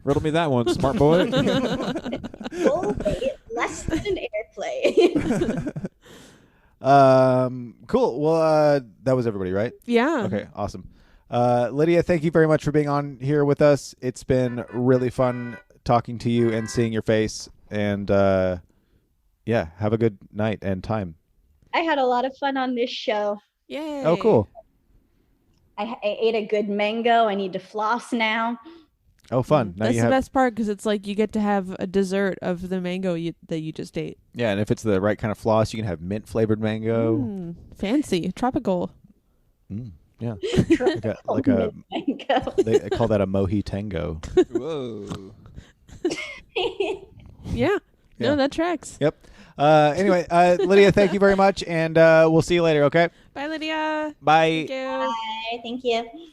Speaker 1: riddle me that one, smart boy.
Speaker 4: Full weight, less than an airplane.
Speaker 3: Cool. Well, that was everybody, right?
Speaker 2: Yeah.
Speaker 3: Okay, awesome. Lydia, thank you very much for being on here with us. It's been really fun talking to you and seeing your face. And yeah, have a good night and time.
Speaker 4: I had a lot of fun on this show.
Speaker 2: Yay.
Speaker 3: Oh, cool.
Speaker 4: I ate a good mango. I need to floss now.
Speaker 3: Oh, fun. Now
Speaker 2: That's
Speaker 3: you
Speaker 2: the
Speaker 3: have
Speaker 2: best part because it's like you get to have a dessert of the mango that you just ate.
Speaker 3: yeah, and if it's the right kind of floss, you can have mint flavored mango.
Speaker 2: Fancy. Tropical.
Speaker 3: Yeah, like a
Speaker 4: Mango.
Speaker 3: they call that a mohi tango.
Speaker 1: Whoa.
Speaker 2: Yeah.
Speaker 3: Yeah.
Speaker 2: No, that tracks.
Speaker 3: Yep. Anyway, Lydia, thank you very much, and we'll see you later. Okay.
Speaker 2: Bye, Lydia.
Speaker 3: Bye.
Speaker 2: Thank you.
Speaker 4: Bye. Thank you.